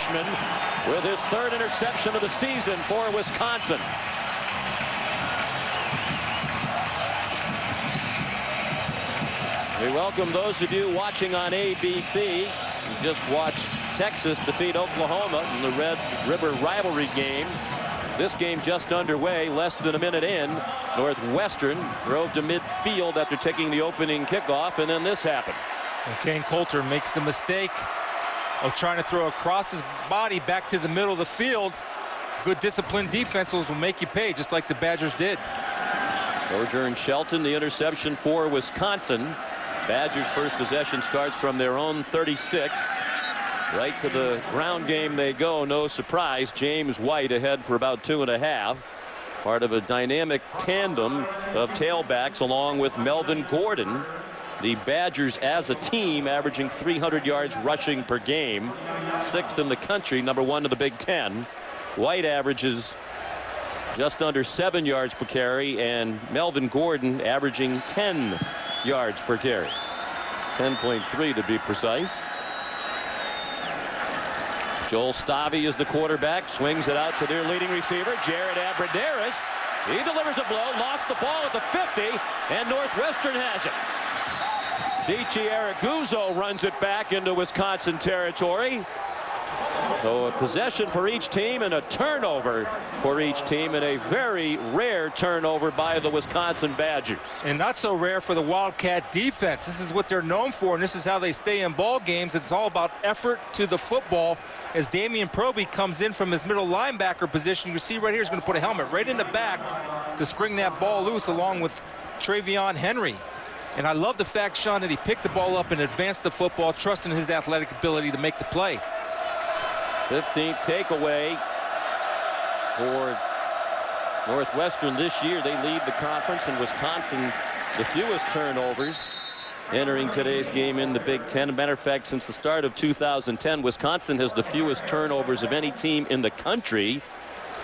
freshman, with his third interception of the season for Wisconsin. We welcome those of you watching on ABC. You just watched Texas defeat Oklahoma in the Red River rivalry game. This game just underway, less than a minute in. Northwestern drove to midfield after taking the opening kickoff, and then this happened. And Kane Coulter makes the mistake of trying to throw across his body back to the middle of the field. Good disciplined defenses will make you pay, just like the Badgers did. Sojourn Shelton, the interception for Wisconsin. Badgers' first possession starts from their own 36. Right to the ground game they go. No surprise. James White ahead for about 2.5. Part of a dynamic tandem of tailbacks along with Melvin Gordon. The Badgers as a team averaging 300 yards rushing per game. 6th in the country, number 1 in the Big Ten. White averages just under 7 yards per carry, and Melvin Gordon averaging 10 yards per carry. 10.3 to be precise. Joel Stavey is the quarterback, swings it out to their leading receiver, Jared Abrederis. He delivers a blow, lost the ball at the 50, and Northwestern has it. Chichi Araguzzo runs it back into Wisconsin territory. So a possession for each team and a turnover for each team, and a very rare turnover by the Wisconsin Badgers. And not so rare for the Wildcat defense. This is what they're known for, and this is how they stay in ball games. It's all about effort to the football. As Damian Proby comes in from his middle linebacker position, you see right here, he's going to put a helmet right in the back to spring that ball loose along with Travion Henry. And I love the fact, Sean, that he picked the ball up and advanced the football, trusting his athletic ability to make the play. 15th takeaway for Northwestern this year. They lead the conference, and Wisconsin the fewest turnovers entering today's game in the Big Ten. As a matter of fact, since the start of 2010, Wisconsin has the fewest turnovers of any team in the country.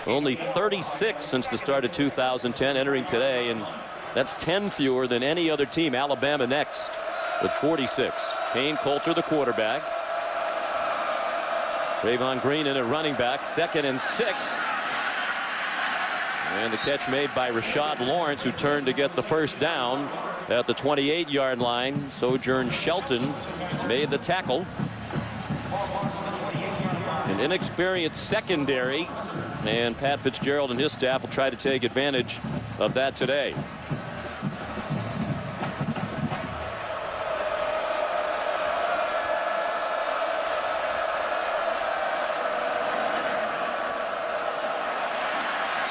Only 36 since the start of 2010 entering today, and that's 10 fewer than any other team. Alabama next with 46. Kane Coulter, the quarterback. Trayvon Green in at running back, 2nd and 6. And the catch made by Rashad Lawrence, who turned to get the first down at the 28-yard line. Sojourn Shelton made the tackle. An inexperienced secondary, and Pat Fitzgerald and his staff will try to take advantage of that today.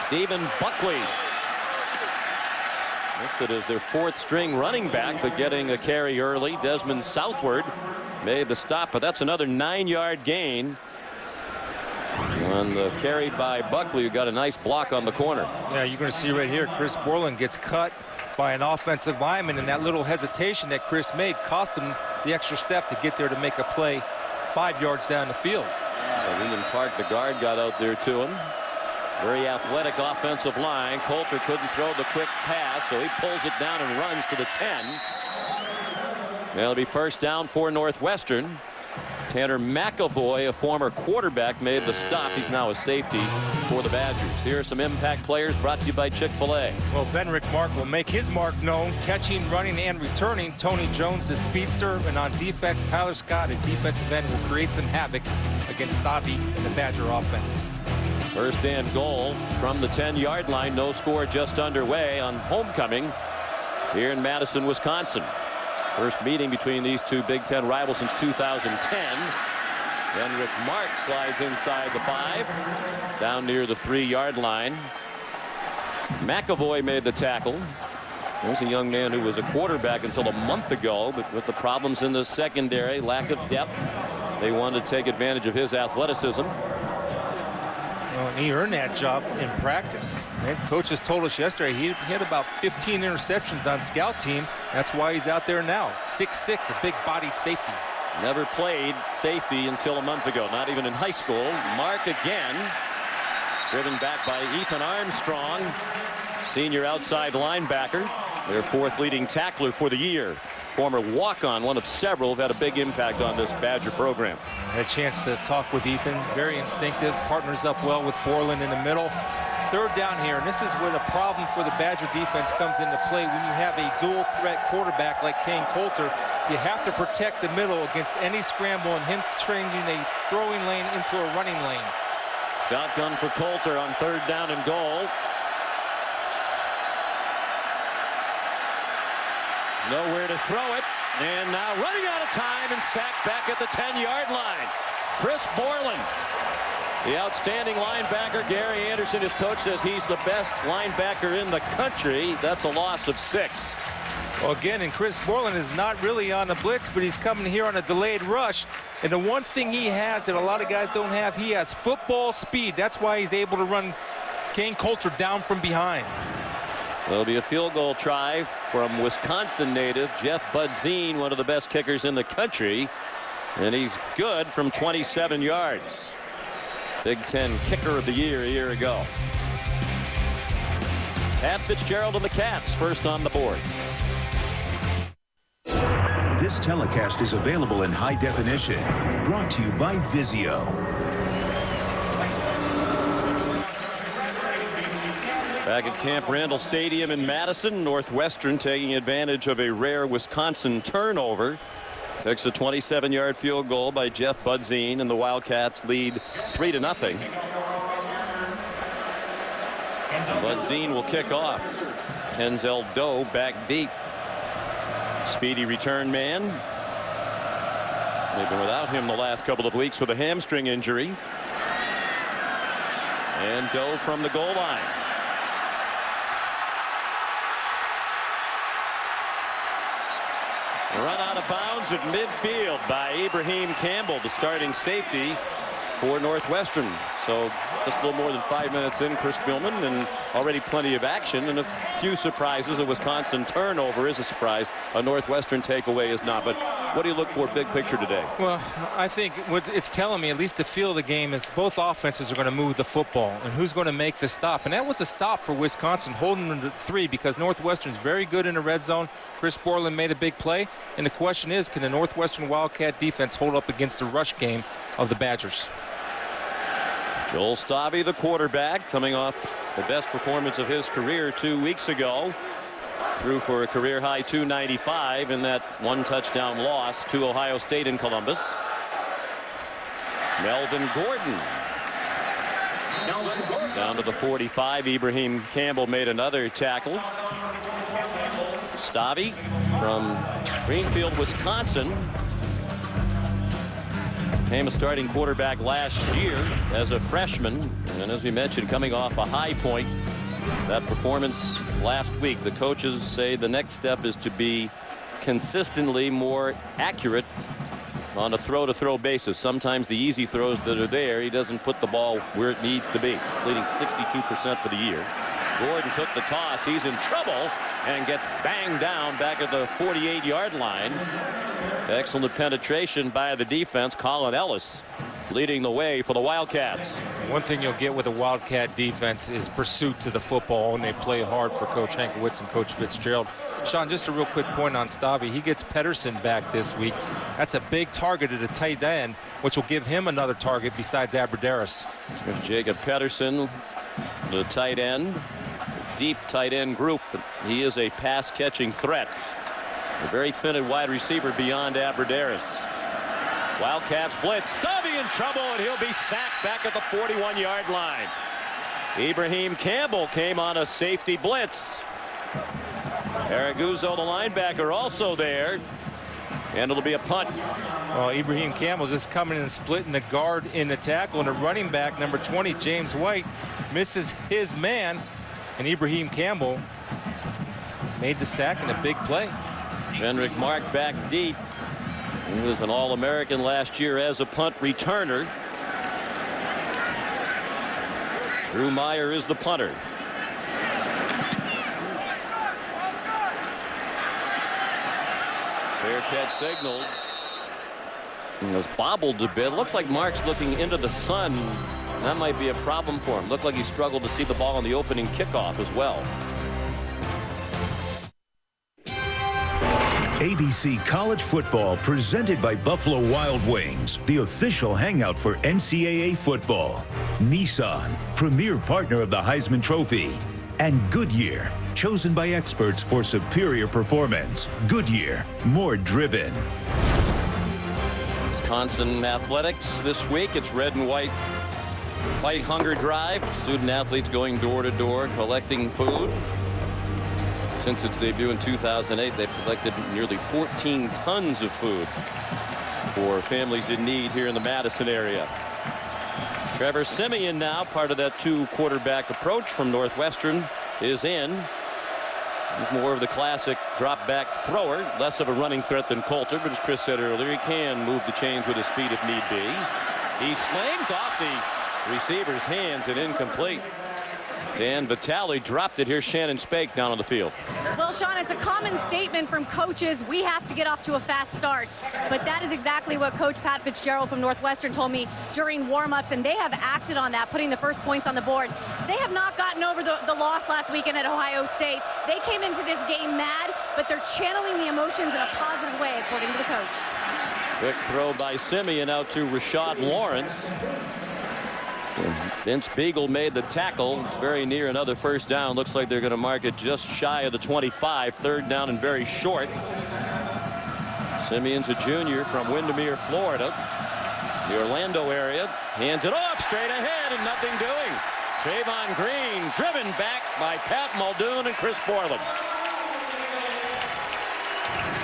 Stephen Buckley listed as their 4th string running back, but getting a carry early. Desmond Southward made the stop, but that's another 9-yard gain on the carry by Buckley, who got a nice block on the corner. Yeah, you're going to see right here, Chris Borland gets cut by an offensive lineman, and that little hesitation that Chris made cost him the extra step to get there to make a play 5 yards down the field. Ian Park, the guard, got out there to him. Very athletic offensive line. Coulter couldn't throw the quick pass, so he pulls it down and runs to the 10. It'll be first down for Northwestern. Tanner McAvoy, a former quarterback, made the stop. He's now a safety for the Badgers. Here are some impact players brought to you by Chick-fil-A. Well, Venrick Mark will make his mark known, catching, running, and returning. Tony Jones, the speedster, and on defense, Tyler Scott, a defensive end, will create some havoc against Stabby and the Badger offense. First and goal from the 10-yard line. No score just underway on homecoming here in Madison, Wisconsin. First meeting between these two Big Ten rivals since 2010. Venrick Mark slides inside the 5, down near the 3-yard line. McAvoy made the tackle. There's a young man who was a quarterback until a month ago, but with the problems in the secondary, lack of depth, they wanted to take advantage of his athleticism. Well, and he earned that job in practice. Coaches told us yesterday he had about 15 interceptions on scout team. That's why he's out there now. 6'6", a big-bodied safety. Never played safety until a month ago, not even in high school. Mark again, driven back by Ethan Armstrong, senior outside linebacker, their 4th leading tackler for the year. former walk-on, one of several, have had a big impact on this Badger program. I had a chance to talk with Ethan. Very instinctive, partners up well with Borland in the middle. Third down here, and this is where the problem for the Badger defense comes into play. When you have a dual threat quarterback like Kane Coulter, you have to protect the middle against any scramble and him changing a throwing lane into a running lane. Shotgun for Coulter on 3rd down and goal. Nowhere to throw it, and now running out of time and sacked back at the 10-yard line. Chris Borland, the outstanding linebacker. Gary Anderson, his coach, says he's the best linebacker in the country. That's a loss of 6. Well, again, and Chris Borland is not really on a blitz, but he's coming here on a delayed rush. And the one thing he has that a lot of guys don't have, he has football speed. That's why he's able to run Kane Coulter down from behind. There'll be a field goal try from Wisconsin native Jeff Budzine, one of the best kickers in the country. And he's good from 27 yards. Big Ten kicker of the year a year ago. Pat Fitzgerald and the Cats first on the board. This telecast is available in high definition. Brought to you by Vizio. Back at Camp Randall Stadium in Madison, Northwestern taking advantage of a rare Wisconsin turnover. Takes a 27-yard field goal by Jeff Budzine, and the Wildcats lead 3-0. Budzine will kick off. Kenzel Doe back deep. Speedy return man. They've been without him the last couple of weeks with a hamstring injury. And Doe from the goal line. Run out of bounds at midfield by Ibrahim Campbell, the starting safety for Northwestern. So just a little more than 5 minutes in, Chris Spielman, and already plenty of action and a few surprises. A Wisconsin turnover is a surprise. A Northwestern takeaway is not. But what do you look for big picture today? Well, I think what it's telling me, at least the feel of the game, is both offenses are going to move the football, and who's going to make the stop. And that was a stop for Wisconsin, holding them to 3, because Northwestern's very good in the red zone. Chris Borland made a big play, and the question is, can the Northwestern Wildcat defense hold up against the rush game of the Badgers? Joel Stabby, the quarterback, coming off the best performance of his career 2 weeks ago. Threw for a career-high 295 in that one touchdown loss to Ohio State in Columbus. Melvin Gordon down to the 45. Ibrahim Campbell made another tackle. Stabby from Greenfield, Wisconsin, became a starting quarterback last year as a freshman, and as we mentioned, coming off a high point. That performance last week, the coaches say the next step is to be consistently more accurate on a throw-to-throw basis. Sometimes the easy throws that are there, he doesn't put the ball where it needs to be, leading 62% for the year. Gordon took the toss. He's in trouble and gets banged down back at the 48-yard line. Excellent penetration by the defense. Colin Ellis leading the way for the Wildcats. One thing you'll get with a Wildcat defense is pursuit to the football, and they play hard for Coach Hankiewicz and Coach Fitzgerald. Sean, just a real quick point on Stabby. He gets Pedersen back this week. That's a big target at a tight end, which will give him another target besides Abradaris. There's Jacob Pedersen, the tight end. Deep tight end group, but he is a pass-catching threat. A very thin wide receiver beyond Abradaris. Wildcats blitz. Stabby in trouble, and he'll be sacked back at the 41-yard line. Ibrahim Campbell came on a safety blitz. Araguzzo, the linebacker, also there, and it'll be a punt. Well, Ibrahim Campbell just coming and splitting the guard in the tackle, and the running back, number 20, James White, misses his man, and Ibrahim Campbell made the sack and a big play. Henrik Mark back deep. He was an All-American last year as a punt returner. Drew Meyer is the punter. Fair catch signaled. And was bobbled a bit. Looks like Mark's looking into the sun. That might be a problem for him. Looked like he struggled to see the ball on the opening kickoff as well. ABC College Football, presented by Buffalo Wild Wings, the official hangout for NCAA football. Nissan, premier partner of the Heisman Trophy. And Goodyear, chosen by experts for superior performance. Goodyear, more driven. Wisconsin athletics this week. It's red and white fight hunger drive. Student athletes going door to door collecting food. Since its debut in 2008, they've collected nearly 14 tons of food for families in need here in the Madison area. Trevor Siemian, now part of that 2-quarterback approach from Northwestern, is in. He's more of the classic drop back thrower, less of a running threat than Coulter, but as Chris said earlier, he can move the chains with his feet if need be. He slings off the receiver's hands and incomplete. Dan Vitale dropped it. Here's Shannon Spake down on the field. Well, Sean, it's a common statement from coaches. We have to get off to a fast start. But that is exactly what Coach Pat Fitzgerald from Northwestern told me during warm-ups, and they have acted on that, putting the first points on the board. They have not gotten over the loss last weekend at Ohio State. They came into this game mad, but they're channeling the emotions in a positive way, according to the coach. Quick throw by Siemian out to Rashad Lawrence. Vince Beagle made the tackle. It's very near another first down. Looks like they're going to mark it just shy of the 25. Third down and very short. Simeon's a junior from Windermere, Florida. The Orlando area. Hands it off straight ahead and nothing doing. Trayvon Green driven back by Pat Muldoon and Chris Borland.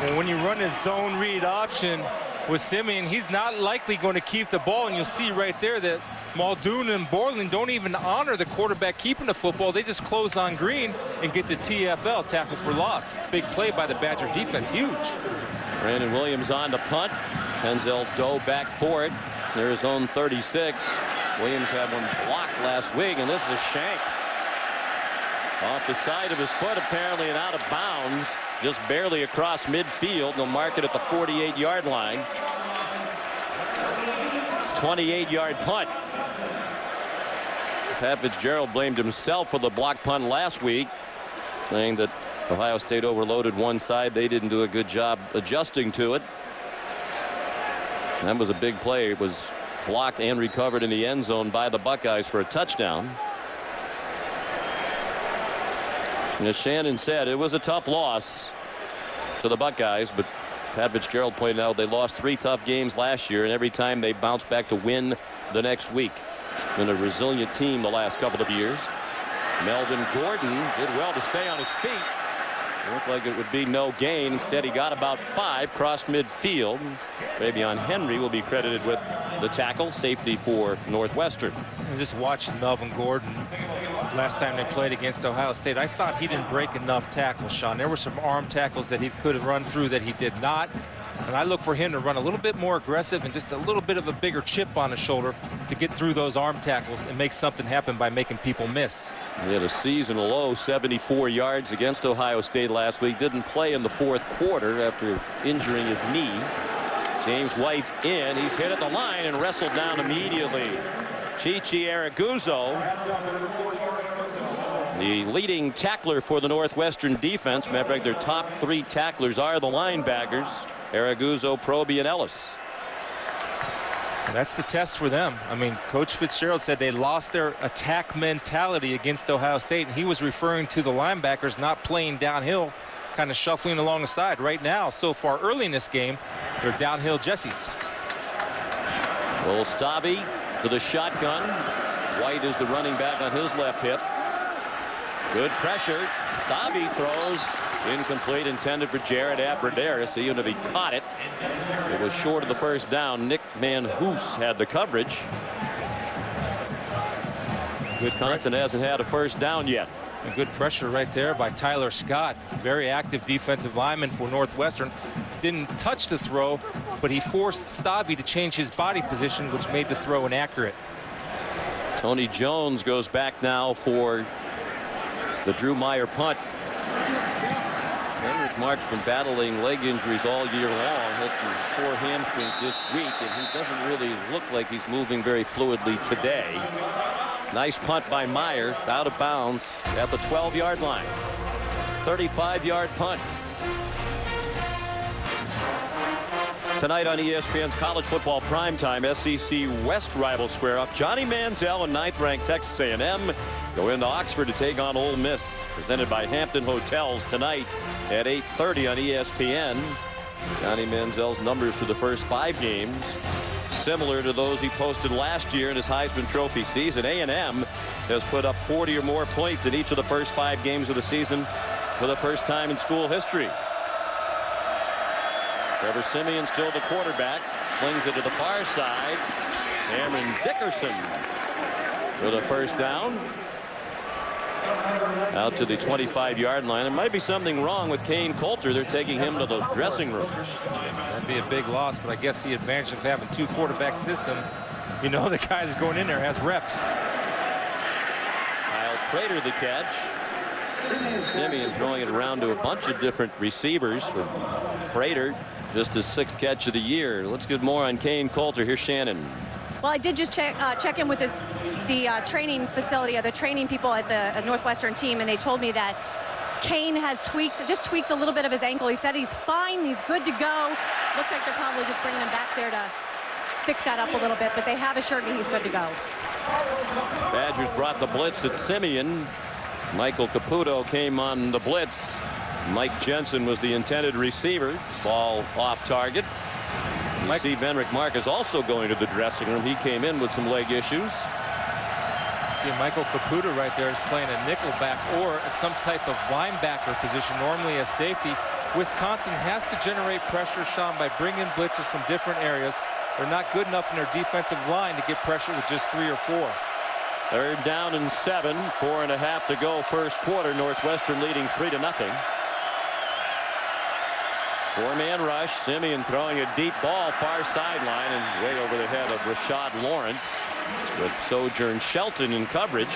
Well, when you run his zone read option with Siemian, he's not likely going to keep the ball, and you'll see right there that Muldoon and Borland don't even honor the quarterback keeping the football. They just close on Green and get the TFL, tackle for loss. Big play by the Badger defense, huge. Brandon Williams on to punt. Denzel Doe back for it. There's zone 36. Williams had one blocked last week, and this is a shank. Off the side of his foot, apparently, and out of bounds. Just barely across midfield. They'll mark it at the 48-yard line. 28-yard punt. Pat Fitzgerald blamed himself for the block punt last week, saying that Ohio State overloaded one side. They didn't do a good job adjusting to it. That was a big play. It was blocked and recovered in the end zone by the Buckeyes for a touchdown. And as Shannon said, it was a tough loss to the Buckeyes, but Pat Fitzgerald pointed out they lost 3 tough games last year, and every time they bounced back to win the next week. Been a resilient team the last couple of years. Melvin Gordon did well to stay on his feet. It looked like it would be no gain. Instead, he got about 5, crossed midfield. Fabian Henry will be credited with the tackle. Safety for Northwestern. I'm just watching Melvin Gordon last time they played against Ohio State. I thought he didn't break enough tackles, Sean. There were some arm tackles that he could have run through that he did not. And I look for him to run a little bit more aggressive and just a little bit of a bigger chip on his shoulder to get through those arm tackles and make something happen by making people miss. He had a season low 74 yards against Ohio State last week. Didn't play in the 4th quarter after injuring his knee. James White's in. He's hit at the line and wrestled down immediately. Chichi Araguzzo, the leading tackler for the Northwestern defense. Matter of fact, their top 3 tacklers are the linebackers. Araguzzo, Proby, and Ellis. That's the test for them. I mean, Coach Fitzgerald said they lost their attack mentality against Ohio State, and he was referring to the linebackers not playing downhill, kind of shuffling along the side. Right now, so far early in this game, they're downhill Jessies. Well, Stabby to the shotgun. White is the running back on his left hip. Good pressure. Stabby throws incomplete, intended for Jared Abradaris. Even if he caught it, it was short of the first down. Nick Van Hoos had the coverage. Wisconsin hasn't had a first down yet. And good pressure right there by Tyler Scott. Very active defensive lineman for Northwestern. Didn't touch the throw, but he forced Stabby to change his body position, which made the throw inaccurate. Tony Jones goes back now for the Drew Meyer punt. Henrik Mark's been battling leg injuries all year long. Had some sore hamstrings this week, and he doesn't really look like he's moving very fluidly today. Nice punt by Meyer, out of bounds at the 12-yard line. 35-yard punt. Tonight on ESPN's college football primetime, SEC West rivals square up. Johnny Manziel and 9th-ranked Texas A&M go into Oxford to take on Ole Miss. Presented by Hampton Hotels tonight at 8:30 on ESPN. Johnny Manziel's numbers for the first 5 games similar to those he posted last year in his Heisman Trophy season. A&M has put up 40 or more points in each of the first 5 games of the season for the first time in school history. Trevor Siemian still the quarterback. Flings it to the far side. Cameron Dickerson for the first down. Out to the 25-yard line. There might be something wrong with Kane Coulter. They're taking him to the dressing room. That'd be a big loss, but I guess the advantage of having 2 quarterback system, you know the guy that's going in there has reps. Kyle Prater the catch. Siemian throwing it around to a bunch of different receivers for Prater. Just his 6th catch of the year. Let's get more on Kane Coulter. Here's Shannon. Well, I did just check in with the training facility, or the training people at the Northwestern team, and they told me that Kane has just tweaked a little bit of his ankle. He said he's fine, he's good to go. Looks like they're probably just bringing him back there to fix that up a little bit, but they have assured me he's good to go. Badgers brought the blitz at Siemian. Michael Caputo came on the blitz. Mike Jensen was the intended receiver. Ball off target. You see Benrick Marcus also going to the dressing room. He came in with some leg issues. See Michael Caputo right there is playing a nickelback or some type of linebacker position, normally a safety. Wisconsin has to generate pressure, Sean, by bringing blitzers from different areas. They're not good enough in their defensive line to get pressure with just 3 or 4. 3rd down and 7. 4.5 to go first quarter. Northwestern leading 3-0. 4-man rush. Siemian throwing a deep ball far sideline and way over the head of Rashad Lawrence with Sojourn Shelton in coverage.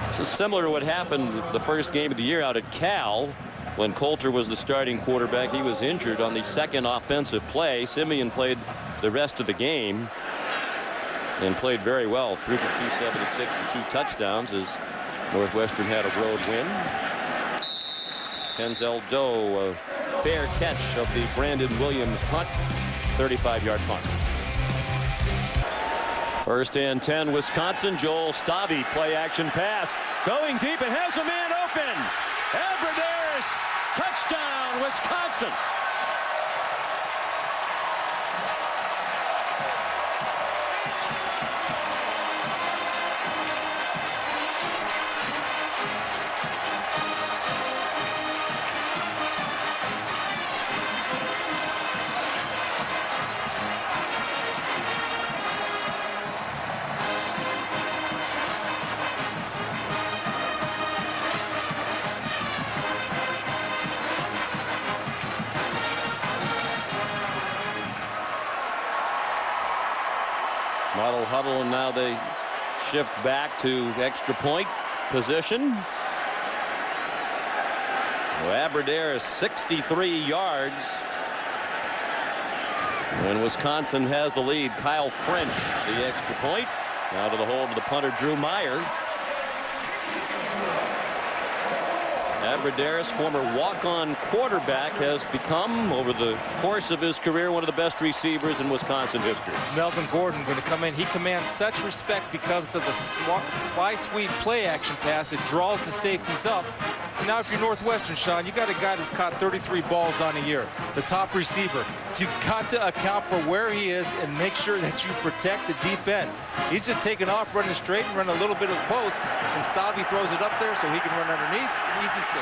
This is similar to what happened the first game of the year out at Cal when Coulter was the starting quarterback. He was injured on the 2nd offensive play. Siemian played the rest of the game and played very well, threw for 276 and 2 touchdowns as Northwestern had a road win. Kenzel Doe, a fair catch of the Brandon Williams punt, 35-yard punt. 1st and 10, Wisconsin. Joel Stabby, play action pass, going deep, and has a man open. Abradaris, touchdown, Wisconsin. Model huddle, and now they shift back to extra point position. Abradaris 63 yards. And Wisconsin has the lead. Kyle French, the extra point. Now to the hold of the punter, Drew Meyer. Abradaris, former walk-on quarterback, has become, over the course of his career, one of the best receivers in Wisconsin history. It's Melvin Gordon going to come in. He commands such respect because of the fly sweep play action pass. It draws the safeties up. And now if you're Northwestern, Sean, you got a guy that's caught 33 balls on a year, the top receiver. You've got to account for where he is and make sure that you protect the deep end. He's just taking off, running straight and running a little bit of post, and Stabby throws it up there so he can run underneath. Easy 6.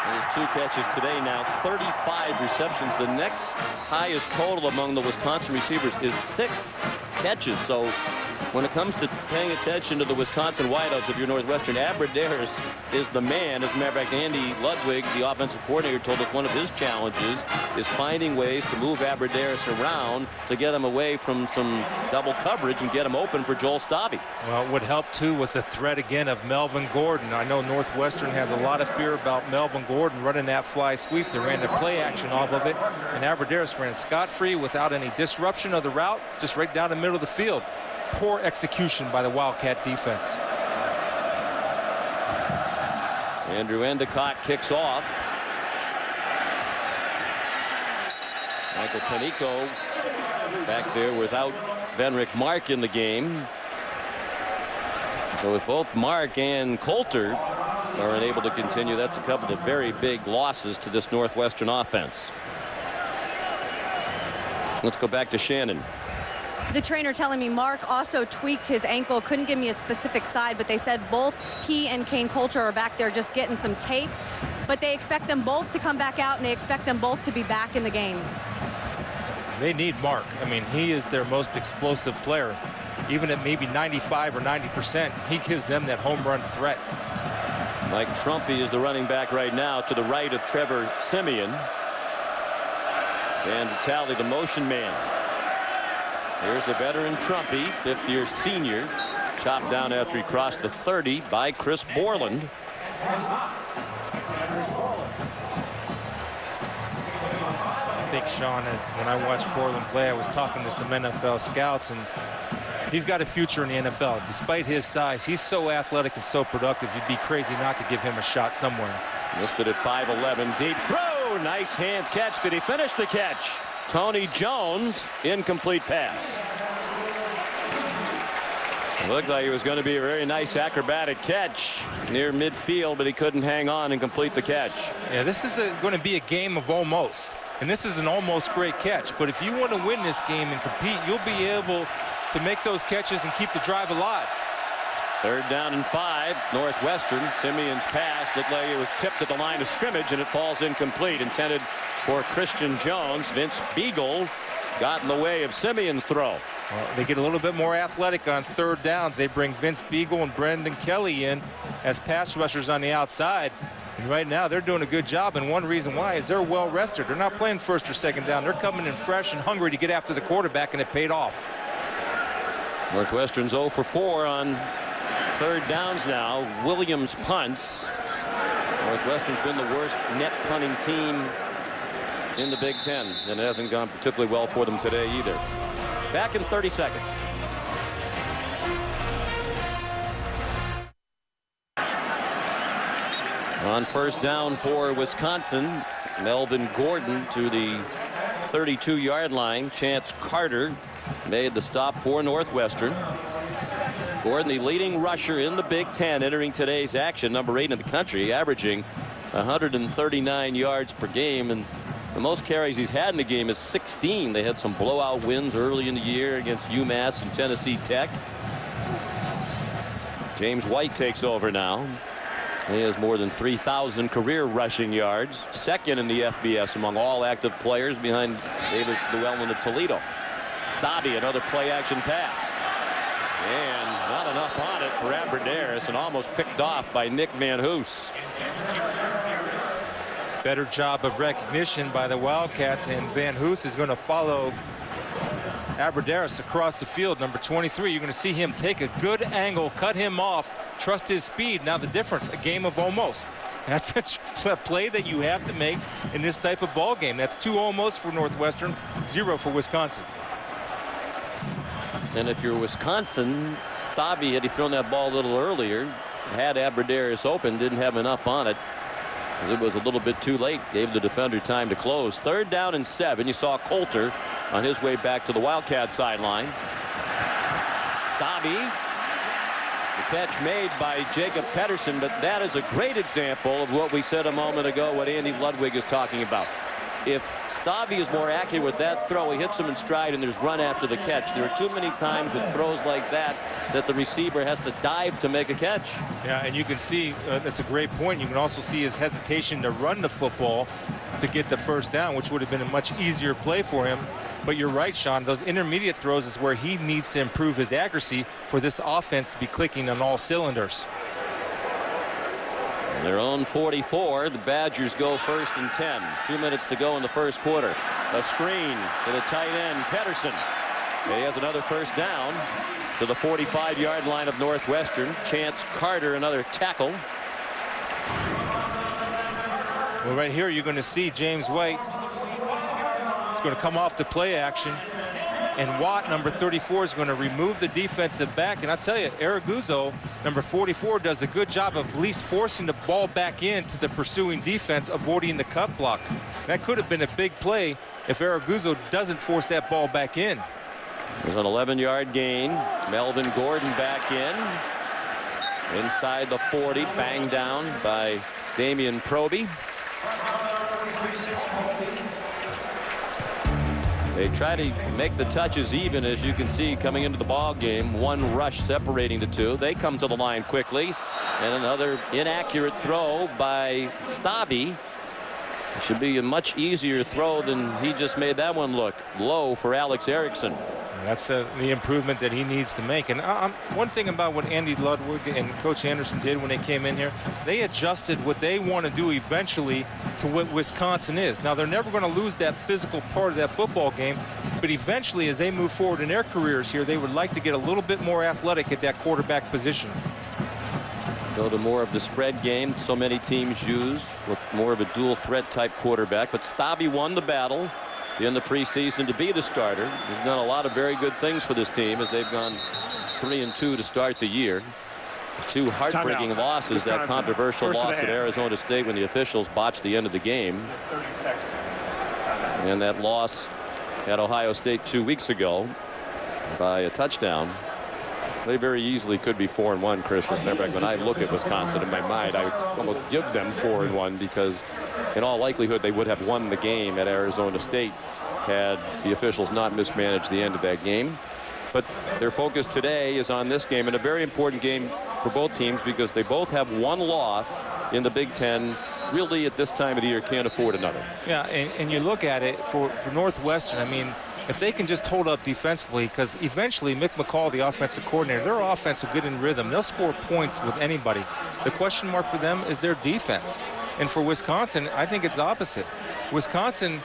There's 2 catches today now, 35 receptions. The next highest total among the Wisconsin receivers is 6 catches. So when it comes to paying attention to the Wisconsin wideouts, if you're Northwestern, Abradaris is the man. As a matter of fact, Andy Ludwig, the offensive coordinator, told us one of his challenges is finding ways to move Abradaris around to get him away from some double coverage and get him open for Joel Stabby. Well, what helped too was the threat again of Melvin Gordon. I know Northwestern has a lot of fear about Melvin Gordon running that fly sweep. They ran the play action off of it, and Abradaris ran scot-free without any disruption of the route, just right down the middle of the field. poor execution by the Wildcat defense. Andrew Endicott kicks off. Michael Panico back there without Venrick Mark in the game. So with both Mark and Coulter are unable to continue, that's a couple of very big losses to this Northwestern offense. Let's go back to Shannon. The trainer telling me Mark also tweaked his ankle. Couldn't give me a specific side, but they said both he and Kane Coulter are back there just getting some tape. But they expect them both to come back out, and they expect them both to be back in the game. They need Mark. I mean, he is their most explosive player. Even at maybe 95 or 90%, he gives them that home run threat. Mike Trumpy is the running back right now to the right of Trevor Simeon. And Talley, the motion man. Here's the veteran Trumpy, fifth-year senior, chopped down after he crossed the 30 by Chris Borland. I think, Sean, when I watched Borland play, I was talking to some NFL scouts, and he's got a future in the NFL. Despite his size, he's so athletic and so productive, you'd be crazy not to give him a shot somewhere. Listed at 5'11", deep throw, nice hands catch. Did he finish the catch? Tony Jones, incomplete pass. It looked like it was going to be a very nice acrobatic catch near midfield, but he couldn't hang on and complete the catch. Yeah, this is going to be a game of almost, and this is an almost great catch. But if you want to win this game and compete, you'll be able to make those catches and keep the drive alive. 3rd down and 5. Northwestern. Simeon's pass looked like it was tipped at the line of scrimmage, and it falls incomplete. Intended for Christian Jones. Vince Beagle got in the way of Simeon's throw. Well, they get a little bit more athletic on 3rd downs. They bring Vince Beagle and Brendan Kelly in as pass rushers on the outside. And right now they're doing a good job, and one reason why is they're well rested. They're not playing 1st or 2nd down. They're coming in fresh and hungry to get after the quarterback, and it paid off. Northwestern's 0 for 4 on 3rd downs now. Williams punts. Northwestern's been the worst net punting team in the Big Ten, and it hasn't gone particularly well for them today either. Back in 30 seconds. On 1st down for Wisconsin, Melvin Gordon to the 32-yard line. Chance Carter made the stop for Northwestern. Gordon, the leading rusher in the Big Ten, entering today's action, number 8 in the country, averaging 139 yards per game, and the most carries he's had in the game is 16. They had some blowout wins early in the year against UMass and Tennessee Tech. James White takes over now. He has more than 3,000 career rushing yards, 2nd in the FBS among all active players, behind David Llewellyn of Toledo. Stabby, another play-action pass. And not enough on it for Abradaris, and almost picked off by Nick Van Hoos. Better job of recognition by the Wildcats, and Van Hoos is going to follow Abradaris across the field. Number 23, you're going to see him take a good angle, cut him off, trust his speed. Now the difference, a game of almost. That's a play that you have to make in this type of ball game. That's 2 almost for Northwestern, 0 for Wisconsin. And if you're Wisconsin, Stabby, had he thrown that ball a little earlier, had Abradaris open, didn't have enough on it. It was a little bit too late, gave the defender time to close. 3rd down and 7. You saw Coulter on his way back to the Wildcat sideline. Stabby, the catch made by Jacob Pedersen, but that is a great example of what we said a moment ago, what Andy Ludwig is talking about. If Stabby is more accurate with that throw, he hits him in stride and there's run after the catch. There are too many times with throws like that that the receiver has to dive to make a catch. Yeah, and you can see that's a great point. You can also see his hesitation to run the football to get the 1st down, which would have been a much easier play for him. But you're right, Sean, those intermediate throws is where he needs to improve his accuracy for this offense to be clicking on all cylinders. Their own 44. The Badgers go 1st and 10. 2 minutes to go in the 1st quarter. A screen to the tight end, Pedersen. He has another 1st down to the 45-yard line of Northwestern. Chance Carter, another tackle. Well, right here you're going to see James White. He's going to come off the play action. And Watt, number 34, is going to remove the defensive back. And I tell you, Araguzzo, number 44, does a good job of at least forcing the ball back into the pursuing defense, avoiding the cut block. That could have been a big play if Araguzzo doesn't force that ball back in. There's an 11-yard gain. Melvin Gordon back in. Inside the 40, banged down by Damian Proby. They try to make the touches even, as you can see, coming into the ball game. One rush separating the two. They come to the line quickly. And another inaccurate throw by Stavi. It should be a much easier throw than he just made that one look. Low for Alex Erickson. That's the improvement that he needs to make. And one thing about what Andy Ludwig and Coach Anderson did when they came in here, they adjusted what they want to do eventually to what Wisconsin is. Now, they're never going to lose that physical part of that football game, but eventually, as they move forward in their careers here, they would like to get a little bit more athletic at that quarterback position. Go to more of the spread game so many teams use, with more of a dual threat type quarterback. But Stavi won the battle in the preseason to be the starter. He's done a lot of very good things for this team as they've gone 3-2 to start the year. Two heartbreaking losses, that controversial loss at Arizona State when the officials botched the end of the game, and that loss at Ohio State 2 weeks ago by a touchdown. They very easily could be 4-1, Chris. Remember, when I look at Wisconsin in my mind, I almost give them 4-1 because in all likelihood they would have won the game at Arizona State had the officials not mismanaged the end of that game. But their focus today is on this game, and a very important game for both teams because they both have one loss in the Big Ten. Really, at this time of the year, can't afford another. Yeah, and you look at it for Northwestern, I mean, if they can just hold up defensively, because eventually Mick McCall, the offensive coordinator, their offense will get in rhythm. They'll score points with anybody. The question mark for them is their defense. And for Wisconsin, I think it's opposite. Wisconsin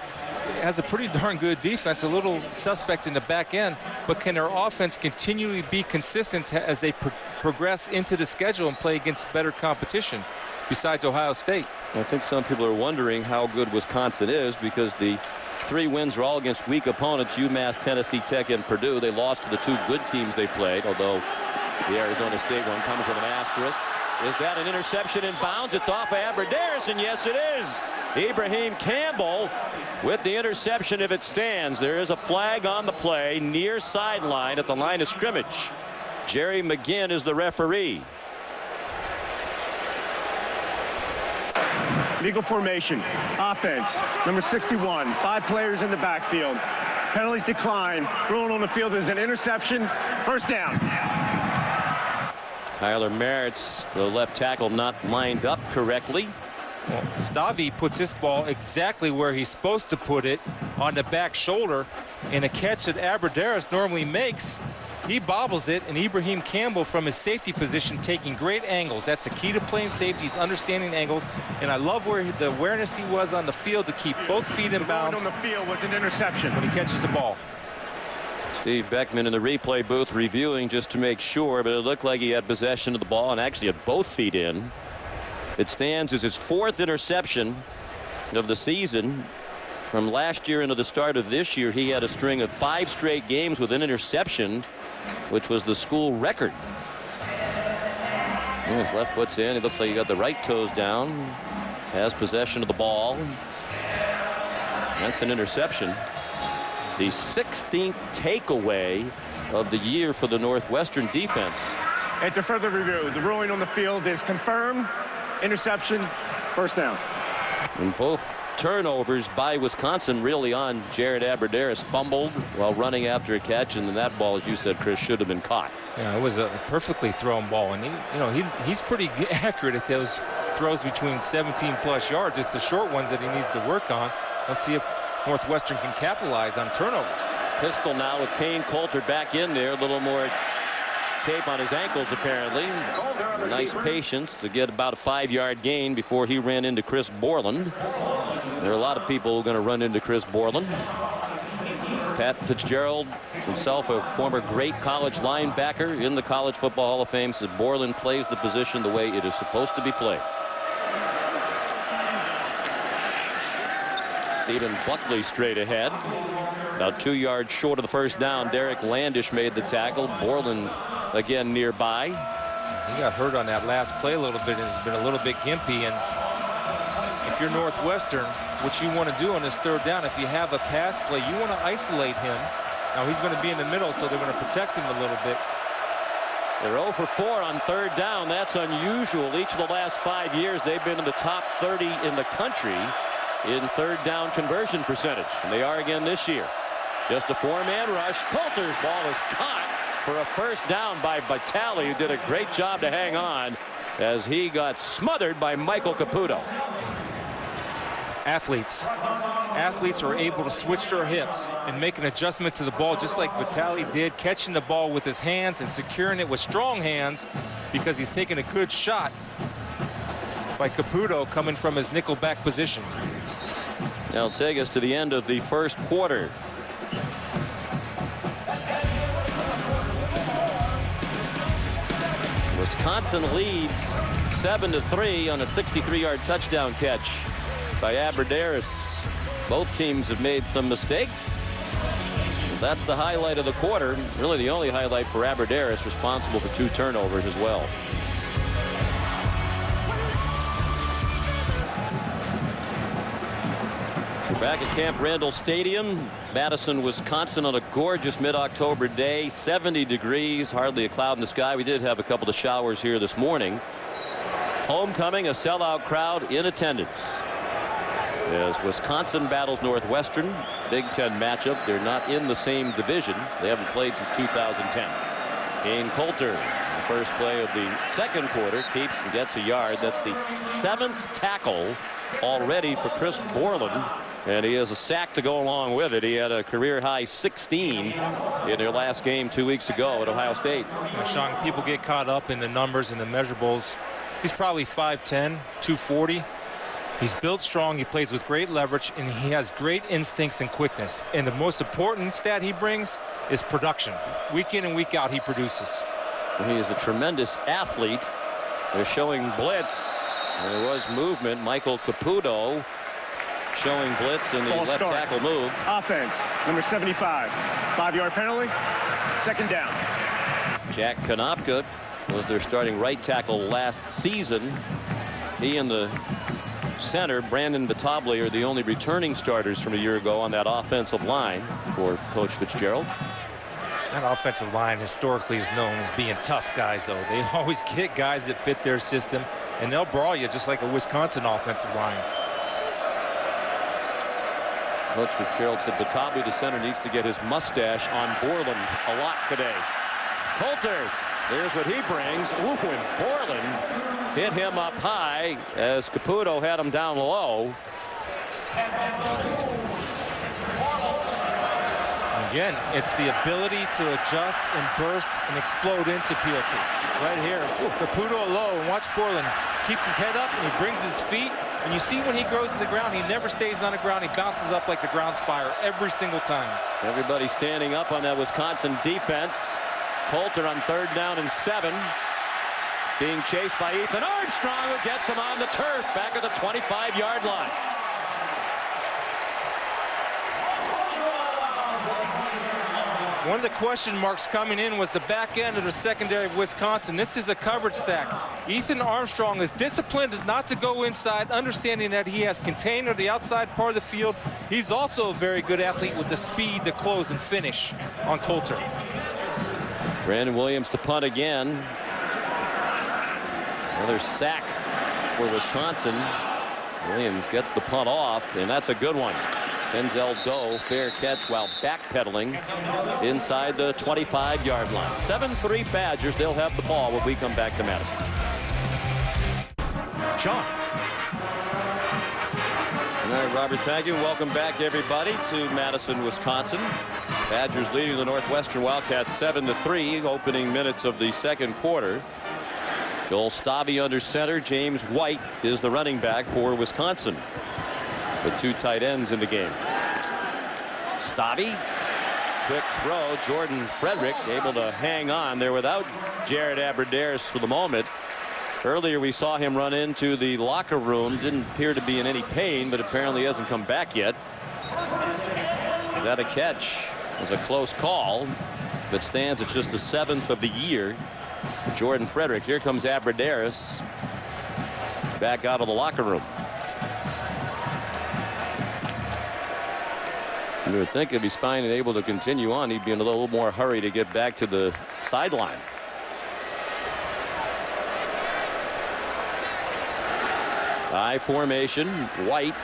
has a pretty darn good defense, a little suspect in the back end, but can their offense continually be consistent as they progress into the schedule and play against better competition besides Ohio State? I think some people are wondering how good Wisconsin is because the 3 wins are all against weak opponents, UMass, Tennessee Tech, and Purdue. They lost to the 2 good teams they played, although the Arizona State one comes with an asterisk. Is that an interception in bounds? It's off of Aberdaris, and yes, it is. Ibrahim Campbell with the interception if it stands. There is a flag on the play near sideline at the line of scrimmage. Jerry McGinn is the referee. Legal formation, offense, number 61, 5 players in the backfield. Penalties decline. Ruling on the field is an interception. First down. Tyler Merritt's, the left tackle, not lined up correctly. Well, Stavi puts this ball exactly where he's supposed to put it, on the back shoulder, and a catch that Aberdaris normally makes. He bobbles it, and Ibrahim Campbell from his safety position taking great angles. That's the key to playing safety, is understanding angles. And I love where the awareness he was on the field to keep both feet in bounds. On the field was an interception when he catches the ball. Steve Beckman in the replay booth reviewing just to make sure, but it looked like he had possession of the ball and actually had both feet in. It stands as his 4th interception of the season. From last year into the start of this year, he had a string of 5 straight games with an interception, which was the school record. His left foot's in. It looks like he got the right toes down. Has possession of the ball. That's an interception. The 16th takeaway of the year for the Northwestern defense. After further review, the ruling on the field is confirmed. Interception, first down. And both turnovers by Wisconsin really on Jared Aberdaris. Fumbled while running after a catch, and then that ball, as you said, Chris, should have been caught. Yeah, it was a perfectly thrown ball, and he's pretty accurate at those throws between 17+ yards. It's the short ones that he needs to work on. Let's see if Northwestern can capitalize on turnovers. Pistol now with Kane Coulter back in there. A little more tape on his ankles, apparently. Nice patience to get about a 5-yard gain before he ran into Chris Borland. There are a lot of people going to run into Chris Borland. Pat Fitzgerald, himself a former great college linebacker in the College Football Hall of Fame, said Borland plays the position the way it is supposed to be played. Stephen Buckley straight ahead. About 2 yards short of the first down. Derek Landish made the tackle. Borland again nearby. He got hurt on that last play a little bit and has been a little bit gimpy. And if you're Northwestern, what you want to do on this third down, if you have a pass play, you want to isolate him. Now he's going to be in the middle, so they're going to protect him a little bit. They're 0 for 4 on third down. That's unusual. Each of the last 5 years, they've been in the top 30 in the country in third down conversion percentage. And they are again this year. Just a 4-man rush. Coulter's ball is caught for a first down by Vitale, who did a great job to hang on as he got smothered by Michael Caputo. Athletes are able to switch their hips and make an adjustment to the ball, just like Vitale did, catching the ball with his hands and securing it with strong hands, because he's taking a good shot by Caputo coming from his nickel back position. That'll take us to the end of the first quarter. Wisconsin leads 7-3 on a 63-yard touchdown catch by Aberderis. Both teams have made some mistakes. That's the highlight of the quarter. Really the only highlight for Aberderis, responsible for 2 turnovers as well. We're back at Camp Randall Stadium, Madison, Wisconsin, on a gorgeous mid-October day. 70 degrees, hardly a cloud in the sky. We did have a couple of showers here this morning. Homecoming, a sellout crowd in attendance as Wisconsin battles Northwestern. Big Ten matchup. They're not in the same division. They haven't played since 2010. Kane Coulter, the first play of the second quarter, keeps and gets a yard. That's the 7th tackle already for Chris Borland, and he has a sack to go along with it. He had a career high 16 in their last game 2 weeks ago at Ohio State. Sean, people get caught up in the numbers and the measurables. He's probably 5'10", 240. He's built strong, he plays with great leverage, and he has great instincts and quickness. And the most important stat he brings is production. Week in and week out, he produces. He is a tremendous athlete. They're showing blitz. There was movement. Michael Caputo showing blitz in the Ball left start. tackle move. Offense, number 75. 5-yard penalty, second down. Jack Konopka was their starting right tackle last season. He and the center, Brandon Vitale, are the only returning starters from a year ago on that offensive line for Coach Fitzgerald. That offensive line historically is known as being tough guys, though. They always get guys that fit their system, and they'll brawl you just like a Wisconsin offensive line. Coach Fitzgerald said Vitale, the center, needs to get his mustache on Borland a lot today. Coulter, there's what he brings. Ooh, and Borland hit him up high as Caputo had him down low. Again, it's the ability to adjust and burst and explode into people. Right here, Caputo low, and watch Borland. Keeps his head up and he brings his feet. And you see when he goes to the ground, he never stays on the ground. He bounces up like the ground's fire every single time. Everybody standing up on that Wisconsin defense. Coulter on third down and 7. Being chased by Ethan Armstrong, who gets him on the turf back at the 25-yard line. One of the question marks coming in was the back end of the secondary of Wisconsin. This is a coverage sack. Ethan Armstrong is disciplined not to go inside, understanding that he has contained the outside part of the field. He's also a very good athlete with the speed to close and finish on Coulter. Brandon Williams to punt again. Another sack for Wisconsin. Williams gets the punt off, and that's a good one. Denzel Doe, fair catch while backpedaling inside the 25-yard line. 7-3 Badgers. They'll have the ball when we come back to Madison. Sean. All right, Robert, thank you. Welcome back, everybody, to Madison, Wisconsin. Badgers leading the Northwestern Wildcats 7-3, opening minutes of the second quarter. Joel Stavy under center. James White is the running back for Wisconsin, with 2 tight ends in the game. Stavy, quick throw. Jordan Frederick able to hang on there without Jared Aberderis for the moment. Earlier we saw him run into the locker room. Didn't appear to be in any pain, but apparently hasn't come back yet. Is that a catch? It was a close call. That stands at just the 7th of the year. Jordan Frederick. Here comes Abradaris back out of the locker room. You would think if he's fine and able to continue on, he'd be in a little more hurry to get back to the sideline. I formation. White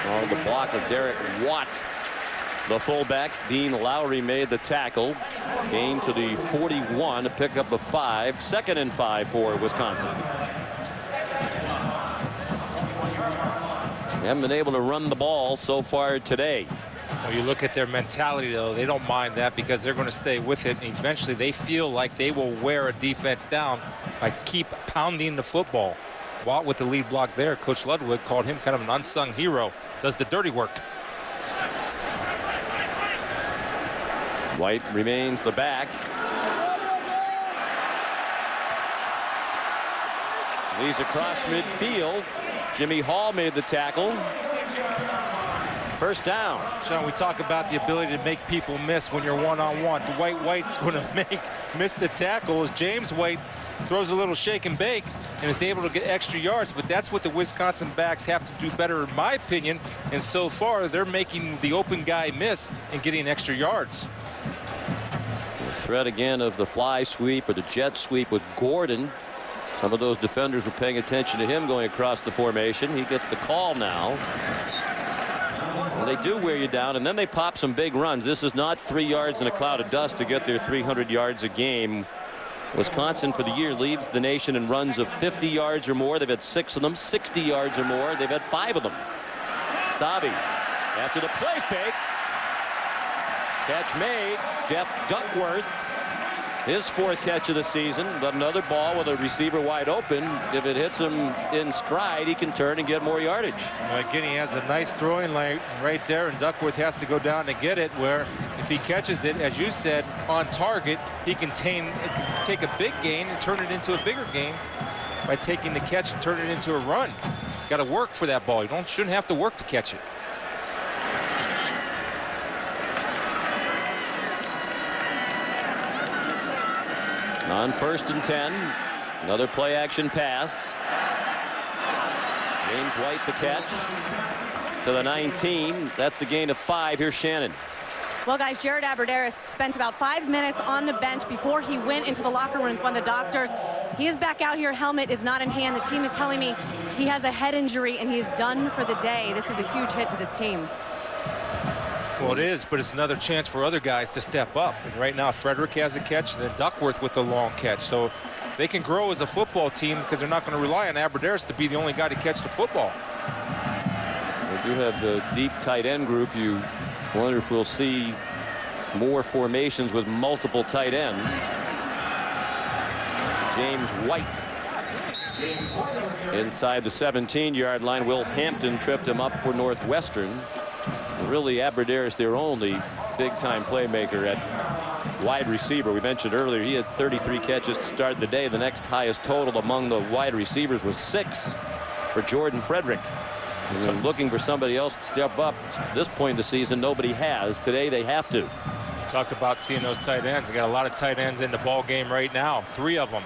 on the block of Derek Watt. The fullback. Dean Lowry made the tackle. Gain to the 41 to pick up a 5. 2nd and 5 for Wisconsin. They haven't been able to run the ball so far today. Well, you look at their mentality, though, they don't mind that because they're going to stay with it. And eventually they feel like they will wear a defense down by keep pounding the football. Watt with the lead block there. Coach Ludwig called him kind of an unsung hero. Does the dirty work. White remains the back. He's across midfield. Jimmy Hall made the tackle. First down. Sean, we talk about the ability to make people miss when you're one-on-one. Dwight White's going to miss the tackle as James White throws a little shake and bake and is able to get extra yards. But that's what the Wisconsin backs have to do better, in my opinion. And so far, they're making the open guy miss and getting extra yards. The threat again of the fly sweep or the jet sweep with Gordon. Some of those defenders were paying attention to him going across the formation. He gets the call now. And they do wear you down, and then they pop some big runs. This is not 3 yards in a cloud of dust to get their 300 yards a game. Wisconsin for the year leads the nation in runs of 50 yards or more. They've had 6 of them. 60 yards or more. They've had 5 of them. Stabby after the play fake. Catch made. Jeff Duckworth, his 4th catch of the season, but another ball with a receiver wide open. If it hits him in stride, he can turn and get more yardage. Well, again, he has a nice throwing lane right there, and Duckworth has to go down to get it, where if he catches it, as you said, on target, he can take a big gain and turn it into a bigger gain by taking the catch and turn it into a run. Got to work for that ball. You shouldn't have to work to catch it. On 1st and 10, another play action pass. James White the catch to the 19. That's a gain of 5. Here's Shannon. Well, guys, Jared Abradaris spent about 5 minutes on the bench before he went into the locker room with one of the doctors. He is back out here. Helmet is not in hand. The team is telling me he has a head injury and he is done for the day. This is a huge hit to this team. Well, it is, but it's another chance for other guys to step up. And right now, Frederick has a catch, and then Duckworth with the long catch. So they can grow as a football team because they're not going to rely on Abradaris to be the only guy to catch the football. They do have the deep tight end group. You wonder if we'll see more formations with multiple tight ends. James White inside the 17-yard line. Will Hampton tripped him up for Northwestern. Really, Abradaris, their only big-time playmaker at wide receiver. We mentioned earlier he had 33 catches to start the day. The next highest total among the wide receivers was 6 for Jordan Frederick. And they're looking for somebody else to step up. At this point in the season, nobody has. Today, they have to. Talked about seeing those tight ends. They got a lot of tight ends in the ball game right now. 3 of them.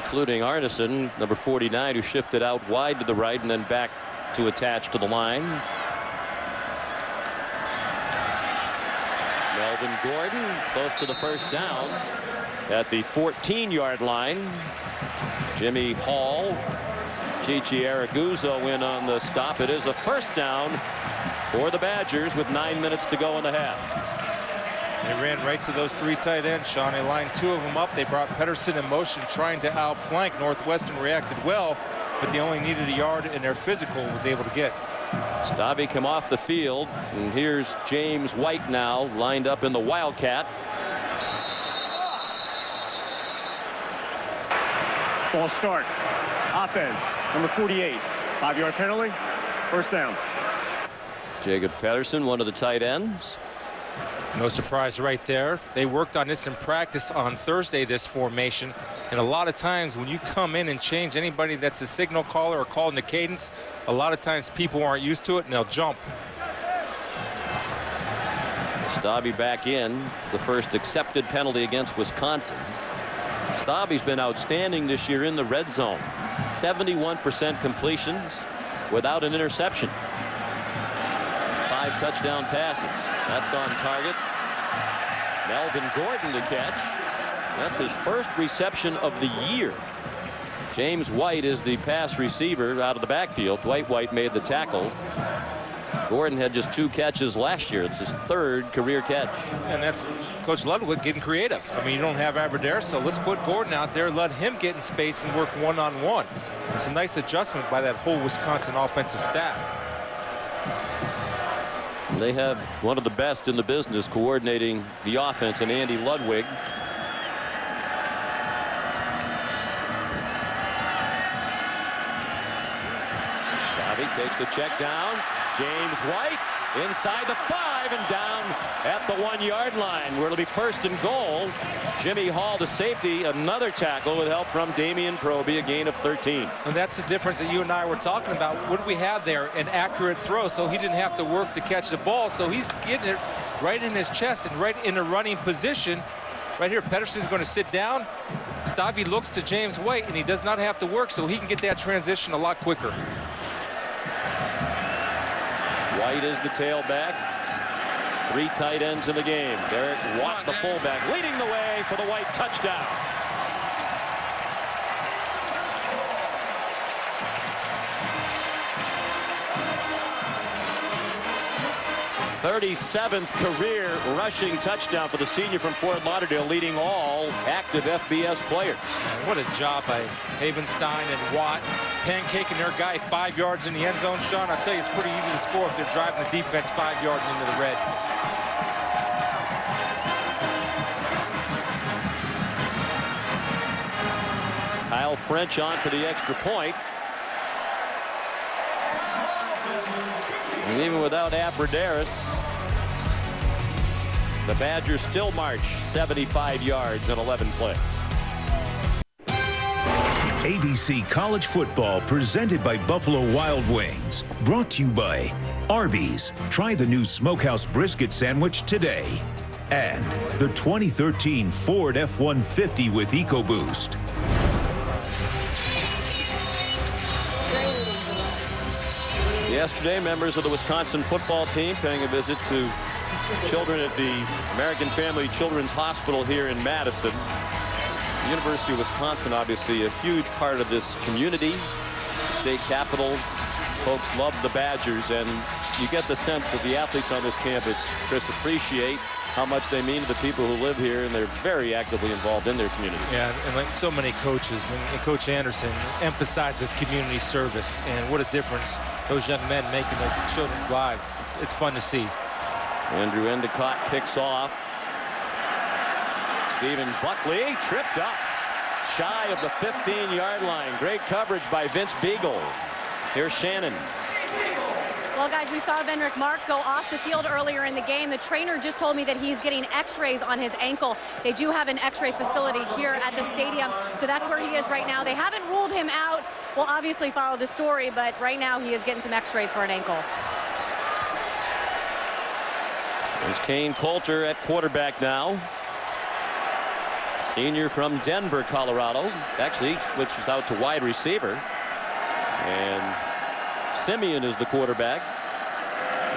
Including Arneson, number 49, who shifted out wide to the right and then back to attach to the line. Melvin Gordon close to the first down at the 14-yard line. Jimmy Hall, Chichi Araguzzo in on the stop. It is a first down for the Badgers with 9 minutes to go in the half. They ran right to those 3 tight ends, Sean. They lined 2 of them up. They brought Pedersen in motion trying to outflank. Northwestern reacted well, but they only needed a yard, and their physical was able to get. Stabby come off the field, and here's James White now lined up in the Wildcat. Ball start. Offense, number 48. 5-yard penalty. First down. Jacob Pedersen, one of the tight ends. No surprise right there. They worked on this in practice on Thursday, this formation. And a lot of times when you come in and change anybody that's a signal caller or called in a cadence, a lot of times people aren't used to it and they'll jump. Stabby back in. The first accepted penalty against Wisconsin. Stabby's been outstanding this year in the red zone. 71% completions without an interception. 5 touchdown passes. That's on target. Melvin Gordon to catch. That's his first reception of the year. James White is the pass receiver out of the backfield. Dwight White made the tackle. Gordon had just 2 catches last year. It's his 3rd career catch. And that's Coach Ludwig getting creative. I mean, you don't have Aberdair, so let's put Gordon out there, let him get in space and work one-on-one. It's a nice adjustment by that whole Wisconsin offensive staff. They have one of the best in the business coordinating the offense, and Andy Ludwig. Stabby takes the check down. James White inside the 5 and down at the 1-yard line, where it'll be 1st and goal. Jimmy Hall, the safety, another tackle with help from Damian Proby, a gain of 13. And that's the difference that you and I were talking about. What do we have there? An accurate throw, so he didn't have to work to catch the ball. So he's getting it right in his chest and right in a running position. Right here, Pedersen's going to sit down. Stabby looks to James White, and he does not have to work, so he can get that transition a lot quicker. White is the tailback. 3 tight ends in the game. Derek Watt, the fullback, leading the way for the White touchdown. 37th career rushing touchdown for the senior from Fort Lauderdale, leading all active FBS players. What a job by Havenstein and Watt, pancaking their guy 5 yards in the end zone. Sean, I'll tell you, it's pretty easy to score if they're driving the defense 5 yards into the red. Kyle French on for the extra point. And even without Abradaris, the Badgers still march 75 yards in 11 plays. ABC College Football presented by Buffalo Wild Wings. Brought to you by Arby's. Try the new Smokehouse Brisket Sandwich today. And the 2013 Ford F-150 with EcoBoost. Yesterday, members of the Wisconsin football team paying a visit to children at the American Family Children's Hospital here in Madison. The University of Wisconsin, obviously a huge part of this community. The state capital, folks love the Badgers, and you get the sense that the athletes on this campus, Chris, appreciate how much they mean to the people who live here, and they're very actively involved in their community. Yeah, and like so many coaches, and Coach Anderson emphasizes community service, and what a difference those young men make in those children's lives. It's fun to see. Andrew Endicott kicks off. Stephen Buckley tripped up shy of the 15-yard line. Great coverage by Vince Beagle. Here's Shannon. Well, guys, we saw Venric Mark go off the field earlier in the game. The trainer just told me that he's getting x-rays on his ankle. They do have an x-ray facility here at the stadium, so that's where he is right now. They haven't ruled him out. We'll obviously follow the story, but right now he is getting some x-rays for an ankle. There's Kane Coulter at quarterback now. Senior from Denver, Colorado. Actually switches out to wide receiver. And Simeon is the quarterback.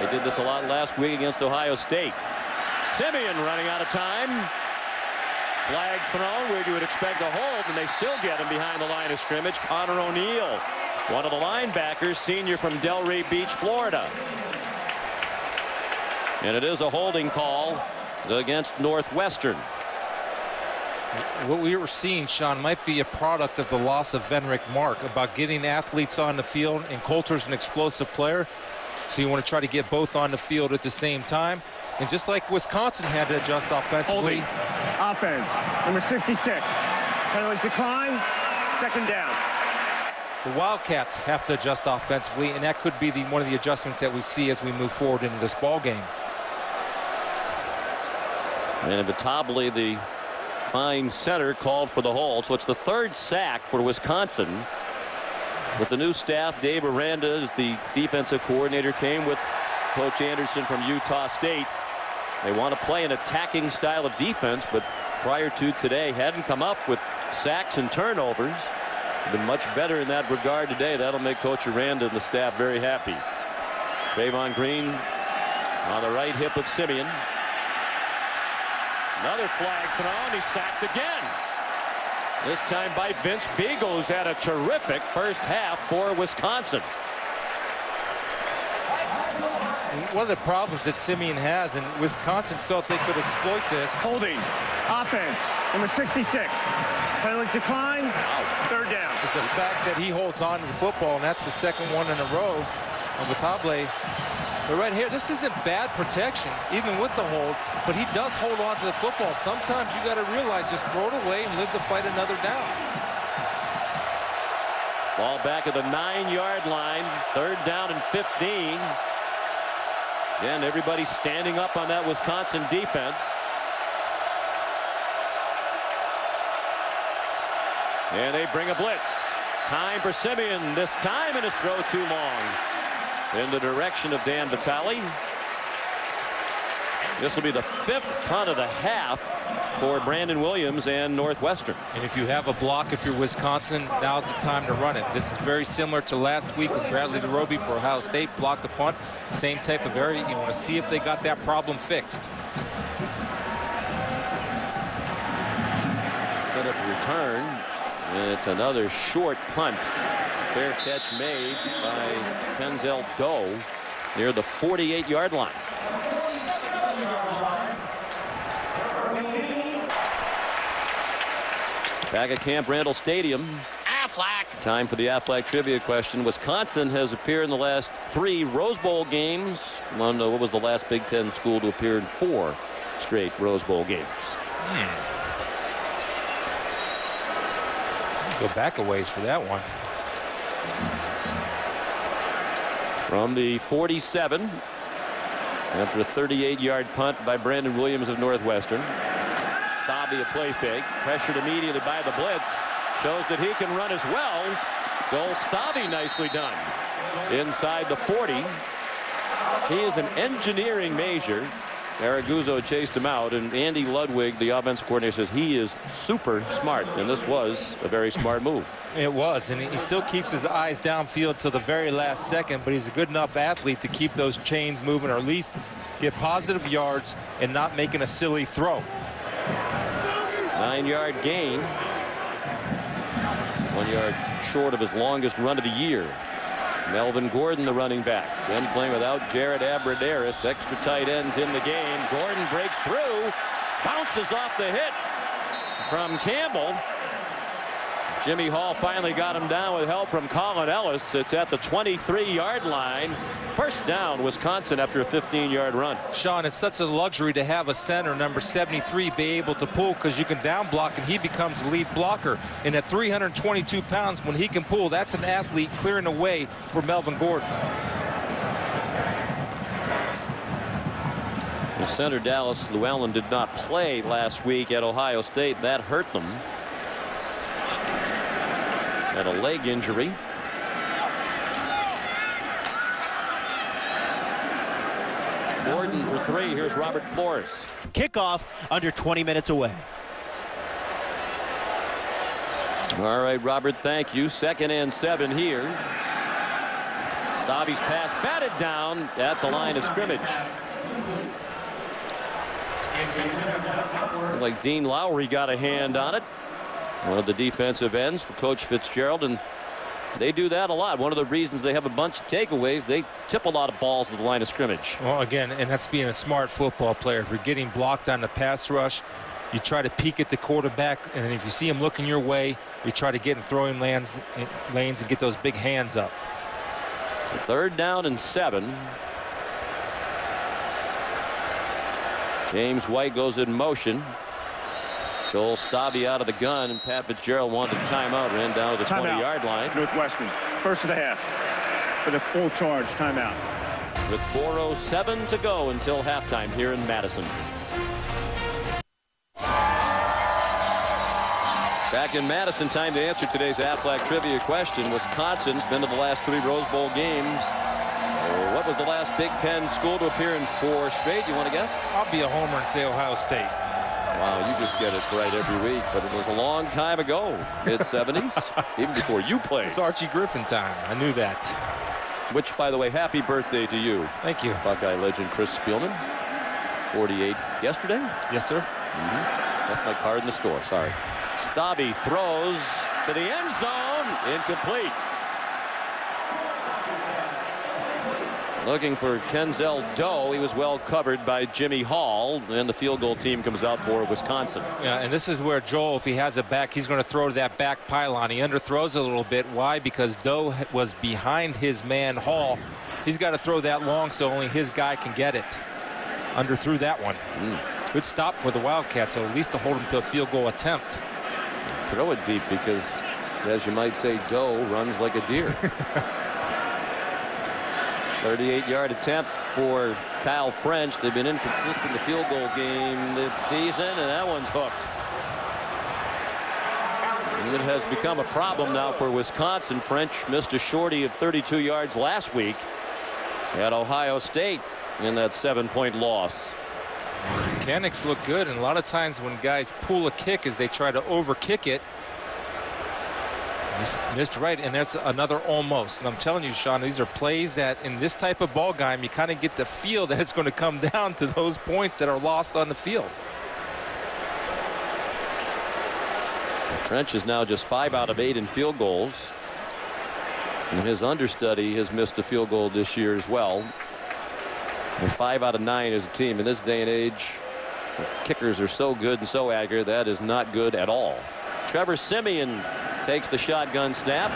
They did this a lot last week against Ohio State. Simeon running out of time. Flag thrown where you would expect a hold, and they still get him behind the line of scrimmage. Connor O'Neill, one of the linebackers, senior from Delray Beach, Florida. And it is a holding call against Northwestern. What we were seeing, Sean, might be a product of the loss of Venric Mark, about getting athletes on the field, and Coulter's an explosive player, so you want to try to get both on the field at the same time. And just like Wisconsin had to adjust offensively. Offense, number 66. Penalties decline, 2nd down. The Wildcats have to adjust offensively, and that could be one of the adjustments that we see as we move forward into this ball game. And Vitale, the fine center, called for the hold. So it's the third sack for Wisconsin. With the new staff, Dave Aranda as the defensive coordinator, came with Coach Anderson from Utah State. They want to play an attacking style of defense, but prior to today hadn't come up with sacks and turnovers. Been much better in that regard today. That'll make Coach Aranda and the staff very happy. Trayvon Green on the right hip of Simeon. Another flag thrown. He's sacked again. This time by Vince Beagle, who's had a terrific first half for Wisconsin. One of the problems that Simeon has, and Wisconsin felt they could exploit this. Holding. Offense. Number 66. Penalties decline. Third down. Is the fact that he holds on to the football, and that's the second one in a row of Vitale. But right here, this isn't bad protection, even with the hold, but he does hold on to the football. Sometimes you got to realize, just throw it away and live to fight another down. Ball back at the 9-yard line. Third down and 15. And everybody standing up on that Wisconsin defense. And they bring a blitz. Time for Simeon this time, and his throw too long. In the direction of Dan Vitale. This will be the 5th punt of the half for Brandon Williams and Northwestern. And if you have a block, if you're Wisconsin, now's the time to run it. This is very similar to last week with Bradley DeRoby for Ohio State. Blocked the punt. Same type of area. You want to see if they got that problem fixed. Set up a return. And it's another short punt. Fair catch made by Denzel Doe near the 48-yard line. Back at Camp Randall Stadium. Aflac. Time for the Aflac trivia question. Wisconsin has appeared in the last 3 Rose Bowl games. What was the last Big Ten school to appear in 4 straight Rose Bowl games? Go back a ways for that one. From the 47, after a 38-yard punt by Brandon Williams of Northwestern. Stabby a play fake, pressured immediately by the blitz, shows that he can run as well. Joel Stabby, nicely done. Inside the 40. He is an engineering major. Araguzzo chased him out, and Andy Ludwig, the offensive coordinator, says he is super smart, and this was a very smart move. It was, and he still keeps his eyes downfield till the very last second, but he's a good enough athlete to keep those chains moving, or at least get positive yards and not making a silly throw. 9-yard gain. 1 yard short of his longest run of the year. Melvin Gordon, the running back. Then playing without Jared Abradaris. Extra tight ends in the game. Gordon breaks through. Bounces off the hit from Campbell. Jimmy Hall finally got him down with help from Colin Ellis. It's at the 23-yard line. First down, Wisconsin, after a 15-yard run. Sean, it's such a luxury to have a center, number 73, be able to pull, because you can down block and he becomes the lead blocker. And at 322 pounds, when he can pull, that's an athlete clearing the way for Melvin Gordon. The center, Dallas Llewellyn, did not play last week at Ohio State. That hurt them. Had a leg injury. Gordon for 3. Here's Robert Flores. Kickoff under 20 minutes away. All right, Robert, thank you. 2nd and 7 here. Stabby's pass batted down at the line of scrimmage. Looked like Dean Lowry got a hand on it. One of the defensive ends for Coach Fitzgerald, and they do that a lot. One of the reasons they have a bunch of takeaways, they tip a lot of balls to the line of scrimmage. Well, again, and that's being a smart football player. If you're getting blocked on the pass rush, you try to peek at the quarterback, and then if you see him looking your way, you try to get in throwing lanes and get those big hands up. 3rd down and 7. James White goes in motion. Joel Stabby out of the gun, and Pat Fitzgerald wanted a timeout, ran down to the 20-yard line. Northwestern, first of the half. For the full charge, timeout. With 4:07 to go until halftime here in Madison. Back in Madison, time to answer today's Aflac trivia question. Wisconsin's been to the last 3 Rose Bowl games. What was the last Big Ten school to appear in 4 straight? You want to guess? I'll be a homer and say Ohio State. Wow, you just get it right every week, but it was a long time ago, mid-70s, even before you played. It's Archie Griffin time. I knew that. Which, by the way, happy birthday to you. Thank you. Buckeye legend Chris Spielman, 48 yesterday. Yes, sir. Left my card in the store, sorry. Stabby throws to the end zone, incomplete. Looking for Kenzel Doe. He was well covered by Jimmy Hall, and the field goal team comes out for Wisconsin. Yeah, and this is where Joel, if he has it back, he's going to throw to that back pylon. He underthrows a little bit. Why? Because Doe was behind his man Hall. He's got to throw that long so only his guy can get it. Underthrew that one. Good stop for the Wildcats, so at least to hold him to a field goal attempt. Throw it deep because, as you might say, Doe runs like a deer. 38-yard attempt for Kyle French. They've been inconsistent in the field goal game this season, and that one's hooked. And it has become a problem now for Wisconsin. French missed a shorty of 32 yards last week at Ohio State in that 7-point loss. Mechanics look good, and a lot of times when guys pull a kick as they try to overkick it, missed right, and that's another almost. And I'm telling you, Sean, these are plays that in this type of ball game, you kind of get the feel that it's going to come down to those points that are lost on the field. French is now just 5 out of 8 in field goals. And his understudy has missed a field goal this year as well. And 5 out of 9 as a team. In this day and age, kickers are so good and so accurate, that is not good at all. Trevor Siemian takes the shotgun snap.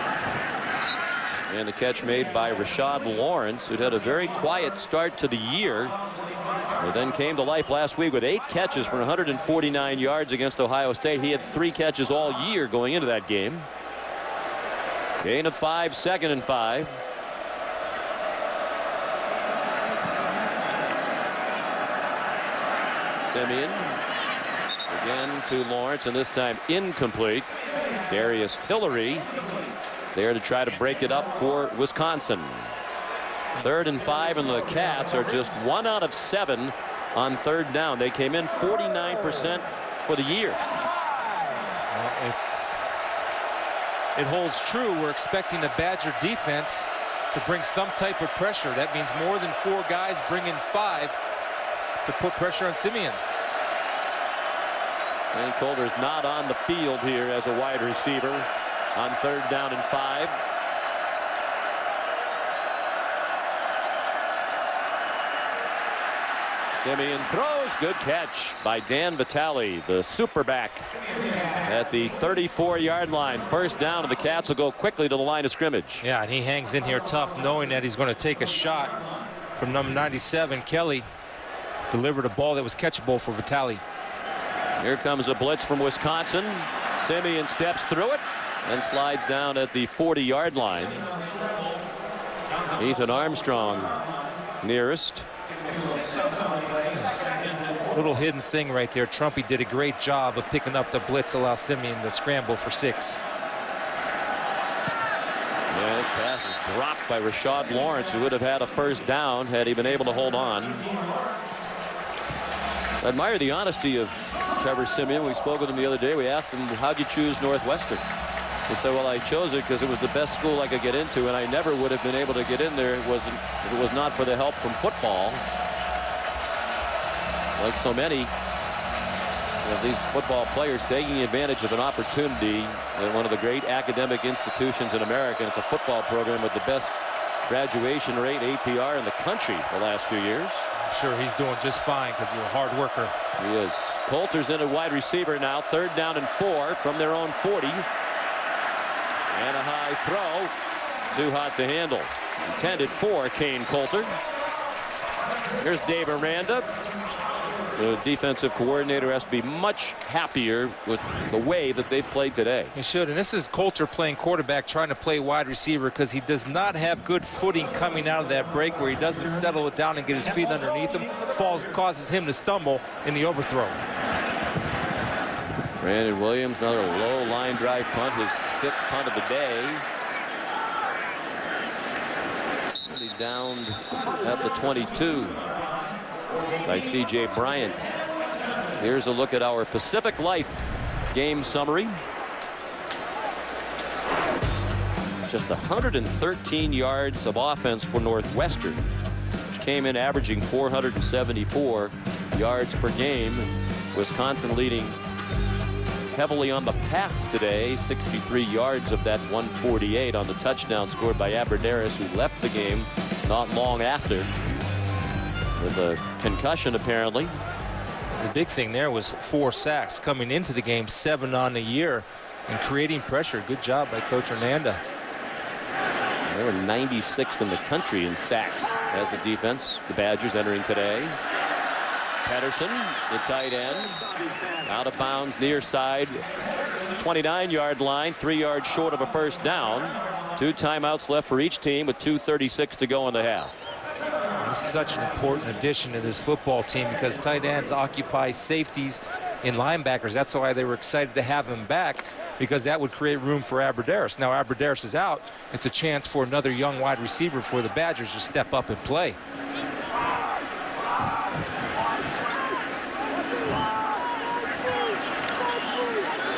And the catch made by Rashad Lawrence, who'd had a very quiet start to the year. But then came to life last week with 8 catches for 149 yards against Ohio State. He had 3 catches all year going into that game. Gain of 5, 2nd and 5. Siemian again to Lawrence, and this time incomplete. Darius Hillary there to try to break it up for Wisconsin. 3rd and 5, and the Cats are just 1 out of 7 on 3rd down. They came in 49% for the year. Well, if it holds true, we're expecting the Badger defense to bring some type of pressure. That means more than 4 guys bringing 5 to put pressure on Siemian. And Coulter's not on the field here as a wide receiver on 3rd down and 5. Siemian throws. Good catch by Dan Vitale, the superback, at the 34-yard line. 1st down, and the Cats will go quickly to the line of scrimmage. Yeah, and he hangs in here tough, knowing that he's going to take a shot from number 97. Kelly delivered a ball that was catchable for Vitale. Here comes a blitz from Wisconsin. Siemian steps through it and slides down at the 40-yard line. Ethan Armstrong nearest. Little hidden thing right there. Trumpy did a great job of picking up the blitz, allow Siemian to scramble for 6. Yeah, this pass is dropped by Rashad Lawrence, who would have had a 1st down had he been able to hold on. I admire the honesty of Trevor Siemian. We spoke with him the other day. We asked him, how'd you choose Northwestern? He said, well, I chose it because it was the best school I could get into, and I never would have been able to get in there if it was not for the help from football. Like so many of these football players, taking advantage of an opportunity at one of the great academic institutions in America. And it's a football program with the best graduation rate, APR, in the country the last few years. I'm sure he's doing just fine because he's a hard worker. He is. Coulter's in at wide receiver now. 3rd down and 4 from their own 40. And a high throw. Too hot to handle. Intended for Kane Coulter. Here's Dave Aranda. The defensive coordinator has to be much happier with the way that they've played today. He should. And this is Coulter playing quarterback, trying to play wide receiver, because he does not have good footing coming out of that break, where he doesn't settle it down and get his feet underneath him. Causes him to stumble in the overthrow. Brandon Williams, another low line drive punt, his 6th punt of the day. He's downed at the 22 by C.J. Bryant. Here's a look at our Pacific Life game summary. Just 113 yards of offense for Northwestern, which came in averaging 474 yards per game. Wisconsin leading heavily on the pass today, 63 yards of that 148 on the touchdown scored by Aberderis, who left the game not long after with a concussion apparently. The big thing there was 4 sacks coming into the game, 7 on the year, and creating pressure. Good job by Coach Hernanda. They were 96th in the country in sacks as a defense. The Badgers entering today. Pedersen, the tight end, out of bounds near side 29-yard line, 3 yards short of a first down. 2 timeouts left for each team with 2:36 to go in the half. He's such an important addition to this football team because tight ends occupy safeties in linebackers. That's why they were excited to have him back, because that would create room for Aberderis. Now Aberderis is out. It's a chance for another young wide receiver for the Badgers to step up and play.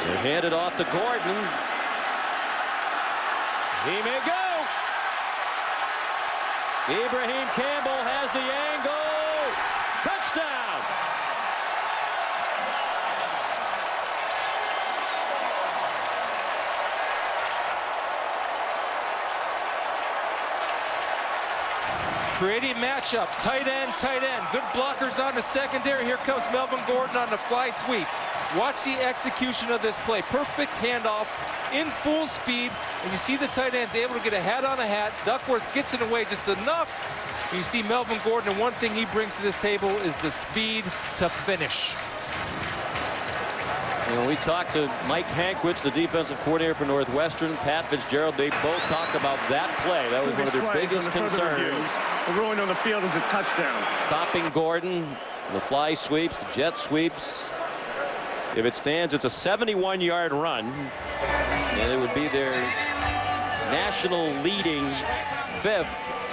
They hand it off to Gordon. He may go. Ibrahim Campbell has the angle. Touchdown. Creating matchup, tight end, tight end. Good blockers on the secondary. Here comes Melvin Gordon on the fly sweep. Watch the execution of this play. Perfect handoff in full speed. And you see the tight end's able to get a hat on a hat. Duckworth gets it away just enough. You see Melvin Gordon, and one thing he brings to this table is the speed to finish. You know, we talked to Mike Hankwitz, the defensive coordinator for Northwestern, Pat Fitzgerald. They both talked about that play. That was one of their biggest concerns. The ruling on the field is a touchdown. Stopping Gordon, the fly sweeps, the jet sweeps. If it stands, it's a 71-yard run, and it would be their national leading 5th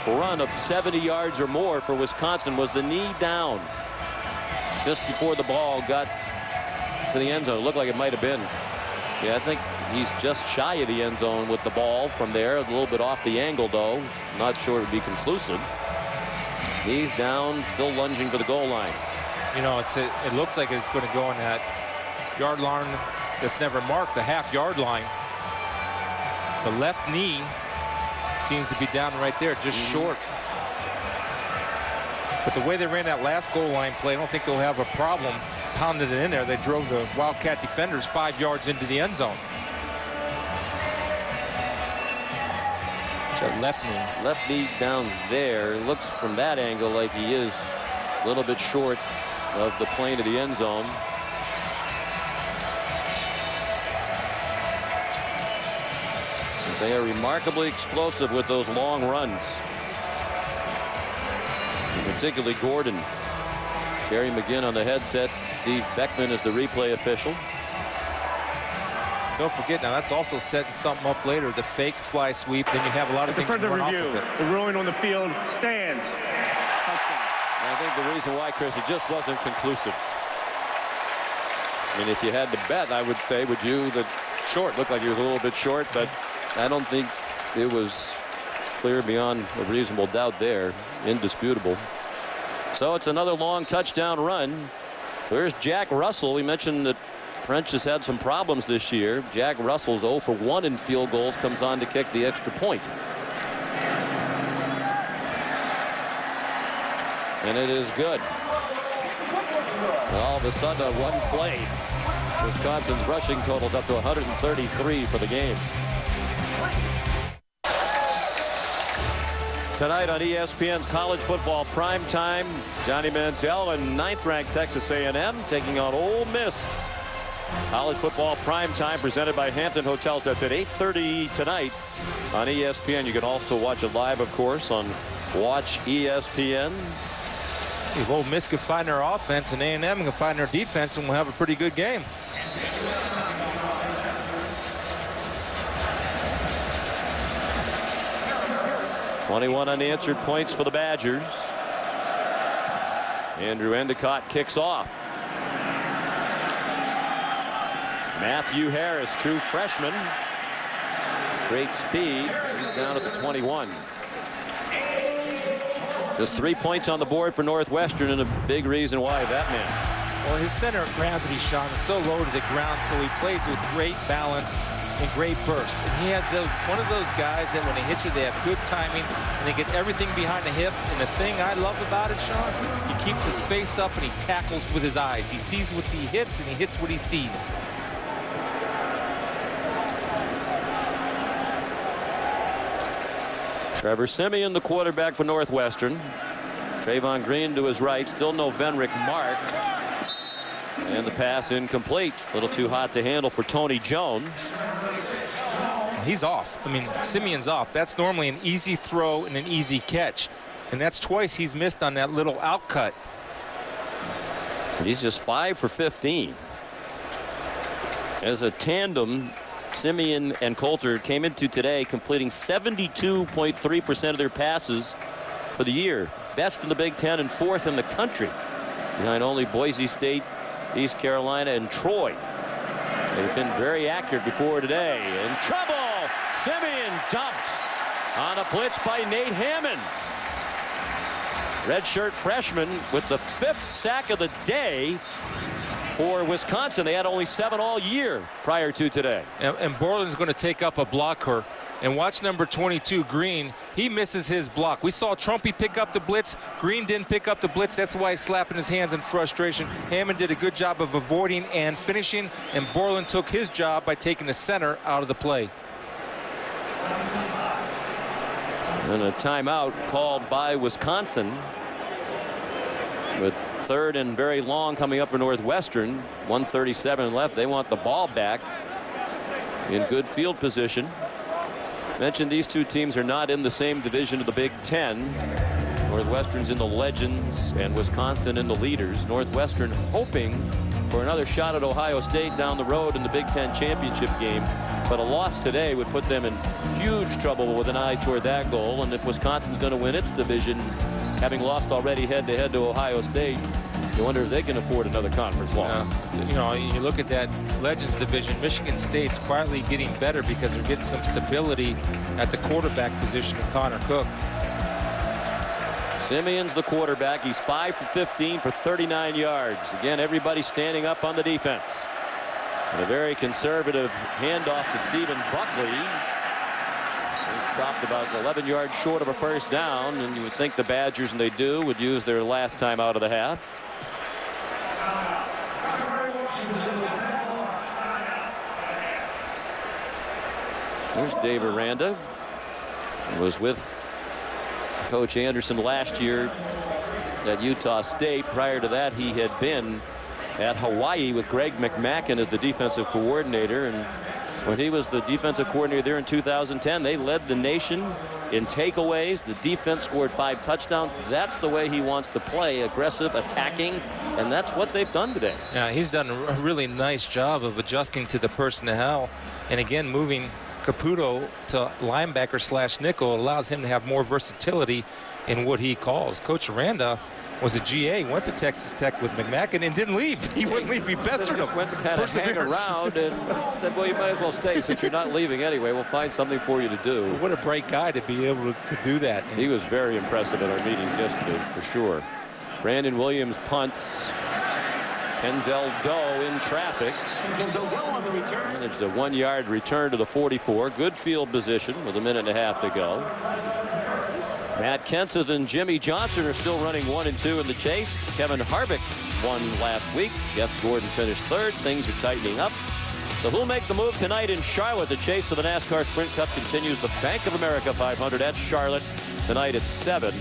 run of 70 yards or more for Wisconsin. Was the knee down just before the ball got to the end zone? It looked like it might have been. Yeah, I think he's just shy of the end zone with the ball from there. A little bit off the angle, though. Not sure it would be conclusive. He's down, still lunging for the goal line. You know, it looks like it's going to go on that yard line that's never marked, the half-yard line. The left knee seems to be down right there, just short. But the way they ran that last goal line play, I don't think they'll have a problem pounding it in there. They drove the Wildcat defenders 5 yards into the end zone. Left knee down there. It looks from that angle like he is a little bit short of the plane of the end zone. They are remarkably explosive with those long runs. And particularly Gordon. Jerry McGinn on the headset. Steve Beckman is the replay official. Don't forget, now that's also setting something up later. The fake fly sweep. Then you have a lot of things further going off review, of it. the ruling on the field stands. I think the reason why, Chris, it just wasn't conclusive. I mean, if you had to bet, I would say, would you, that short looked like he was a little bit short, but I don't think it was clear beyond a reasonable doubt there. Indisputable. So it's another long touchdown run. There's Jack Russell. We mentioned that French has had some problems this year. Jack Russell's 0 for 1 in field goals, comes on to kick the extra point. And it is good. And all of a sudden, on one play, Wisconsin's rushing totals up to 133 for the game. Tonight on ESPN's college football primetime, Johnny Manziel and 9th-ranked Texas A&M taking on Ole Miss. College football primetime presented by Hampton Hotels. That's at 8:30 tonight on ESPN. You can also watch it live, of course, on Watch ESPN. If Ole Miss can find their offense and A&M can find their defense, and we'll have a pretty good game. 21 unanswered points for the Badgers. Andrew Endicott kicks off. Matthew Harris, true freshman. Great speed. He's down at the 21. Just 3 points on the board for Northwestern, and a big reason why that man. Well, his center of gravity, Sean, is so low to the ground, so he plays with great balance and great burst. And he has one of those guys that when they hit you, they have good timing and they get everything behind the hip. And the thing I love about it, Sean, he keeps his face up and he tackles with his eyes. He sees what he hits and he hits what he sees. Trevor Simeon, the quarterback for Northwestern. Trayvon Green to his right. Still no Venrick Mark. And the pass incomplete. A little too hot to handle for Tony Jones. He's off. I mean, Simeon's off. That's normally an easy throw and an easy catch. And that's twice he's missed on that little out cut. And he's just 5 for 15. As a tandem, Simeon and Coulter came into today completing 72.3% of their passes for the year. Best in the Big Ten and 4th in the country, behind only Boise State, East Carolina, and Troy. They've been very accurate before today. In trouble! Simeon dumped on a blitz by Nate Hammond. Redshirt freshman with the 5th sack of the day for Wisconsin. They had only 7 all year prior to today. And Borland's going to take up a blocker. And watch number 22, Green. He misses his block. We saw Trumpy pick up the blitz. Green didn't pick up the blitz. That's why he's slapping his hands in frustration. Hammond did a good job of avoiding and finishing. And Borland took his job by taking the center out of the play. And a timeout called by Wisconsin. With 3rd and very long coming up for Northwestern. 1:37 left. They want the ball back in good field position. Mentioned these two teams are not in the same division of the Big Ten. Northwestern's in the legends and Wisconsin in the leaders. Northwestern hoping for another shot at Ohio State down the road in the Big Ten championship game. But a loss today would put them in huge trouble with an eye toward that goal. And if Wisconsin's going to win its division, having lost already head-to-head to Ohio State, you wonder if they can afford another conference loss. You know, you look at that Legends division, Michigan State's quietly getting better because they're getting some stability at the quarterback position of Connor Cook. Simeon's the quarterback. He's 5 for 15 for 39 yards. Again, everybody standing up on the defense. And a very conservative handoff to Stephen Buckley. He stopped about 11 yards short of a first down, and you would think the Badgers, and they do, would use their last time out of the half. There's Dave Aranda. He was with Coach Anderson last year at Utah State. Prior to that, he had been at Hawaii with Greg McMackin as the defensive coordinator. And when he was the defensive coordinator there in 2010, they led the nation in takeaways. The defense scored 5 touchdowns. That's the way he wants to play, aggressive, attacking, and that's what they've done today. Yeah, he's done a really nice job of adjusting to the personnel, and again, moving Caputo to linebacker / nickel allows him to have more versatility in what he calls. Coach Aranda was a GA, went to Texas Tech with McMackin and didn't leave. He wouldn't leave. He pestered him. Went to kind of hang around and said, well, you might as well stay since you're not leaving anyway. We'll find something for you to do. What a bright guy to be able to do that. He was very impressive at our meetings yesterday, for sure. Brandon Williams punts. Kenzel Doe in traffic. Managed a 1-yard return to the 44. Good field position with 1.5 minutes to go. Matt Kenseth and Jimmy Johnson are still running 1 and 2 in the chase. Kevin Harvick won last week. Jeff Gordon finished 3rd. Things are tightening up. So who'll make the move tonight in Charlotte? The chase for the NASCAR Sprint Cup continues. The Bank of America 500 at Charlotte tonight at 7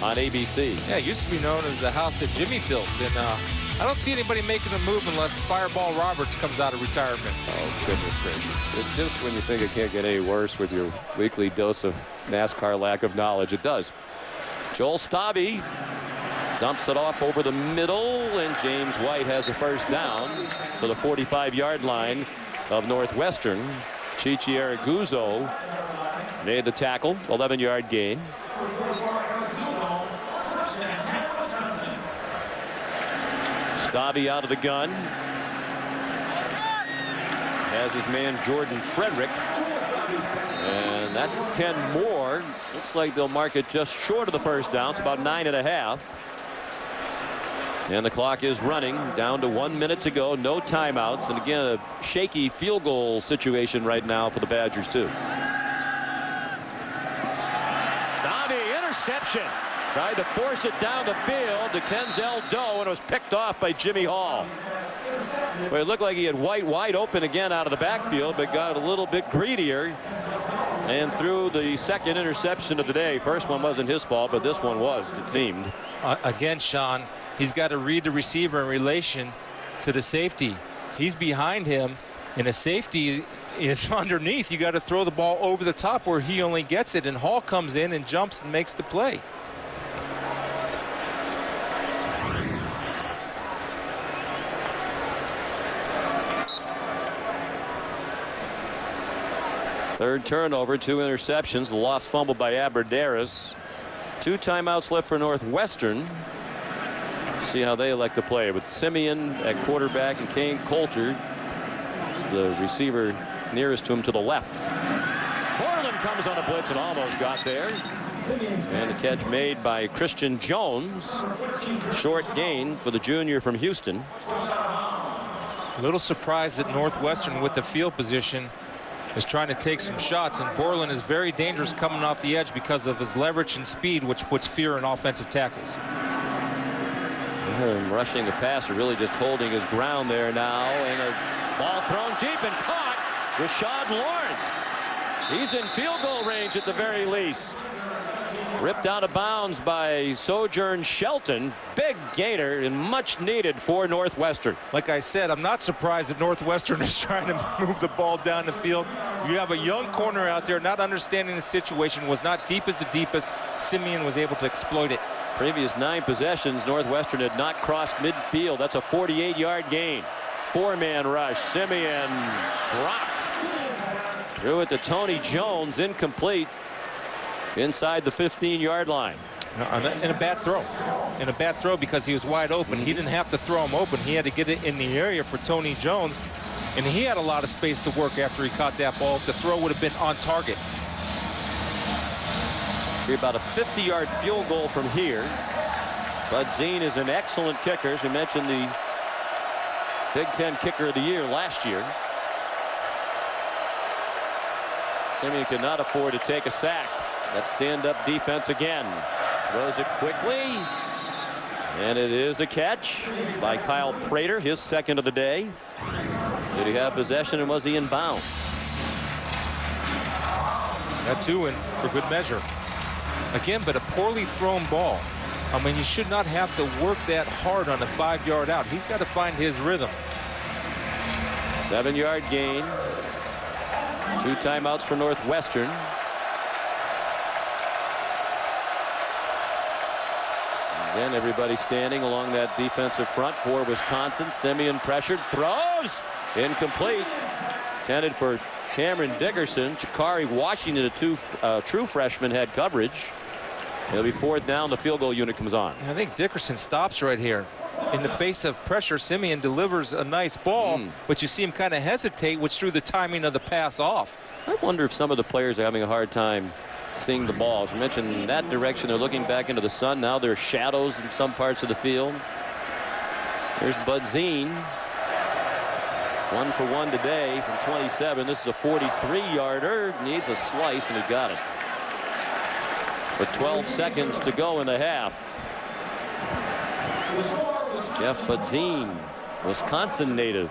on ABC. Yeah, it used to be known as the house that Jimmy built. And I don't see anybody making a move unless Fireball Roberts comes out of retirement. Oh, goodness gracious. It's just when you think it can't get any worse with your weekly dose of NASCAR lack of knowledge, it does. Joel Stabby dumps it off over the middle, and James White has a first down to the 45-yard line of Northwestern. Chichi Araguzzo made the tackle, 11-yard gain. Stabby out of the gun. Has his man Jordan Frederick. And that's 10 more. Looks like they'll mark it just short of the first down. It's about 9.5. And the clock is running down to 1 minute to go. No timeouts. And again, a shaky field goal situation right now for the Badgers too. Stabby, interception. Tried to force it down the field to Kenzel Doe, and it was picked off by Jimmy Hall. Well, it looked like he had White wide open again out of the backfield, but got a little bit greedier and threw the second interception of the day. First one wasn't his fault, but this one was, it seemed. Again, Sean, he's got to read the receiver in relation to the safety. He's behind him, and the safety is underneath. You got to throw the ball over the top where he only gets it, and Hall comes in and jumps and makes the play. Third turnover, 2 interceptions, the lost fumble by Aberderis. 2 timeouts left for Northwestern. See how they elect to play with Simeon at quarterback and Kane Coulter, the receiver nearest to him to the left. Borland comes on a blitz and almost got there. And the catch made by Christian Jones. Short gain for the junior from Houston. A little surprised that Northwestern with the field position is trying to take some shots, and Borland is very dangerous coming off the edge because of his leverage and speed, which puts fear in offensive tackles. Rushing the passer, really just holding his ground there now, and a ball thrown deep and caught. Rashad Lawrence. He's in field goal range at the very least. Ripped out of bounds by Sojourn Shelton. Big gainer and much needed for Northwestern. Like I said, I'm not surprised that Northwestern is trying to move the ball down the field. You have a young corner out there not understanding the situation, was not deep as the deepest. Simeon was able to exploit it. Previous 9 possessions, Northwestern had not crossed midfield. That's a 48-yard gain. 4-man rush. Simeon dropped. Threw it to Tony Jones, incomplete. Inside the 15-yard line. In a bad throw. In a bad throw because he was wide open. He didn't have to throw him open. He had to get it in the area for Tony Jones. And he had a lot of space to work after he caught that ball. If the throw would have been on target. Be about a 50-yard field goal from here. Bud Zine is an excellent kicker. As we mentioned, the Big Ten Kicker of the Year last year. Simeon could not afford to take a sack. That stand-up defense again. Throws it quickly. And it is a catch by Kyle Prater, his second of the day. Did he have possession, and was he in bounds? Got 2 in for good measure. Again, but a poorly thrown ball. I mean, you should not have to work that hard on a 5-yard out. He's got to find his rhythm. 7-yard gain. 2 timeouts for Northwestern. Again, everybody standing along that defensive front for Wisconsin. Simeon pressured, throws, incomplete. Intended for Cameron Dickerson. Chikari Washington, a true freshman, had coverage. It'll be 4th down. The field goal unit comes on. I think Dickerson stops right here. In the face of pressure, Simeon delivers a nice ball, but you see him kind of hesitate, which threw the timing of the pass off. I wonder if some of the players are having a hard time seeing the ball. As we mentioned, in that direction, they're looking back into the sun. Now there are shadows in some parts of the field. There's Bud Zine. 1 for 1 today from 27. This is a 43-yarder. Needs a slice, and he got it. With 12 seconds to go in the half. Jeff Budzine, Wisconsin native,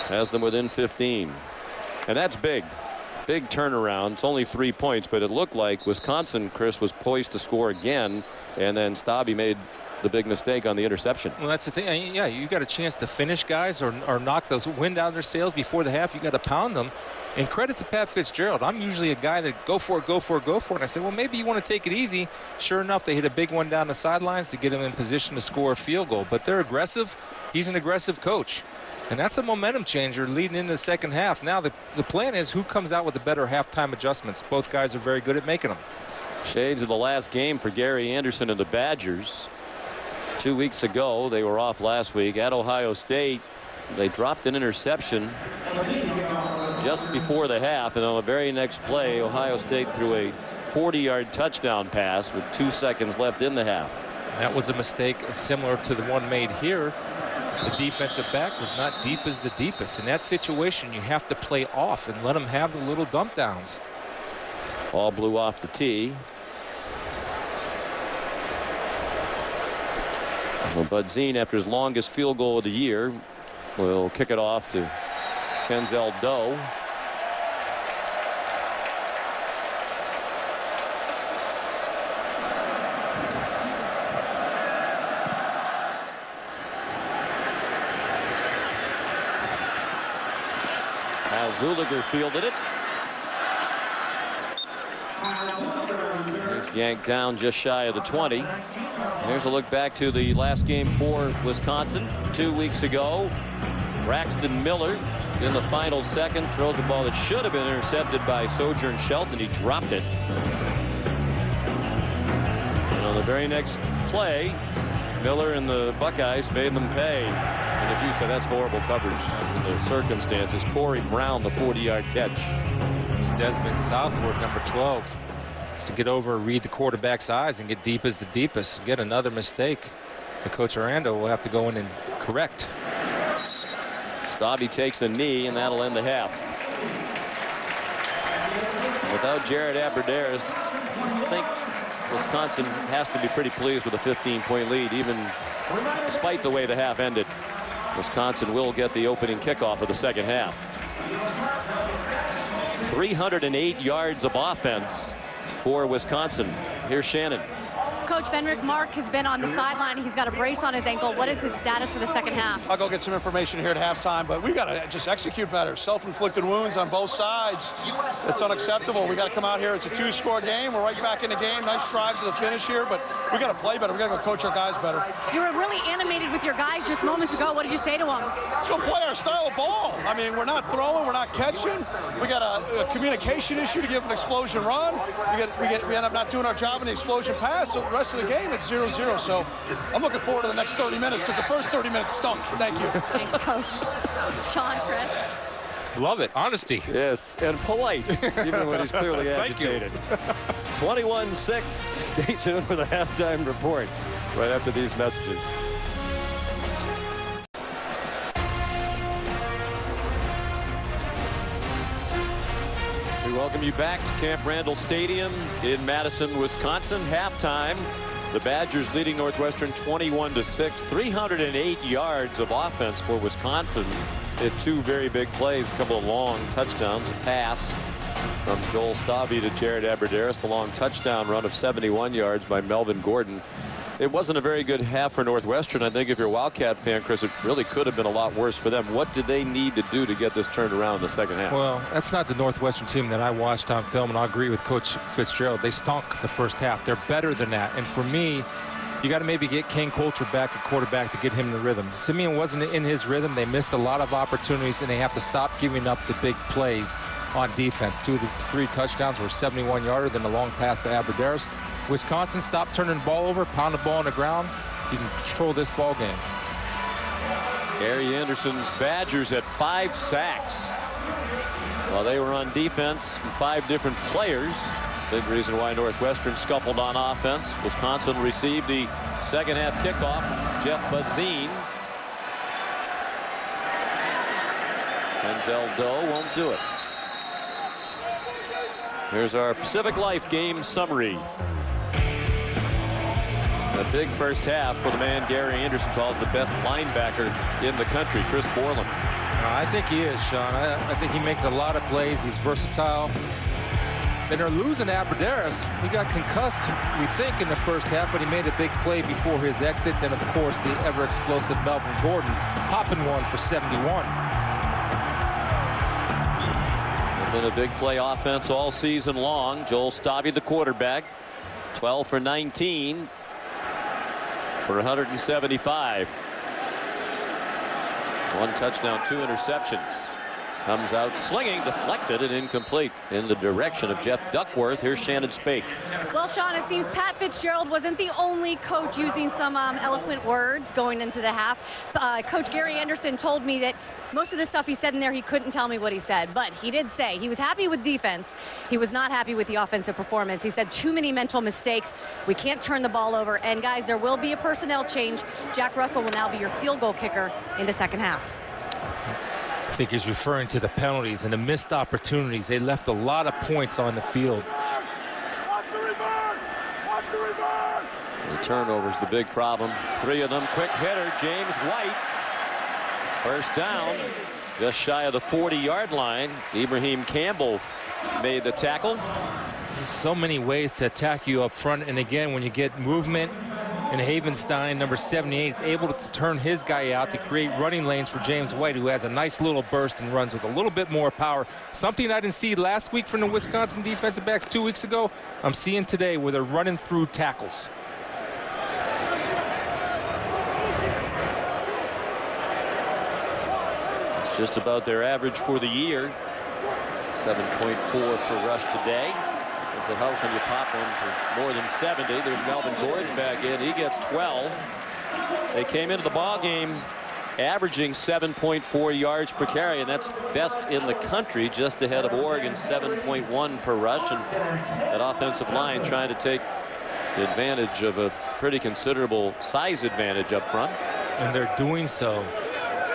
has them within 15. And that's big. Big turnaround. It's only 3 points, but it looked like Wisconsin, Chris, was poised to score again, and then Stabby made the big mistake on the interception. Well, that's the thing. Yeah, you got a chance to finish guys or knock those wind out of their sails before the half. You got to pound them. And credit to Pat Fitzgerald. I'm usually a guy that go for it, go for it, go for it. And I said, well, maybe you want to take it easy. Sure enough, they hit a big one down the sidelines to get him in position to score a field goal. But they're aggressive. He's an aggressive coach. And that's a momentum changer leading into the second half. Now the plan is who comes out with the better halftime adjustments. Both guys are very good at making them. Shades of the last game for Gary Anderson and the Badgers. 2 weeks ago, they were off last week at Ohio State. They dropped an interception just before the half, and on the very next play, Ohio State threw a 40-yard touchdown pass with 2 seconds left in the half. That was a mistake similar to the one made here. The defensive back was not deep as the deepest. In that situation, you have to play off and let them have the little dump downs. Ball blew off the tee. So Budzine, after his longest field goal of the year, will kick it off to Kenzel Doe. Al Zuliger fielded it. He's yanked down just shy of the 20. And here's a look back to the last game for Wisconsin 2 weeks ago. Braxton Miller in the final seconds throws a ball that should have been intercepted by Sojourn Shelton. He dropped it. And on the very next play, Miller and the Buckeyes made them pay. And as you said, that's horrible coverage in the circumstances. Corey Brown, the 40-yard catch. He's Desmond Southward, number 12. Is to get over, read the quarterback's eyes, and get deep as the deepest. Get another mistake, and Coach Aranda will have to go in and correct. Staubby takes a knee, and that'll end the half. Without Jared Aberderis, I think Wisconsin has to be pretty pleased with a 15-point lead, even despite the way the half ended. Wisconsin will get the opening kickoff of the second half. 308 yards of offense for Wisconsin. Here's Shannon. Coach Fenric Mark has been on the sideline. He's got a brace on his ankle. What is his status for the second half? I'll go get some information here at halftime, but we've got to just execute better. Self-inflicted wounds on both sides. It's unacceptable. We got to come out here. It's a 2-score game. We're right back in the game. Nice drive to the finish here, but we got to play better. We got to go coach our guys better. You were really animated with your guys just moments ago. What did you say to them? Let's go play our style of ball. I mean, we're not throwing, we're not catching. We got a communication issue to give an explosion run. We end up not doing our job in the explosion pass. So the rest of the game, it's 0-0. So I'm looking forward to the next 30 minutes because the first 30 minutes stunk. Thank you. Thanks, Coach. Sean, Chris. Love it. Honesty. Yes, and polite, even when he's clearly Thank you. agitated. 21-6. Stay tuned for the halftime report right after these messages. We welcome you back to Camp Randall Stadium in Madison, Wisconsin. Halftime. The Badgers leading Northwestern 21-6. 308 yards of offense for Wisconsin. They had two very big plays, a couple of long touchdowns, a pass from Joel Staubby to Jared Aberderis, the long touchdown run of 71 yards by Melvin Gordon. It wasn't a very good half for Northwestern. I think if you're a Wildcat fan, Chris, it really could have been a lot worse for them. What did they need to do to get this turned around in the second half? Well, that's not the Northwestern team that I watched on film, and I agree with Coach Fitzgerald. They stunk the first half. They're better than that. And for me, you got to maybe get Kane Coulter back at quarterback to get him in the rhythm. Simeon wasn't in his rhythm. They missed a lot of opportunities, and they have to stop giving up the big plays on defense. 2 of the 3 touchdowns were 71-yarder, then the long pass to Aberderis. Wisconsin, stop turning the ball over, pound the ball on the ground. You can control this ball game. Gary Anderson's Badgers had 5 sacks while they were on defense from 5 different players. Big reason why Northwestern scuffled on offense. Wisconsin received the second half kickoff from Jeff Budzine. Kenzel Doe won't do it. Here's our Pacific Life game summary. A big first half for the man Gary Anderson calls the best linebacker in the country, Chris Borland. I think he is, Sean. I think he makes a lot of plays. He's versatile. And they're losing Abradaris. He got concussed, we think, in the first half, but he made a big play before his exit. Then, of course, the ever-explosive Melvin Gordon popping one for 71. Been a big play offense all season long. Joel Stabby, the quarterback, 12 for 19 for 175. 1 touchdown, 2 interceptions. Comes out slinging, deflected and incomplete in the direction of Jeff Duckworth. Here's Shannon Spake. Well, Sean, it seems Pat Fitzgerald wasn't the only coach using some eloquent words going into the half. Coach Gary Anderson told me that most of the stuff he said in there, he couldn't tell me what he said, but he did say he was happy with defense. He was not happy with the offensive performance. He said too many mental mistakes. We can't turn the ball over. And guys, there will be a personnel change. Jack Russell will now be your field goal kicker in the second half. I think he's referring to the penalties and the missed opportunities. They left a lot of points on the field. The turnover's the big problem. 3 of them. Quick hitter, James White. First down, just shy of the 40-yard line. Ibrahim Campbell made the tackle. There's so many ways to attack you up front. And again, when you get movement, and Havenstein, number 78, is able to turn his guy out to create running lanes for James White, who has a nice little burst and runs with a little bit more power. Something I didn't see last week from the Wisconsin defensive backs 2 weeks ago, I'm seeing today where they're running through tackles. It's just about their average for the year. 7.4 per rush today. It helps when you pop one for more than 70. There's Melvin Gordon back in. He gets 12. They came into the ball game averaging 7.4 yards per carry, and that's best in the country, just ahead of Oregon's 7.1 per rush. And that offensive line trying to take advantage of a pretty considerable size advantage up front. And they're doing so.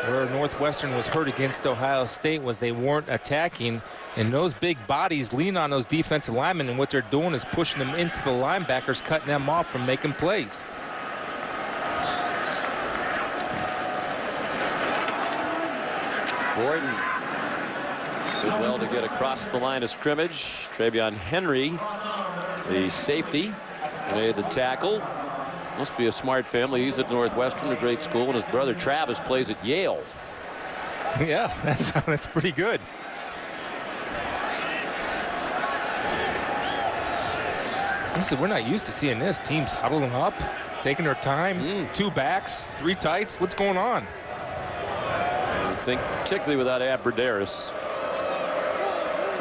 Where Northwestern was hurt against Ohio State was they weren't attacking, and those big bodies lean on those defensive linemen, and what they're doing is pushing them into the linebackers, cutting them off from making plays. Gordon did well to get across the line of scrimmage. Travion Henry, the safety, made the tackle. Must be a smart family. He's at Northwestern, a great school, and his brother Travis plays at Yale. Yeah, that's pretty good. Listen, we're not used to seeing this. Teams huddling up, taking their time. 2 backs, 3 tights. What's going on? I think particularly without Abradaris.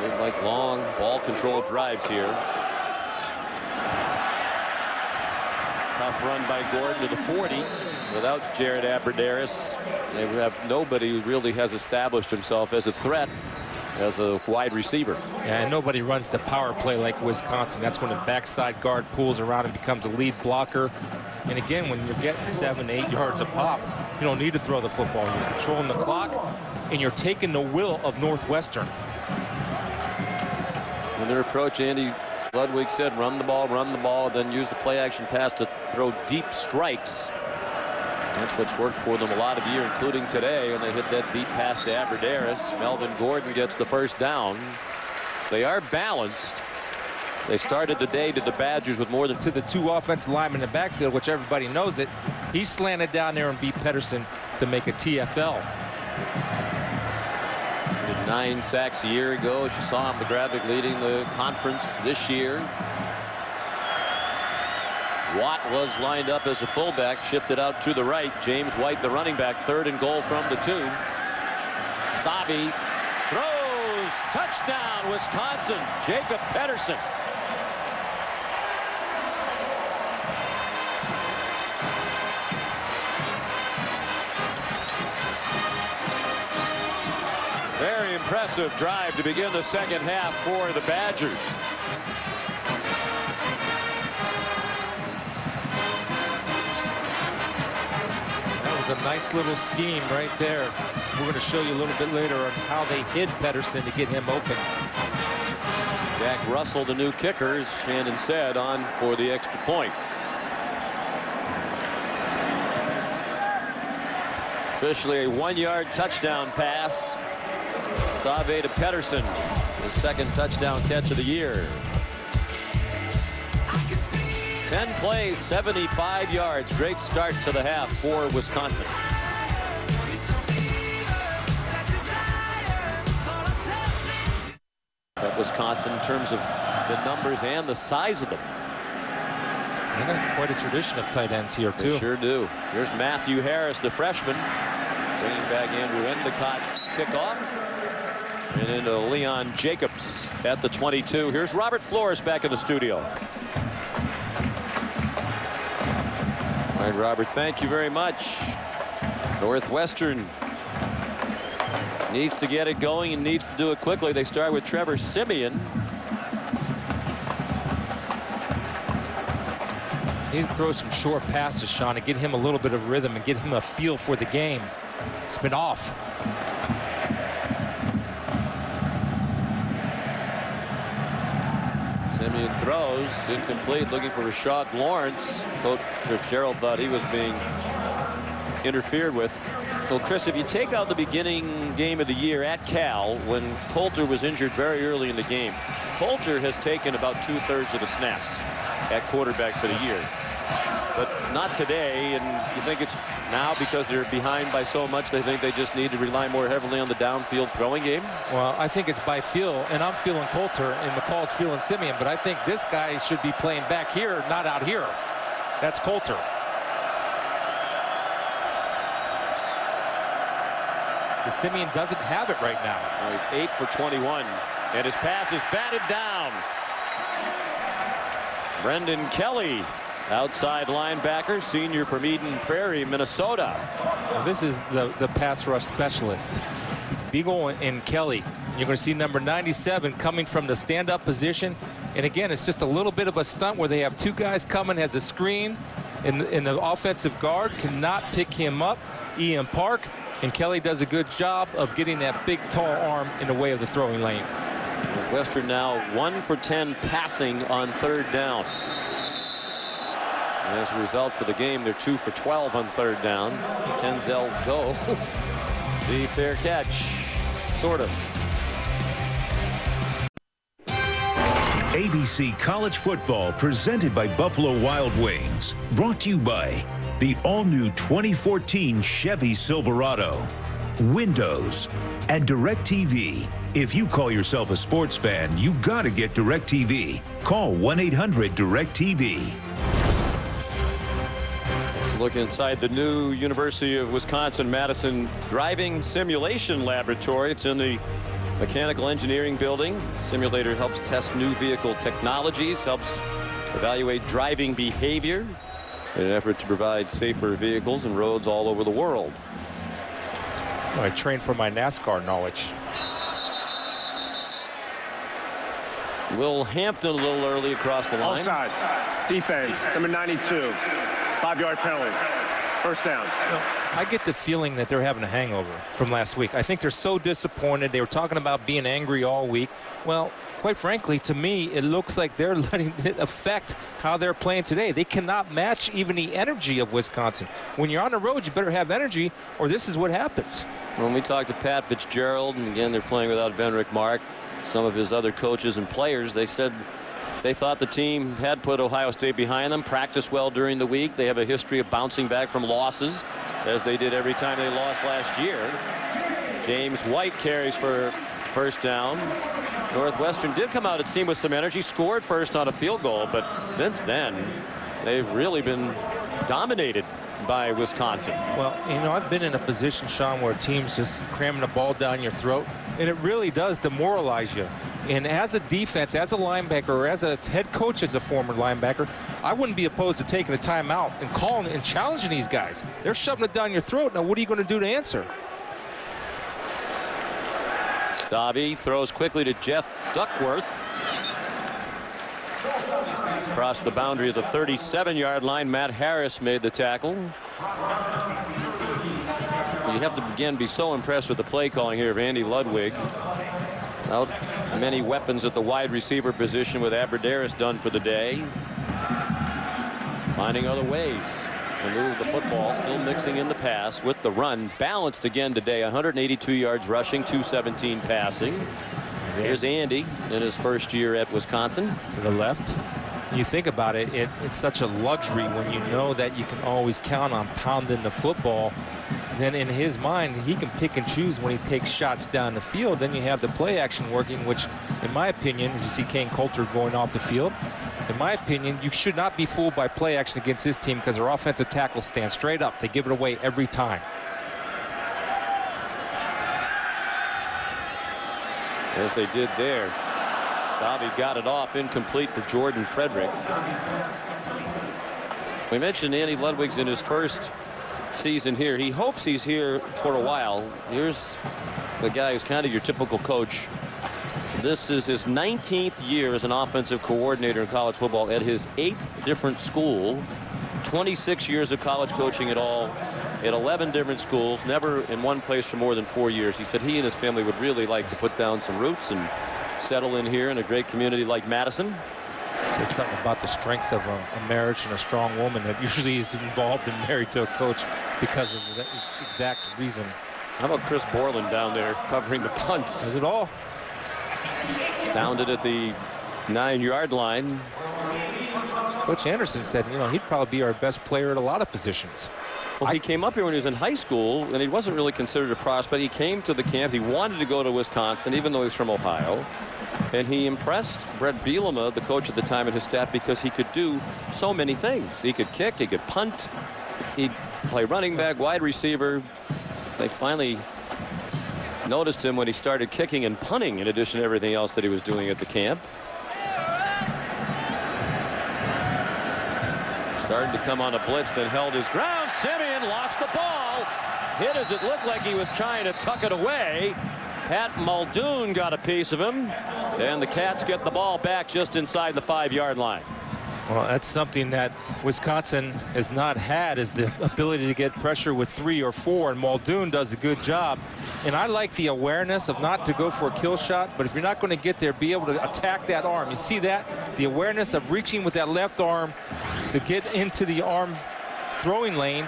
They like long ball control drives here. Tough run by Gordon to the 40. Without Jared Abradaris, they have nobody who really has established himself as a threat as a wide receiver. Yeah, and nobody runs the power play like Wisconsin. That's when the backside guard pulls around and becomes a lead blocker. And again, when you're getting 7, 8 yards a pop, you don't need to throw the football. You're controlling the clock, and you're taking the will of Northwestern. When their approach, Andy Ludwig said, run the ball, then use the play action pass to throw deep strikes. That's what's worked for them a lot of the year, including today, when they hit that deep pass to Abradaris. Melvin Gordon gets the first down. They are balanced. They started the day to the Badgers with more than to the 2 offensive linemen in the backfield, which everybody knows it. He slanted down there and beat Pedersen to make a TFL. Did 9 sacks a year ago. As you saw him, the graphic, leading the conference this year. Watt was lined up as a fullback, shifted out to the right. James White, the running back, 3rd and goal from the 2. Stabby throws, touchdown, Wisconsin. Jacob Pedersen. Very impressive drive to begin the second half for the Badgers. A nice little scheme right there. We're going to show you a little bit later on how they hid Pedersen to get him open. Jack Russell, the new kicker, as Shannon said, on for the extra point. Officially a 1-yard touchdown pass. Stave to Pedersen. His second touchdown catch of the year. 10 plays, 75 yards. Great start to the half for Wisconsin. But Wisconsin, in terms of the numbers and the size of them. They got quite a tradition of tight ends here, too. They sure do. Here's Matthew Harris, the freshman. Bringing back Andrew Endicott's kickoff. And into Leon Jacobs at the 22. Here's Robert Flores back in the studio. All right, Robert, thank you very much. Northwestern needs to get it going and needs to do it quickly. They start with Trevor Siemian. Need to throw some short passes, Sean, to get him a little bit of rhythm and get him a feel for the game. It's been off. Siemian throws incomplete, looking for Rashad Lawrence. Coach Fitzgerald thought he was being interfered with. So, Chris, if you take out the beginning game of the year at Cal, when Coulter was injured very early in the game, Coulter has taken about 2/3 of the snaps at quarterback for the year. But not today, and you think it's now because they're behind by so much, they think they just need to rely more heavily on the downfield throwing game? Well, I think it's by feel, and I'm feeling Coulter, and McCall's feeling Siemian, but I think this guy should be playing back here, not out here. That's Coulter. The Siemian doesn't have it right now. He's 8 for 21, and his pass is batted down. Brendan Kelly, outside linebacker, senior from Eden Prairie, Minnesota. Well, this is the pass rush specialist, Beagle and Kelly. You're going to see number 97 coming from the stand-up position. And again, it's just a little bit of a stunt where they have two guys coming as a screen, and the offensive guard cannot pick him up, Ian Park, and Kelly does a good job of getting that big, tall arm in the way of the throwing lane. Northwestern now 1 for 10 passing on 3rd down. And as a result for the game, they're 2 for 12 on 3rd down. Denzel Go, the fair catch, sort of. ABC College Football presented by Buffalo Wild Wings. Brought to you by the all-new 2014 Chevy Silverado, Windows, and DirecTV. If you call yourself a sports fan, you gotta get DirecTV. Call 1-800-DirecTV. Let's look inside the new University of Wisconsin-Madison driving simulation laboratory. It's in the mechanical engineering building. The simulator helps test new vehicle technologies, helps evaluate driving behavior in an effort to provide safer vehicles and roads all over the world. I trained for my NASCAR knowledge. Will Hampton a little early across the line. Offside. Defense, number 92. 5-yard penalty. First down. I get the feeling that they're having a hangover from last week. I think they're so disappointed. They were talking about being angry all week. Well, quite frankly, to me, it looks like they're letting it affect how they're playing today. They cannot match even the energy of Wisconsin. When you're on the road, you better have energy, or this is what happens. When we talked to Pat Fitzgerald, and again, they're playing without Venrick Mark, some of his other coaches and players, they said they thought the team had put Ohio State behind them, practiced well during the week. They have a history of bouncing back from losses, as they did every time they lost last year. James White carries for first down. Northwestern did come out, it seemed, with some energy, scored first on a field goal, but since then, they've really been dominated by Wisconsin. Well, you know, I've been in a position, Sean, where teams just cramming the ball down your throat, and it really does demoralize you. And as a defense, as a linebacker, or as a head coach, as a former linebacker, I wouldn't be opposed to taking a timeout and calling and challenging these guys. They're shoving it down your throat. Now, what are you going to do to answer? Stavi throws quickly to Jeff Duckworth. Across the boundary of the 37-yard line, Matt Harris made the tackle. You have to, again, be so impressed with the play calling here of Andy Ludwig. Out many weapons at the wide receiver position with Aberderis done for the day. Finding other ways to move the football, still mixing in the pass with the run. Balanced again today, 182 yards rushing, 217 passing. Here's Andy in his first year at Wisconsin. To the left. You think about it, it's such a luxury when you know that you can always count on pounding the football. Then in his mind, he can pick and choose when he takes shots down the field. Then you have the play action working, which, in my opinion, as you see Kane Coulter going off the field, in my opinion, you should not be fooled by play action against this team because their offensive tackles stand straight up. They give it away every time. As they did there. Stabby got it off, incomplete for Jordan Frederick. We mentioned Andy Ludwig's in his first season here. He hopes he's here for a while. Here's the guy who's kind of your typical coach. This is his 19th year as an offensive coordinator in college football at his 8th different school. 26 years of college coaching at 11 different schools, never in one place for more than 4 years. He said he and his family would really like to put down some roots and settle in here in a great community like Madison. Says something about the strength of a marriage and a strong woman that usually is involved and married to a coach because of that exact reason. How about Chris Borland down there covering the punts? Does it all. Found it at the 9-yard line. Coach Anderson said, you know, he'd probably be our best player at a lot of positions. Well, he came up here when he was in high school, and he wasn't really considered a prospect. He came to the camp. He wanted to go to Wisconsin, even though he's from Ohio. And he impressed Brett Bielema, the coach at the time, and his staff because he could do so many things. He could kick, he could punt, he'd play running back, wide receiver. They finally noticed him when he started kicking and punting in addition to everything else that he was doing at the camp. Started to come on a blitz, then held his ground. Simeon lost the ball. Hit as it looked like he was trying to tuck it away. Pat Muldoon got a piece of him. And the Cats get the ball back just inside the 5-yard line. Well, that's something that Wisconsin has not had, is the ability to get pressure with 3 or 4, and Muldoon does a good job. And I like the awareness of not to go for a kill shot, but if you're not going to get there, be able to attack that arm. You see that? The awareness of reaching with that left arm to get into the arm throwing lane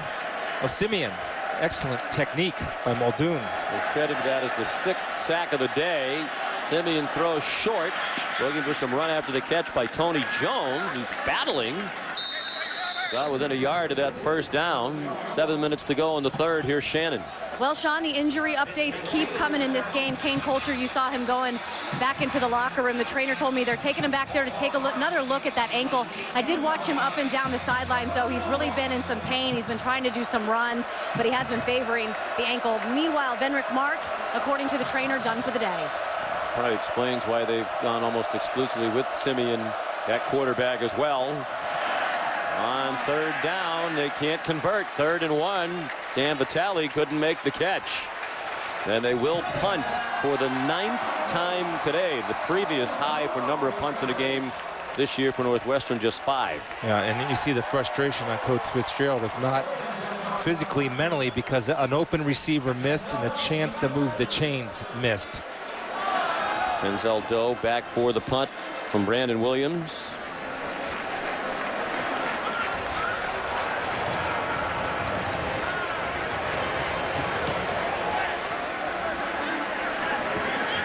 of Simeon. Excellent technique by Muldoon. They credited that as the 6th sack of the day. Simeon throws short, looking for some run after the catch by Tony Jones, who's battling. Got within a yard of that first down. 7 minutes to go in the third. Here's Shannon. Well, Sean, the injury updates keep coming in this game. Kane Coulter, you saw him going back into the locker room. The trainer told me they're taking him back there to take another look at that ankle. I did watch him up and down the sidelines, though. He's really been in some pain. He's been trying to do some runs, but he has been favoring the ankle. Meanwhile, Venrick Mark, according to the trainer, done for the day. Probably explains why they've gone almost exclusively with Simeon at quarterback as well. On third down, they can't convert. 3rd and 1. Dan Vitale couldn't make the catch. And they will punt for the 9th time today. The previous high for number of punts in a game this year for Northwestern, just 5. Yeah, and you see the frustration on Coach Fitzgerald, if not physically, mentally, because an open receiver missed and a chance to move the chains missed. Denzel Doe back for the punt from Brandon Williams.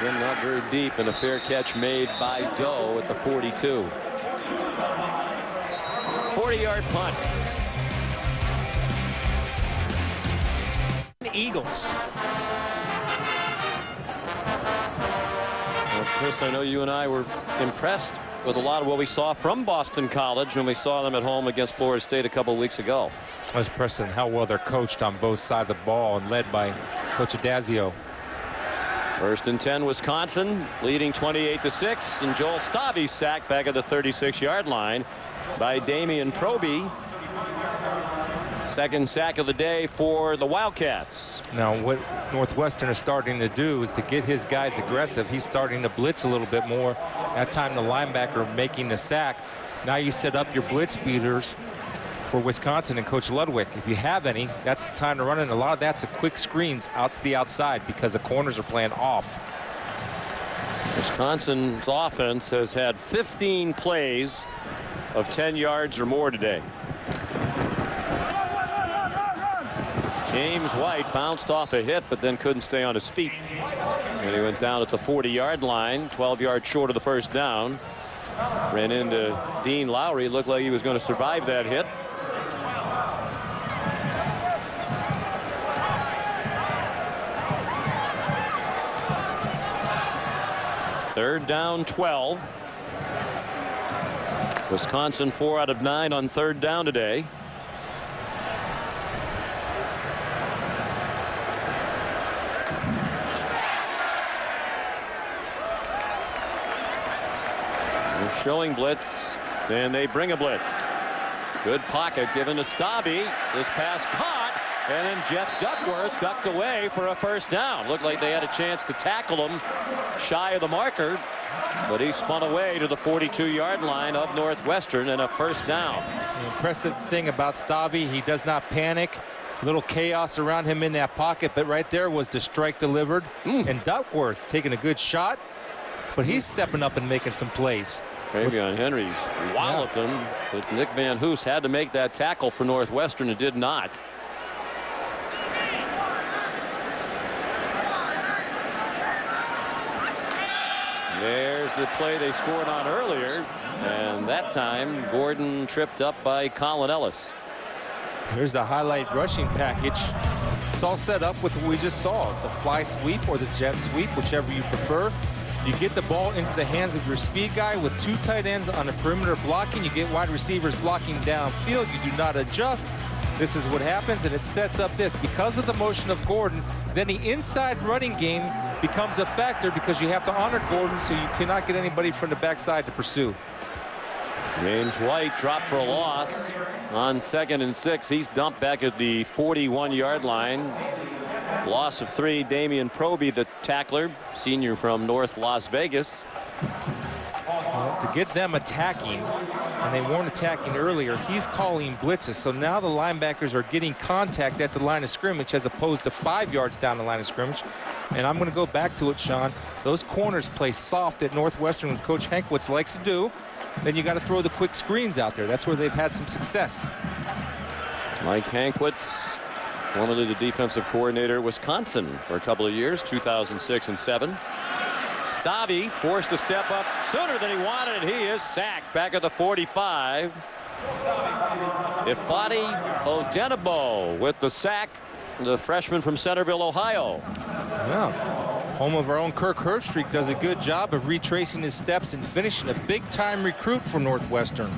Again, not very deep, and a fair catch made by Doe at the 42. 40-yard punt. The Eagles. Well, Chris, I know you and I were impressed with a lot of what we saw from Boston College when we saw them at home against Florida State a couple of weeks ago. That's Preston, how well they're coached on both sides of the ball and led by Coach Adazio. 1st and 10, Wisconsin leading 28-6, and Joel Stabby sacked back at the 36-yard line by Damian Proby. 2nd sack of the day for the Wildcats. Now what Northwestern is starting to do is to get his guys aggressive. He's starting to blitz a little bit more. That time the linebacker making the sack. Now you set up your blitz beaters for Wisconsin and Coach Ludwig. If you have any, that's the time to run it. A lot of that's a quick screens out to the outside because the corners are playing off. Wisconsin's offense has had 15 plays of 10 yards or more today. James White bounced off a hit, but then couldn't stay on his feet. And he went down at the 40-yard line, 12 yards short of the first down. Ran into Dean Lowry. Looked like he was going to survive that hit. Third down, 12. Wisconsin 4 out of 9 on third down today. They're showing blitz, and they bring a blitz. Good pocket given to Stabby. This pass caught, and then Jeff Duckworth ducked away for a first down. Looked like they had a chance to tackle him shy of the marker, but he spun away to the 42-yard line of Northwestern and a first down. The impressive thing about Stabby, he does not panic. Little chaos around him in that pocket, but right there was the strike delivered. And Duckworth taking a good shot, but he's stepping up and making some plays. Travion Henry walloped him, but Nick Van Hoos had to make that tackle for Northwestern and did not. There's the play they scored on earlier, and that time Gordon tripped up by Colin Ellis. Here's the highlight rushing package. It's all set up with what we just saw, the fly sweep or the jet sweep, whichever you prefer. You get the ball into the hands of your speed guy with 2 tight ends on the perimeter blocking. You get wide receivers blocking downfield. You do not adjust. This is what happens, and it sets up this. Because of the motion of Gordon, then the inside running game becomes a factor because you have to honor Gordon, so you cannot get anybody from the backside to pursue. James White dropped for a loss on 2nd and 6. He's dumped back at the 41-yard line. Loss of 3. Damian Proby, the tackler, senior from North Las Vegas. Well, to get them attacking, and they weren't attacking earlier, he's calling blitzes. So now the linebackers are getting contact at the line of scrimmage as opposed to 5 yards down the line of scrimmage. And I'm going to go back to it, Sean. Those corners play soft at Northwestern, which Coach Hankwitz likes to do. Then you got to throw the quick screens out there. That's where they've had some success. Mike Hankwitz, formerly the defensive coordinator at Wisconsin for a couple of years, 2006 and 7. Stabby forced to step up sooner than he wanted, and he is sacked back at the 45. Ifeadi Odenigbo with the sack, the freshman from Centerville, Ohio. Yeah. Home of our own Kirk Herbstreit does a good job of retracing his steps and finishing a big-time recruit for Northwestern.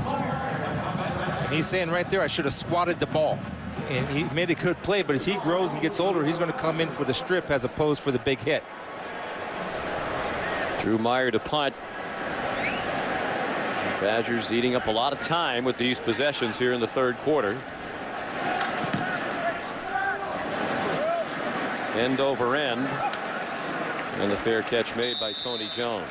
And he's saying right there, I should have squatted the ball. And he made a good play, but as he grows and gets older, he's going to come in for the strip as opposed for the big hit. Drew Meyer to punt. Badgers eating up a lot of time with these possessions here in the third quarter. End over end, and the fair catch made by Tony Jones.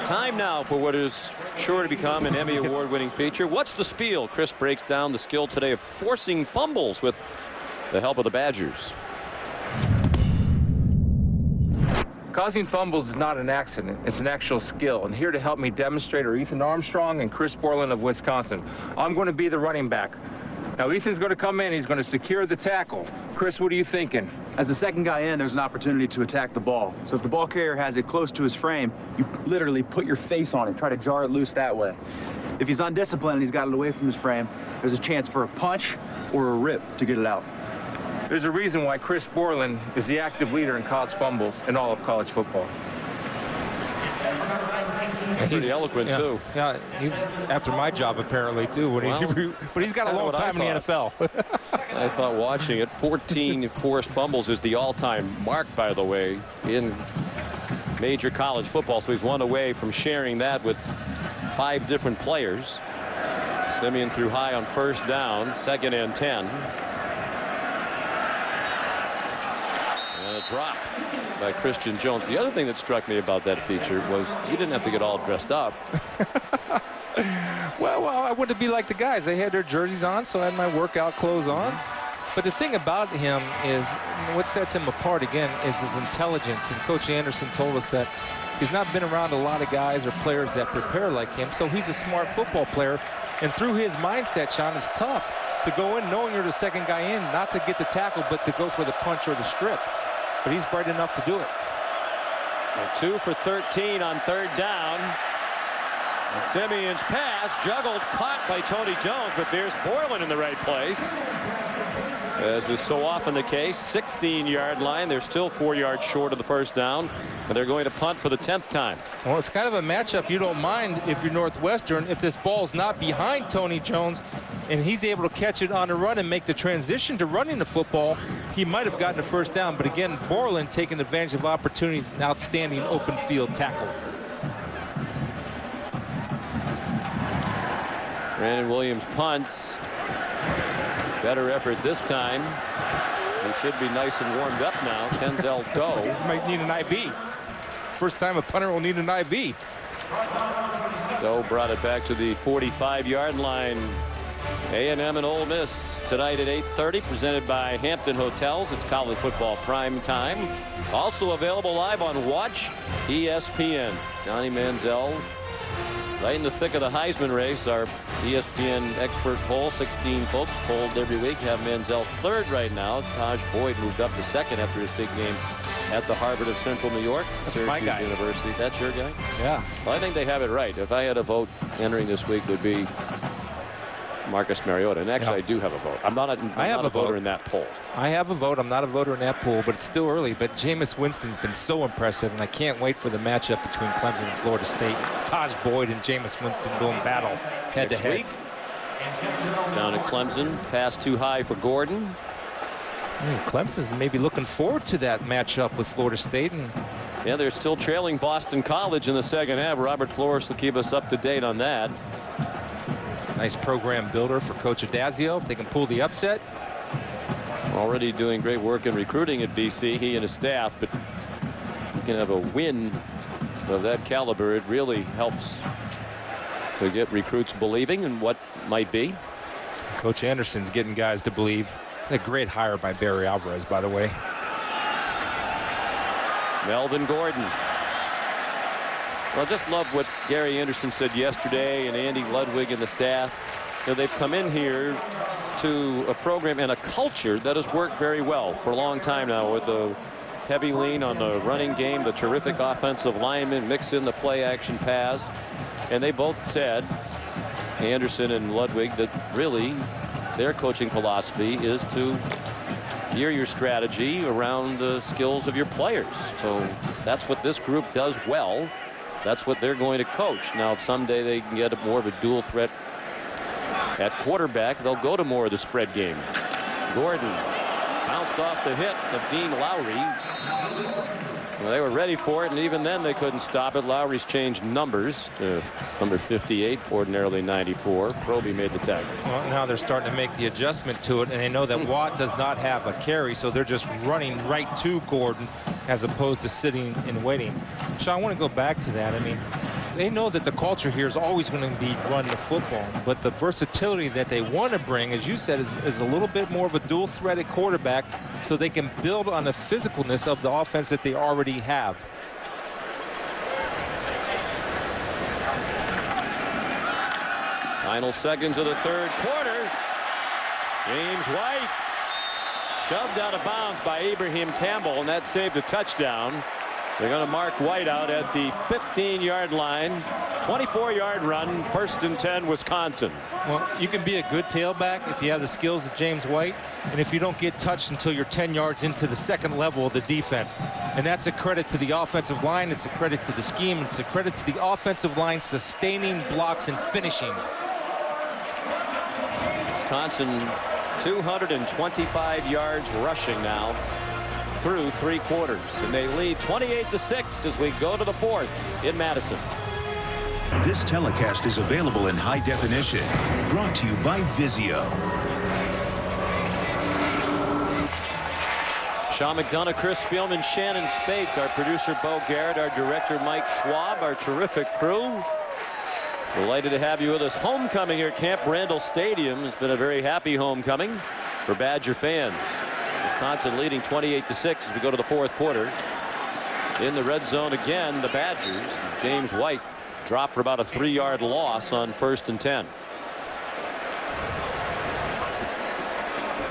Time now for what is sure to become an Emmy award-winning feature. What's the spiel? Chris breaks down the skill today of forcing fumbles with the help of the Badgers. Causing fumbles is not an accident. It's an actual skill. And here to help me demonstrate are Ethan Armstrong and Chris Borland of Wisconsin. I'm going to be the running back. Now Ethan's going to come in. He's going to secure the tackle. Chris, what are you thinking? As the second guy in, there's an opportunity to attack the ball. So if the ball carrier has it close to his frame, you literally put your face on it, try to jar it loose that way. If he's undisciplined and he's got it away from his frame, there's a chance for a punch or a rip to get it out. There's a reason why Chris Borland is the active leader in college fumbles in all of college football. Pretty eloquent, too. Yeah, he's after my job, apparently, too. But he's got a long time in the NFL. I thought watching it, 14 forced fumbles is the all-time mark, by the way, in major college football. So he's one away from sharing that with 5 different players. Simeon threw high on first down, 2nd and 10. And a drop by Christian Jones. The other thing that struck me about that feature was you didn't have to get all dressed up. Well, I wanted to be like the guys. They had their jerseys on, so I had my workout clothes on. But the thing about him is what sets him apart, again, is his intelligence. And Coach Anderson told us that he's not been around a lot of guys or players that prepare like him, so he's a smart football player. And through his mindset, Sean, it's tough to go in knowing you're the second guy in, not to get the tackle, but to go for the punch or the strip. But he's bright enough to do it. 2 for 13 on 3rd down. And Simeon's pass juggled, caught by Tony Jones, but there's Borland in the right place. As is so often the case, 16-yard line. They're still 4 yards short of the first down, and they're going to punt for the 10th time. Well, it's kind of a matchup you don't mind if you're Northwestern. If this ball's not behind Tony Jones and he's able to catch it on the run and make the transition to running the football, he might have gotten a first down. But again, Borland taking advantage of opportunities, an outstanding open field tackle. Brandon Williams punts. Better effort this time. He should be nice and warmed up now. Kenzel Doe. Might need an IV. First time a punter will need an IV. Doe brought it back to the 45-yard line. A&M and Ole Miss tonight at 8:30, presented by Hampton Hotels. It's college football prime time. Also available live on Watch ESPN. Johnny Manziel right in the thick of the Heisman race. Our ESPN expert poll, 16 folks polled every week, have Manziel 3rd right now. Taj Boyd moved up to 2nd after his big game at the Harvard of Central New York. That's Syracuse my guy. University. That's your guy? Yeah. Well, I think they have it right. If I had a vote entering this week, it would be Marcus Mariota. And actually, Yeah. I do have a vote. I'm not a voter in that poll. I have a vote. I'm not a voter in that poll, but it's still early. But Jameis Winston's been so impressive, and I can't wait for the matchup between Clemson and Florida State. Taj Boyd and Jameis Winston going battle head to head. Down at Clemson, pass too high for Gordon. Clemson's maybe looking forward to that matchup with Florida State. And yeah, they're still trailing Boston College in the second half. Robert Flores will keep us up to date on that. nice program builder for Coach Adazio if they can pull the upset. Already doing great work in recruiting at BC, he and his staff, but you can have a win of that caliber. It really helps to get recruits believing in what might be. Coach Anderson's getting guys to believe. A great hire by Barry Alvarez, by the way. Melvin Gordon. Well, just love what Gary Anderson said yesterday, and Andy Ludwig and the staff. You know, they've come in here to a program and a culture that has worked very well for a long time now, with the heavy lean on the running game, the terrific offensive linemen, mix in the play action pass. And they both said, Anderson and Ludwig, that really their coaching philosophy is to gear your strategy around the skills of your players. So that's what this group does well. That's what they're going to coach. Now, if someday they can get more of a dual threat at quarterback, they'll go to more of the spread game. Gordon bounced off the hit of Dean Lowry. Well, they were ready for it, and even then they couldn't stop it. Lowry's changed numbers to number 58, ordinarily 94. Proby made the tackle. Well, now they're starting to make the adjustment to it, and they know that Watt does not have a carry, so they're just running right to Gordon as opposed to sitting and waiting. Sean, I want to go back to that. I mean, they know that the culture here is always going to be run the football, but the versatility that they want to bring, as you said, is a little bit more of a dual-threaded quarterback, so they can build on the physicalness of the offense that they already have. Final seconds of the third quarter. James White shoved out of bounds by Ibrahim Campbell, and that saved a touchdown. They're going to mark White out at the 15-yard line. 24-yard run, 1st and 10, Wisconsin. Well, you can be a good tailback if you have the skills of James White, and if you don't get touched until you're 10 yards into the second level of the defense. And that's a credit to the offensive line. It's a credit to the scheme. It's a credit to the offensive line sustaining blocks and finishing. Wisconsin 225 yards rushing now through 3 quarters, and they lead 28-6 as we go to the 4th in Madison. This telecast is available in high definition. Brought to you by Vizio. Sean McDonough, Chris Spielman, Shannon Spake, our producer Bo Garrett, our director Mike Schwab, our terrific crew. Delighted to have you with us. Homecoming here at Camp Randall Stadium has been a very happy homecoming for Badger fans. Wisconsin leading 28-6 as we go to the 4th quarter. In the red zone again, the Badgers. James White dropped for about a 3-yard loss on 1st and 10.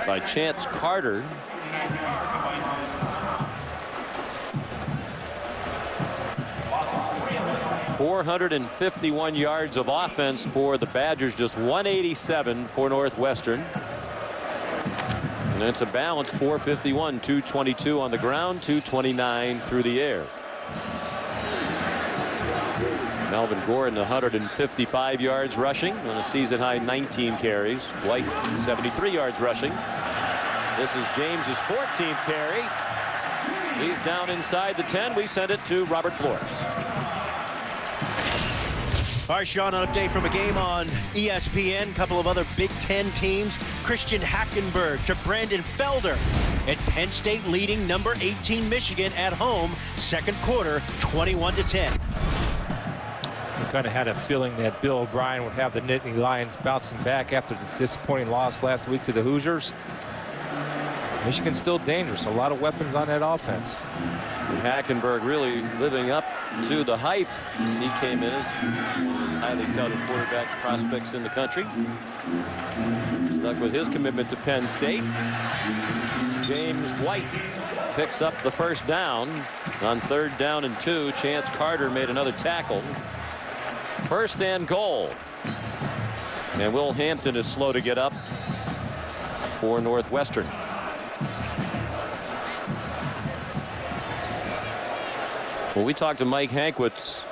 by Chance Carter. .451 yards of offense for the Badgers, just 187 for Northwestern. And it's a balance 451, 222 on the ground, 229 through the air. Melvin Gordon 155 yards rushing on a season high 19 carries. White 73 yards rushing. This is James's 14th carry. He's down inside the 10. We send it to Robert Flores. All right, Sean, an update from a game on ESPN. A couple of other Big Ten teams. Christian Hackenberg to Brandon Felder. And Penn State leading number 18 Michigan at home. Second quarter, 21-10. We kind of had a feeling that Bill O'Brien would have the Nittany Lions bouncing back after the disappointing loss last week to the Hoosiers. Michigan's still dangerous. A lot of weapons on that offense. And Hackenberg really living up to the hype as he came in as highly touted quarterback prospects in the country. Stuck with his commitment to Penn State. James White picks up the first down on 3rd down and 2. Chance Carter made another tackle. 1st and goal. And Will Hampton is slow to get up for Northwestern. Well, we talked to Mike Hankwitz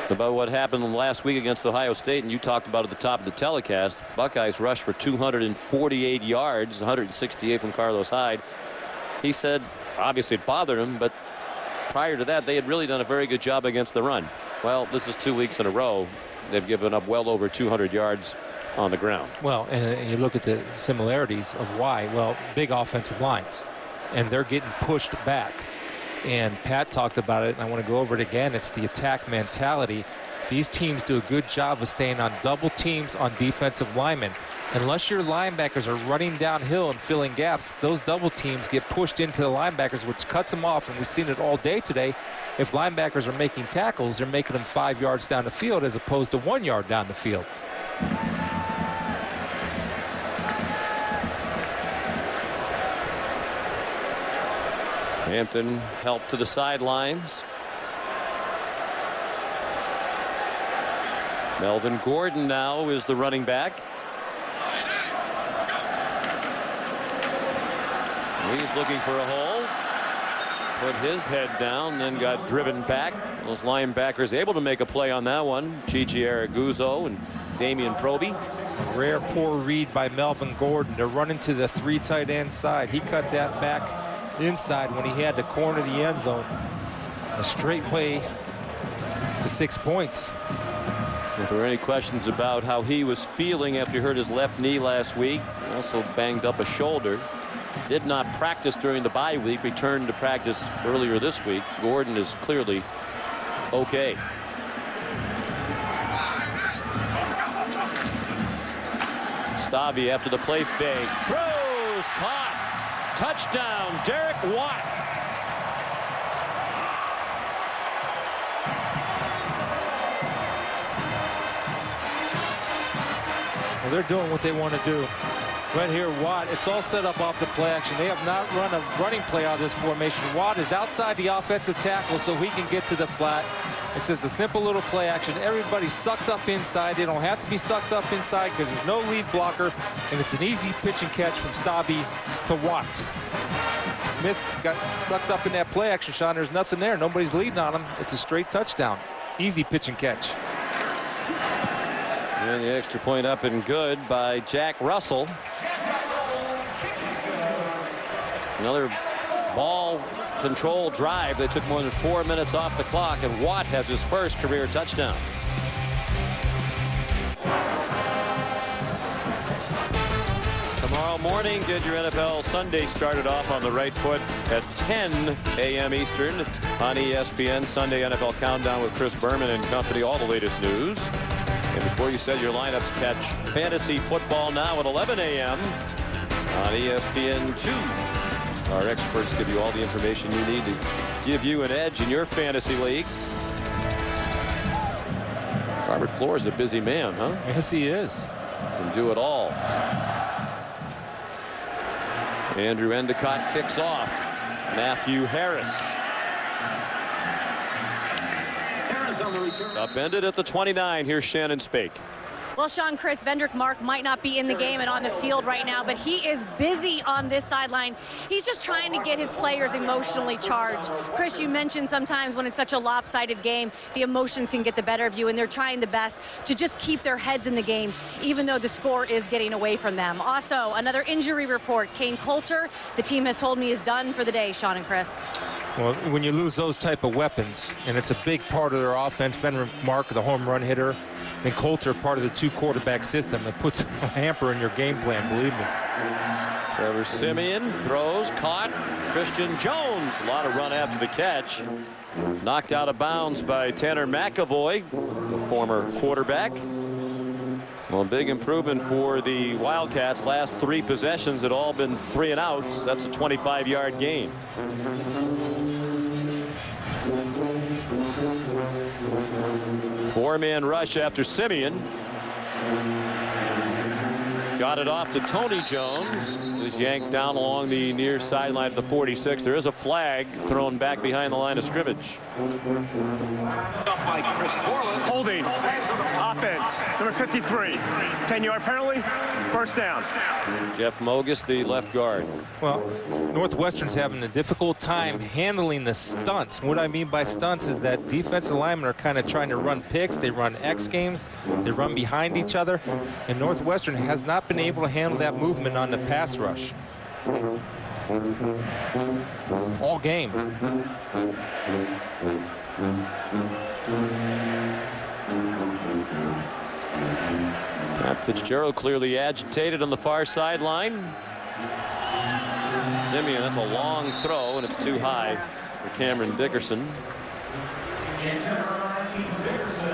about what happened last week against Ohio State, and you talked about at the top of the telecast. Buckeyes rushed for 248 yards, 168 from Carlos Hyde. He said obviously it bothered him, but prior to that they had really done a very good job against the run. Well, this is 2 weeks in a row they've given up well over 200 yards on the ground. Well, and you look at the similarities of why. Well, big offensive lines, and they're getting pushed back. And Pat talked about it, and I want to go over it again. It's the attack mentality. These teams do a good job of staying on double teams on defensive linemen. Unless your linebackers are running downhill and filling gaps, those double teams get pushed into the linebackers, which cuts them off. And we've seen it all day today. If linebackers are making tackles, they're making them 5 yards down the field as opposed to 1 yard down the field. Hampton helped to the sidelines. Melvin Gordon now is the running back. He's looking for a hole. Put his head down, then got driven back. Those linebackers able to make a play on that one. Chichi Araguzzo and Damian Proby. A rare poor read by Melvin Gordon to run into the 3 tight end side. He cut that back inside when he had to corner the end zone. A straight way to 6 points. If there were any questions about how he was feeling after he hurt his left knee last week, also banged up a shoulder. Did not practice during the bye week, returned to practice earlier this week. Gordon is clearly okay. Stavi after the play fake. Throws, caught. Touchdown, Derek Watt. Well, they're doing what they want to do. Right here, Watt, it's all set up off the play action. They have not run a running play out of this formation. Watt is outside the offensive tackle so he can get to the flat. It's just a simple little play action. Everybody's sucked up inside. They don't have to be sucked up inside because there's no lead blocker, and it's an easy pitch and catch from Stavi to Watt. Smith got sucked up in that play action, Sean. There's nothing there. Nobody's leading on him. It's a straight touchdown. Easy pitch and catch. And the extra point up and good by Jack Russell. Another ball control drive. They took more than 4 minutes off the clock, and Watt has his first career touchdown. Tomorrow morning, get your NFL Sunday started off on the right foot at 10 a.m. Eastern on ESPN. Sunday NFL Countdown with Chris Berman and company. All the latest news. And before you set your lineups, catch fantasy football now at 11 a.m. on ESPN2. Our experts give you all the information you need to give you an edge in your fantasy leagues. Robert Flores is a busy man, huh? Yes, he is. Can do it all. Andrew Endicott kicks off. Matthew Harris. Upended at the 29. Here's Shannon Spake. Well, Sean, Chris, Vendrick Mark might not be in the game and on the field right now, but he is busy on this sideline. He's just trying to get his players emotionally charged. Chris, you mentioned sometimes when it's such a lopsided game, the emotions can get the better of you, and they're trying the best to just keep their heads in the game, even though the score is getting away from them. Also, another injury report. Kane Coulter, the team has told me, is done for the day, Sean and Chris. Well, when you lose those type of weapons, and it's a big part of their offense, Vendrick Mark, the home run hitter, and Coulter, part of the two-quarterback system, it puts a hamper in your game plan, believe me. Trevor Siemian throws, caught. Christian Jones, a lot of run after the catch. Knocked out of bounds by Tanner McAvoy, the former quarterback. Well, big improvement for the Wildcats. Last 3 possessions had all been 3 and outs. That's a 25-yard gain. Four-man rush after Siemian. Got it off to Tony Jones. Was yanked down along the near sideline of the 46. There is a flag thrown back behind the line of scrimmage. Holding. Offense. Number 53. 10-yard penalty. First down. Jeff Mogus, the left guard. Well, Northwestern's having a difficult time handling the stunts. What I mean by stunts is that defensive linemen are kind of trying to run picks. They run X games. They run behind each other. And Northwestern has not been able to handle that movement on the pass rush all game. Pat Fitzgerald clearly agitated on the far sideline. Siemian, that's a long throw, and it's too high for Cameron Dickerson.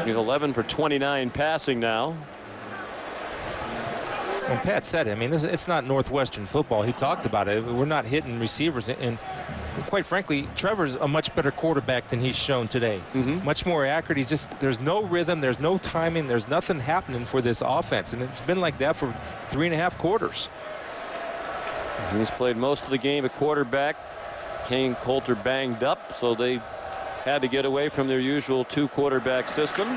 He's 11 for 29 passing now. Well, Pat said it. I mean, it's not Northwestern football. He talked about it. We're not hitting receivers. And quite frankly, Trevor's a much better quarterback than he's shown today. Much more accurate. He's just, there's no rhythm. There's no timing. There's nothing happening for this offense. And it's been like that for 3.5 quarters. He's played most of the game at quarterback. Kane Coulter banged up, so they had to get away from their usual 2-quarterback system.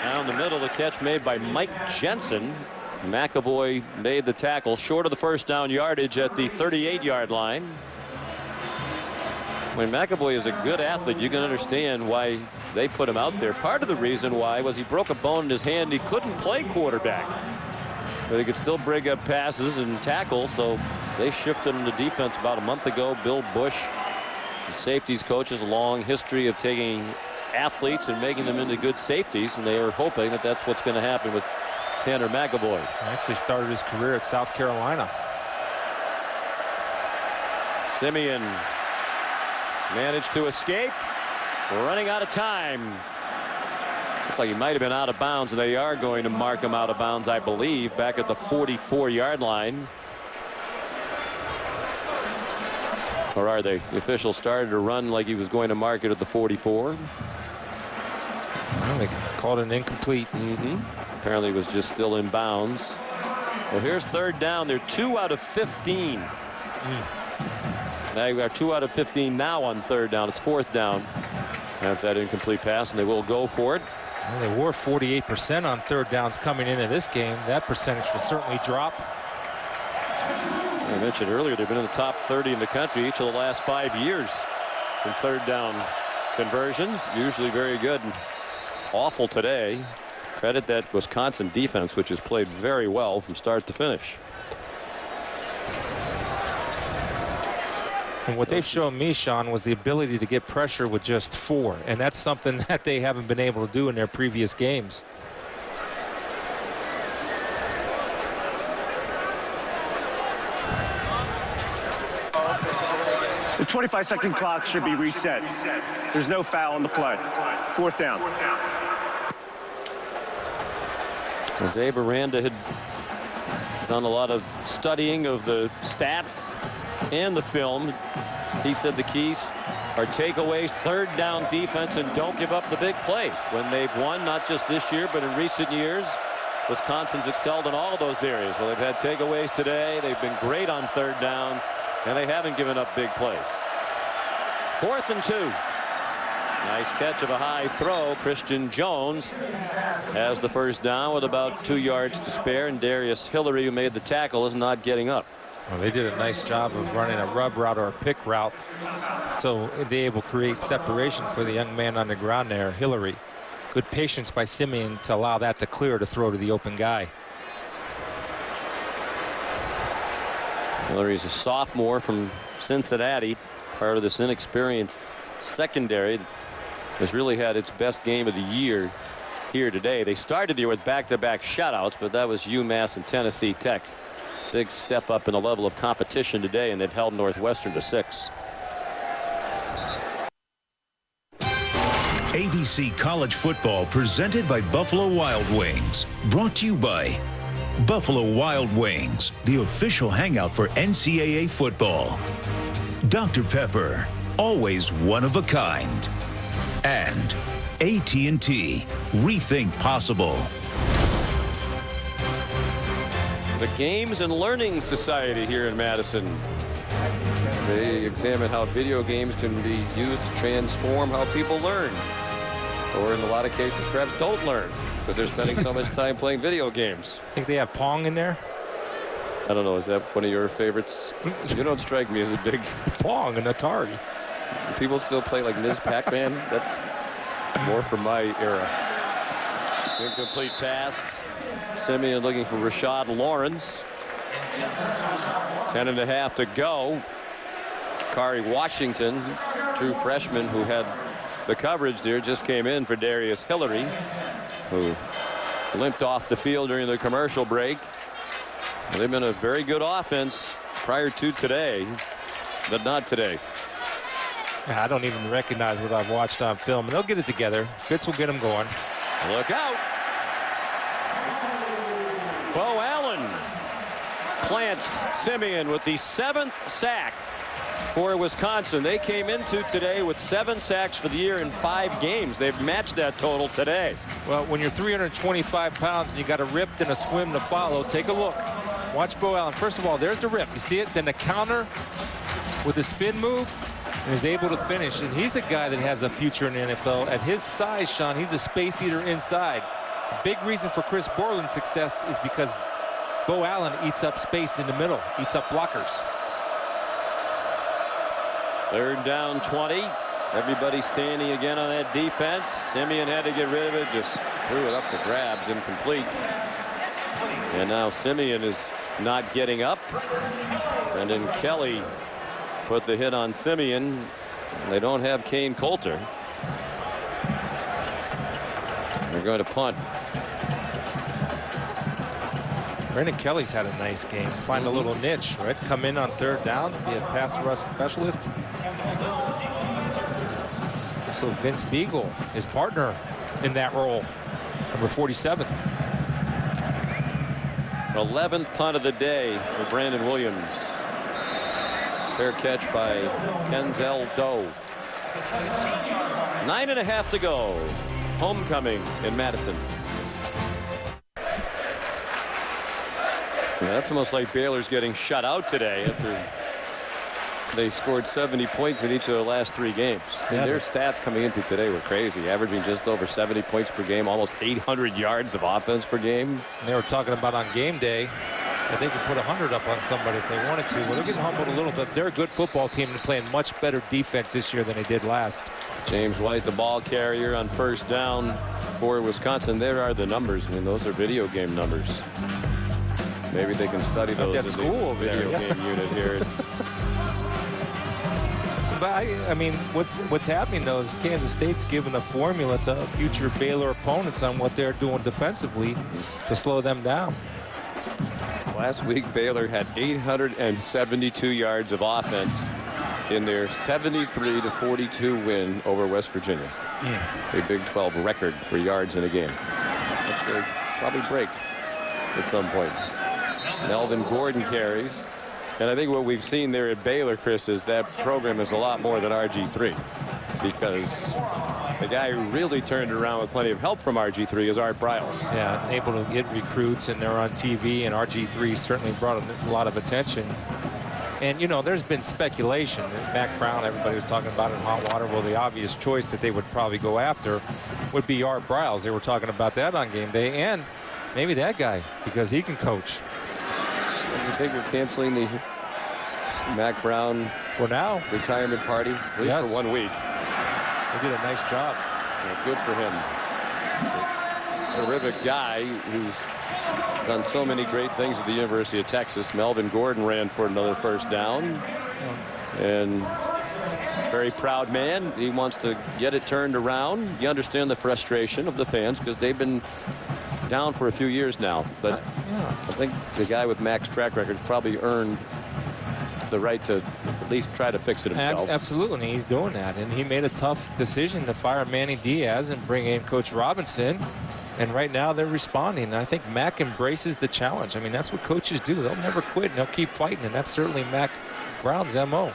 Down the middle, the catch made by Mike Jensen. McAvoy made the tackle short of the first down yardage at the 38-yard line. When McAvoy is a good athlete, you can understand why they put him out there. Part of the reason why was he broke a bone in his hand. He couldn't play quarterback, but he could still bring up passes and tackle, so they shifted him to defense about a month ago. Bill Bush, the safeties coach, has a long history of taking athletes and making them into good safeties, and they are hoping that that's what's going to happen with Tanner McAvoy. He actually started his career at South Carolina. Siemian managed to escape. Running out of time. Looked like he might have been out of bounds, and they are going to mark him out of bounds, I believe, back at the 44-yard line. Or are they? The official started to run like he was going to mark it at the 44. Well, they called it an incomplete. Apparently it was just still in bounds. Well, here's third down. They're 2 out of 15. Now you are 2 out of 15 now on third down. It's fourth down after that incomplete pass, and they will go for it. Well, they were 48% on third downs coming into this game. That percentage will certainly drop. I mentioned earlier they've been in the top 30 in the country each of the last 5 years in third down conversions. Usually very good and awful today. Credit that Wisconsin defense, which has played very well from start to finish. And what they've shown me, Sean, was the ability to get pressure with just 4. And that's something that they haven't been able to do in their previous games. The 25-second clock should be reset. There's no foul on the play. Fourth down. Well, Dave Aranda had done a lot of studying of the stats and the film. He said the keys are takeaways, third down defense, and don't give up the big plays. When they've won, not just this year, but in recent years, Wisconsin's excelled in all of those areas. Well, they've had takeaways today. They've been great on third down, and they haven't given up big plays. 4th and 2. Nice catch of a high throw. Christian Jones has the first down with about 2 yards to spare, and Darius Hillary, who made the tackle, is not getting up. Well, they did a nice job of running a rub route or a pick route, so they're able to create separation for the young man on the ground there, Hillary. Good patience by Simeon to allow that to clear to throw to the open guy. Hillary's a sophomore from Cincinnati, part of this inexperienced secondary. Has really had its best game of the year here today. They started the year with back-to-back shutouts, but that was UMass and Tennessee Tech. Big step up in the level of competition today, and they've held Northwestern to 6. ABC College Football presented by Buffalo Wild Wings. Brought to you by Buffalo Wild Wings, the official hangout for NCAA football. Dr. Pepper, always one of a kind. And AT&T, rethink possible. The Games and Learning Society here in Madison. They examine how video games can be used to transform how people learn. Or in a lot of cases, perhaps don't learn, because they're spending so much time playing video games. Think they have Pong in there? I don't know. Is that one of your favorites? You don't strike me as a big... Pong and Atari. Do people still play like Ms. Pac-Man? That's more from my era. Incomplete pass. Simeon looking for Rashad Lawrence. 10.5 to go. Kari Washington, true freshman who had the coverage there, just came in for Darius Hillary, who limped off the field during the commercial break. They've been a very good offense prior to today, but not today. I don't even recognize what I've watched on film. And they'll get it together. Fitz will get them going. Look out. Bo Allen plants Simeon with the 7th sack for Wisconsin. They came into today with 7 sacks for the year in 5 games. They've matched that total today. Well, when you're 325 pounds and you got a rip and a swim to follow, take a look. Watch Bo Allen. First of all, there's the rip. You see it? Then the counter with a spin move and is able to finish. And he's a guy that has a future in the NFL. At his size, Sean, he's a space eater inside. A big reason for Chris Borland's success is because Bo Allen eats up space in the middle, eats up blockers. 3rd down 20. Everybody standing again on that defense. Simeon had to get rid of it, just threw it up for grabs, incomplete. And now Simeon is not getting up. Brendan Kelly put the hit on Simeon. They don't have Kane Coulter. They're going to punt. Brendan Kelly's had a nice game. Find a little niche, right? Come in on 3rd downs, be a pass rush specialist. Also, Vince Beagle, his partner in that role, number 47. 11th punt of the day for Brandon Williams. Fair catch by Kenzel Doe. 9.5 to go. Homecoming in Madison. Yeah, that's almost like Baylor's getting shut out today after they scored 70 points in each of their last 3 games. Yeah, their stats coming into today were crazy, averaging just over 70 points per game, almost 800 yards of offense per game. And they were talking about on game day that they could put 100 up on somebody if they wanted to. Well, they're getting humbled a little bit. They're a good football team and playing much better defense this year than they did last. James White, the ball carrier on 1st down for Wisconsin. There are the numbers. I mean, those are video game numbers. Maybe they can study those at school over video there. game unit here. But I mean, what's happening though is Kansas State's giving a formula to future Baylor opponents on what they're doing defensively to slow them down. Last week, Baylor had 872 yards of offense in their 73-42 win over West Virginia. A Big 12 record for yards in a game. Which they'll probably break at some point. Melvin Gordon carries. And I think what we've seen there at Baylor, Chris, is that program is a lot more than RG3, because The guy who really turned it around with plenty of help from RG3 is Art Briles. Yeah, able to get recruits, and they're on TV, and RG3 certainly brought a lot of attention. And, you know, there's been speculation that Mac Brown, everybody was talking about in hot water. Well, the obvious choice that they would probably go after would be Art Briles. They were talking about that on game day, and maybe that guy, because he can coach. You think we're canceling the Mac Brown for now retirement party, at least for 1 week? They did a nice job. Yeah, good for him. Terrific guy who's done so many great things at the University of Texas. Melvin Gordon ran for another first down. And very proud man. He wants to get it turned around. You understand the frustration of the fans because they've been down for a few years now. But I think the guy with Mac's track record has probably earned the right to at least try to fix it himself. Absolutely, he's doing that. And he made a tough decision to fire Manny Diaz and bring in Coach Robinson. And right now they're responding. And I think Mac embraces the challenge. I mean, that's what coaches do. They'll never quit, and they'll keep fighting. And that's certainly Mac Brown's MO.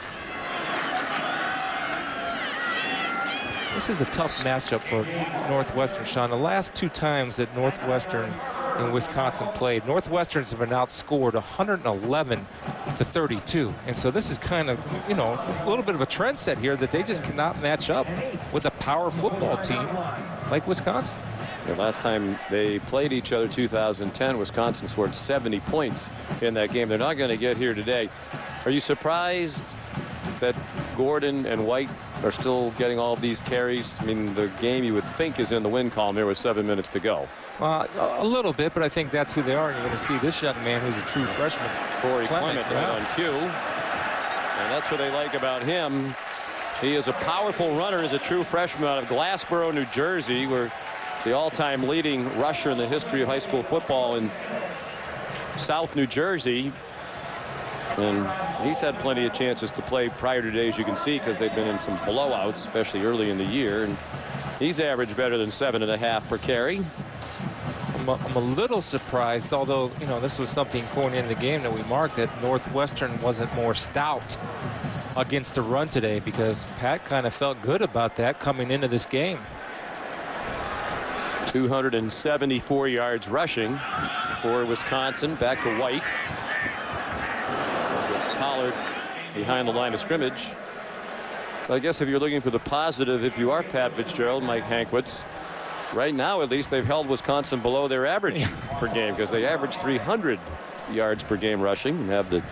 This is a tough matchup for Northwestern, Sean. The last 2 times that Northwestern and Wisconsin played, Northwestern's have been outscored 111-32. And so this is kind of, you know, it's a little bit of a trend set here that they just cannot match up with a power football team like Wisconsin. The last time they played each other, 2010, Wisconsin scored 70 points in that game. They're not going to get here today. Are you surprised that Gordon and White are still getting all of these carries? I mean, the game you would think is in the win column here with 7 minutes to go. A little bit, but I think that's who they are. And you're going to see this young man who's a true freshman. Corey Clement right on cue. And that's what they like about him. He is a powerful runner as a true freshman out of Glassboro, New Jersey, where the all-time leading rusher in the history of high school football in South New Jersey. And he's had plenty of chances to play prior to today, as you can see, because they've been in some blowouts, especially early in the year. And he's averaged better than 7.5 per carry. I'm a little surprised, although, you know, this was something going into the game that we marked, that Northwestern wasn't more stout against the run today, because Pat kind of felt good about that coming into this game. 274 yards rushing for Wisconsin. Back to White. Gets Pollard behind the line of scrimmage. I guess if you're looking for the positive, if you are Pat Fitzgerald, Mike Hankwitz, right now at least they've held Wisconsin below their average per game, because they average 300 yards per game rushing and have the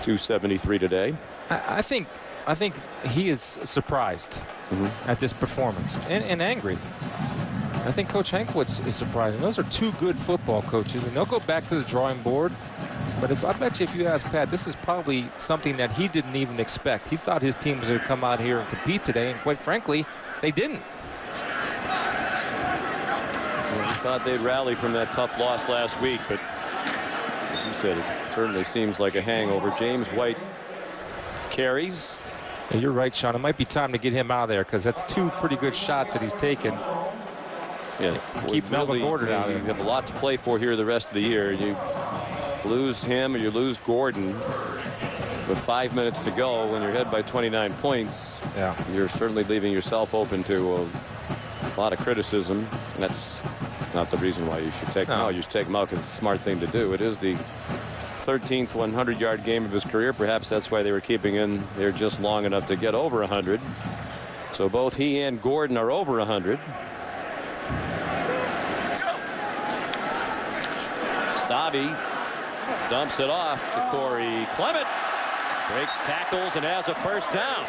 273 today. I think he is surprised at this performance and angry. I think Coach Hankwitz is surprised. And those are 2 good football coaches, and they'll go back to the drawing board. But I bet you if you ask Pat, this is probably something that he didn't even expect. He thought his team was going to come out here and compete today, and quite frankly, they didn't. Well, he thought they'd rally from that tough loss last week, but as you said, it certainly seems like a hangover. James White carries. Yeah, you're right, Sean. It might be time to get him out of there, because that's 2 pretty good shots that he's taken. Yeah, keep Melvin Gordon out. You have a lot to play for here the rest of the year. You lose him or you lose Gordon with 5 minutes to go when you're ahead by 29 points. Yeah, you're certainly leaving yourself open to a lot of criticism. And that's not the reason why you should take him out. You should take him out because it's a smart thing to do. It is the 13th 100-yard game of his career. Perhaps that's why they were keeping him there just long enough to get over 100. So both he and Gordon are over 100. Stabby dumps it off to Corey Clement. Breaks tackles and has a first down.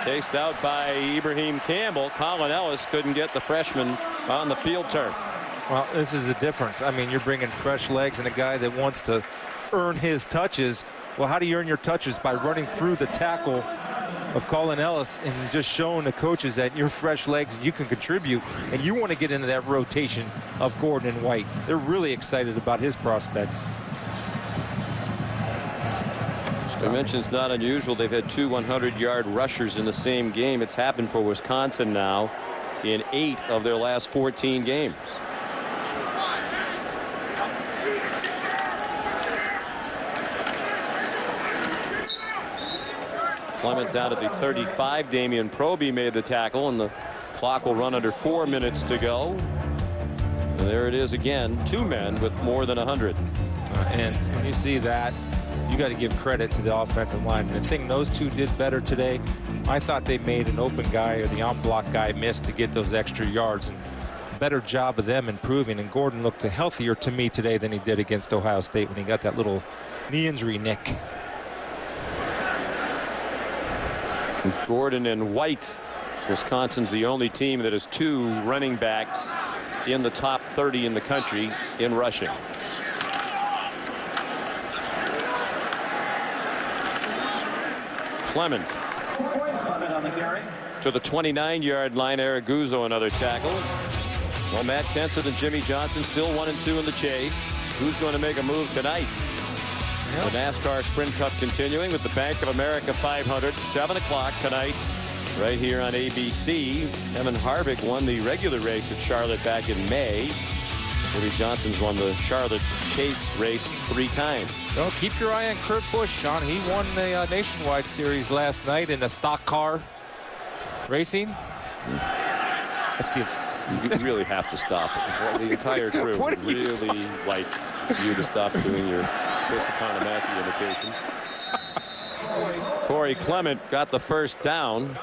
Chased out by Ibrahim Campbell. Colin Ellis couldn't get the freshman on the field turf. Well, this is the difference. I mean, you're bringing fresh legs and a guy that wants to earn his touches. Well, how do you earn your touches? By running through the tackle of Colin Ellis and just showing the coaches that you're fresh legs and you can contribute, and you want to get into that rotation of Gordon and White. They're really excited about his prospects. I mentioned it's not unusual. They've had 2 100-yard rushers in the same game. It's happened for Wisconsin now in 8 of their last 14 games. Clement down at the 35. Damian Proby made the tackle, and the Clock will run under 4 minutes to go. And there it is again. 2 men with more than 100. And when you see that, you got to give credit to the offensive line. And the thing those two did better today, I thought they made an open guy or the on-block guy miss to get those extra yards. And better job of them improving. And Gordon looked healthier to me today than he did against Ohio State when he got that little knee injury nick. Gordon and White. Wisconsin's the only team that has 2 running backs in the top 30 in the country in rushing. Clement to the 29-yard line. Araguzzo another tackle. Well, Matt Kenseth and Jimmy Johnson still 1 and 2 in the chase. Who's going to make a move tonight? The NASCAR Sprint Cup continuing with the Bank of America 500, 7 o'clock tonight, right here on ABC. Evan Harvick won the regular race at Charlotte back in May. Jimmy Johnson's won the Charlotte Chase race 3 times. Well, keep your eye on Kurt Busch, Sean. He won the Nationwide Series last night in the stock car racing. That's the. You really have to stop it. Well, the entire crew would really like you to stop doing your Chris Economathi imitation. Corey Clement got the first down.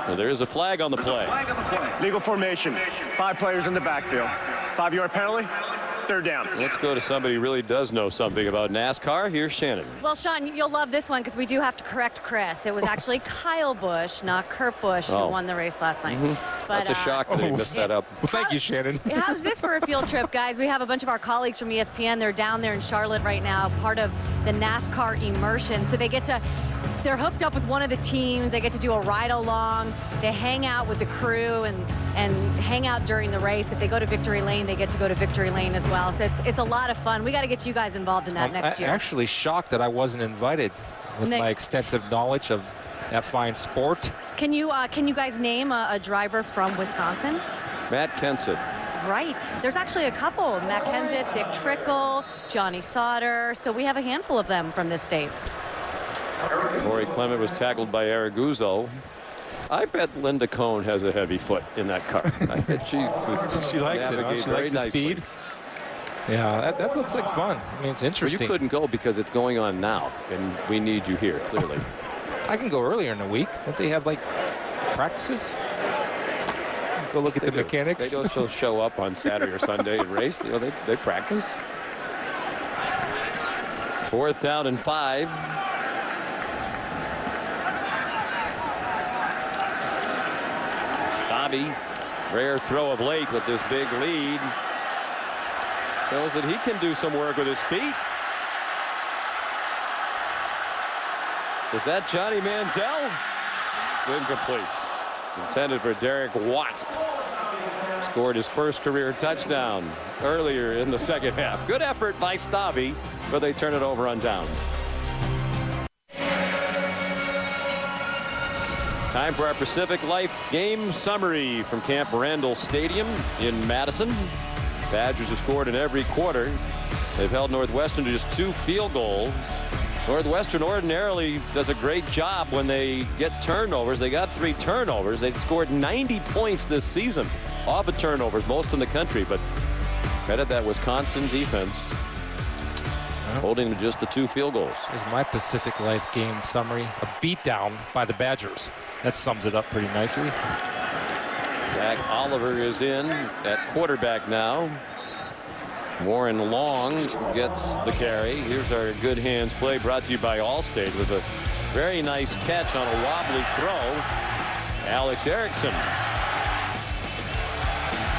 And there is a flag on the play. Legal formation. 5 players in the backfield. 5-yard penalty. 3rd down. Let's go to somebody who really does know something about NASCAR. Here's Shannon. Well, Sean, you'll love this one because we do have to correct Chris. It was actually Kyle Busch, not Kurt Busch, who won the race last night. But, that's a shock that he missed that up. Well, thank you, Shannon. How's this for a field trip, guys? We have a bunch of our colleagues from ESPN. They're down there in Charlotte right now, part of the NASCAR immersion. So they're hooked up with one of the teams. They get to do a ride along. They hang out with the crew and hang out during the race. If they go to Victory Lane, they get to go to Victory Lane as well. So it's a lot of fun. We got to get you guys involved in that next year. I'm actually shocked that I wasn't invited with my extensive knowledge of that fine sport. Can you guys name a driver from Wisconsin? Matt Kenseth. Right. There's actually a couple. Matt Kenseth, Dick Trickle, Johnny Sauter. So we have a handful of them from this state. Corey Clement was tackled by Araguzzo. I bet Linda Cohn has a heavy foot in that car. I bet she likes it. Huh? She likes the speed. Yeah, that looks like fun. I mean, it's interesting. Well, you couldn't go because it's going on now, and we need you here, clearly. I can go earlier in the week. Don't they have, like, practices? Go look at the mechanics. They don't show up on Saturday or Sunday and race. You know, they practice. 4th down and 5. Stabby, rare throw of late with this big lead. Shows that he can do some work with his feet. Is that Johnny Manziel? Incomplete. Intended for Derek Watt. Scored his first career touchdown earlier in the second half. Good effort by Stabby, but they turn it over on downs. Time for our Pacific Life game summary from Camp Randall Stadium in Madison. Badgers have scored in every quarter. They've held Northwestern to just 2 field goals. Northwestern ordinarily does a great job when they get turnovers. They got 3 turnovers. They've scored 90 points this season off of turnovers, most in the country. But credit that Wisconsin defense holding to just the 2 field goals. Here's my Pacific Life game summary. A beatdown by the Badgers. That sums it up pretty nicely. Zach Oliver is in at quarterback now. Warren Long gets the carry. Here's our good hands play brought to you by Allstate. It was a very nice catch on a wobbly throw. Alex Erickson,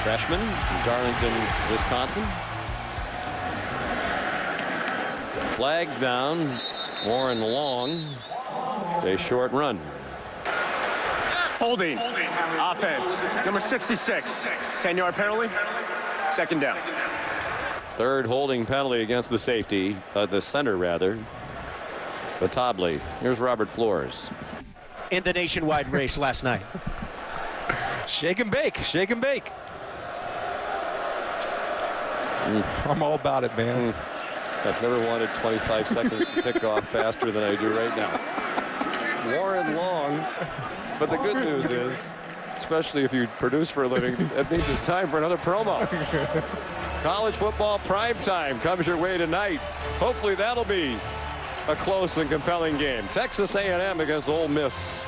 freshman from Darlington, Wisconsin. Flags down. Warren Long. A short run. Holding. Offense. Number 66. 10-yard penalty. 2nd down. 3rd holding penalty against the safety, the center rather. Batable. Here's Robert Flores. In the nationwide race last night. Shake and bake. Shake and bake. I'm all about it, man. I've never wanted 25 seconds to tick off faster than I do right now. Warren Long. But the good news is especially if you produce for a living. That means it's time for another promo. College football prime time comes your way tonight. Hopefully that'll be a close and compelling game. Texas A&M against Ole Miss.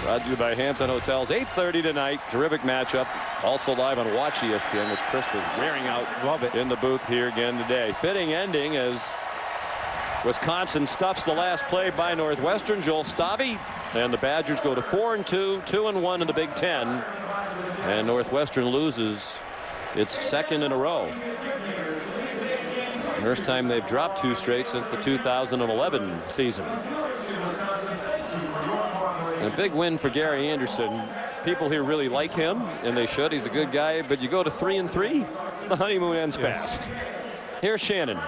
Brought to you by Hampton Hotels. 8:30 tonight. Terrific matchup. Also live on Watch ESPN, which Chris was wearing out. Love it. In the booth here again today. Fitting ending as Wisconsin stuffs the last play by Northwestern. Joel Stavi. And the Badgers go to 4-2, 2-1 in the Big Ten. And Northwestern loses its second in a row. First time they've dropped 2 straight since the 2011 season. And a big win for Gary Anderson. People here really like him, and they should. He's a good guy, but you go to 3-3, the honeymoon ends fast. Here's Shannon.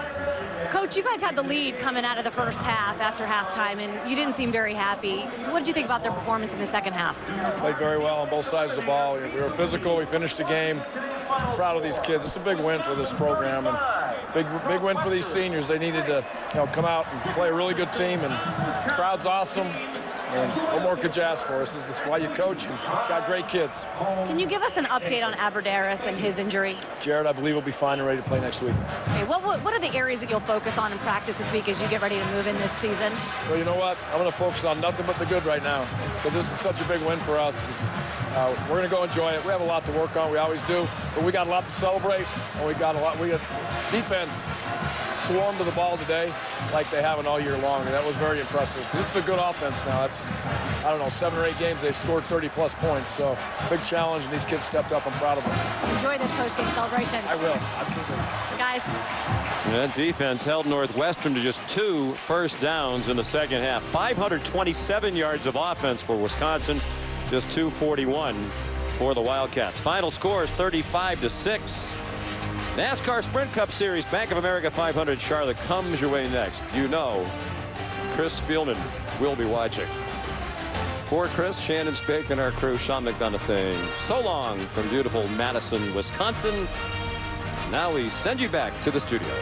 Coach, you guys had the lead coming out of the first half after halftime, and you didn't seem very happy. What did you think about their performance in the second half? Played very well on both sides of the ball. We were physical. We finished the game. I'm proud of these kids. It's a big win for this program, and big win for these seniors. They needed to, come out and play a really good team, and the crowd's awesome. And what more could you ask for? This is why you coach and got great kids. Can you give us an update on Aberderis and his injury? Jared, I believe, will be fine and ready to play next week. Okay, what are the areas that you'll focus on in practice this week as you get ready to move in this season? Well, you know what? I'm going to focus on nothing but the good right now because this is such a big win for us. We're going to go enjoy it. We have a lot to work on. We always do. But we got a lot to celebrate. And we got defense swarmed to the ball today like they haven't all year long. And that was very impressive. This is a good offense now. That's, 7 or 8 games. They've scored 30-plus points. So big challenge, and these kids stepped up. I'm proud of them. Enjoy this post-game celebration. I will. Absolutely. Guys. That defense held Northwestern to just 2 first downs in the second half. 527 yards of offense for Wisconsin. Just 241 for the Wildcats. Final score is 35-6. NASCAR Sprint Cup Series Bank of America 500 Charlotte comes your way next. Chris Spielman will be watching. For Chris, Shannon Spake, and our crew, Sean McDonough saying so long from beautiful Madison, Wisconsin. Now we send you back to the studio.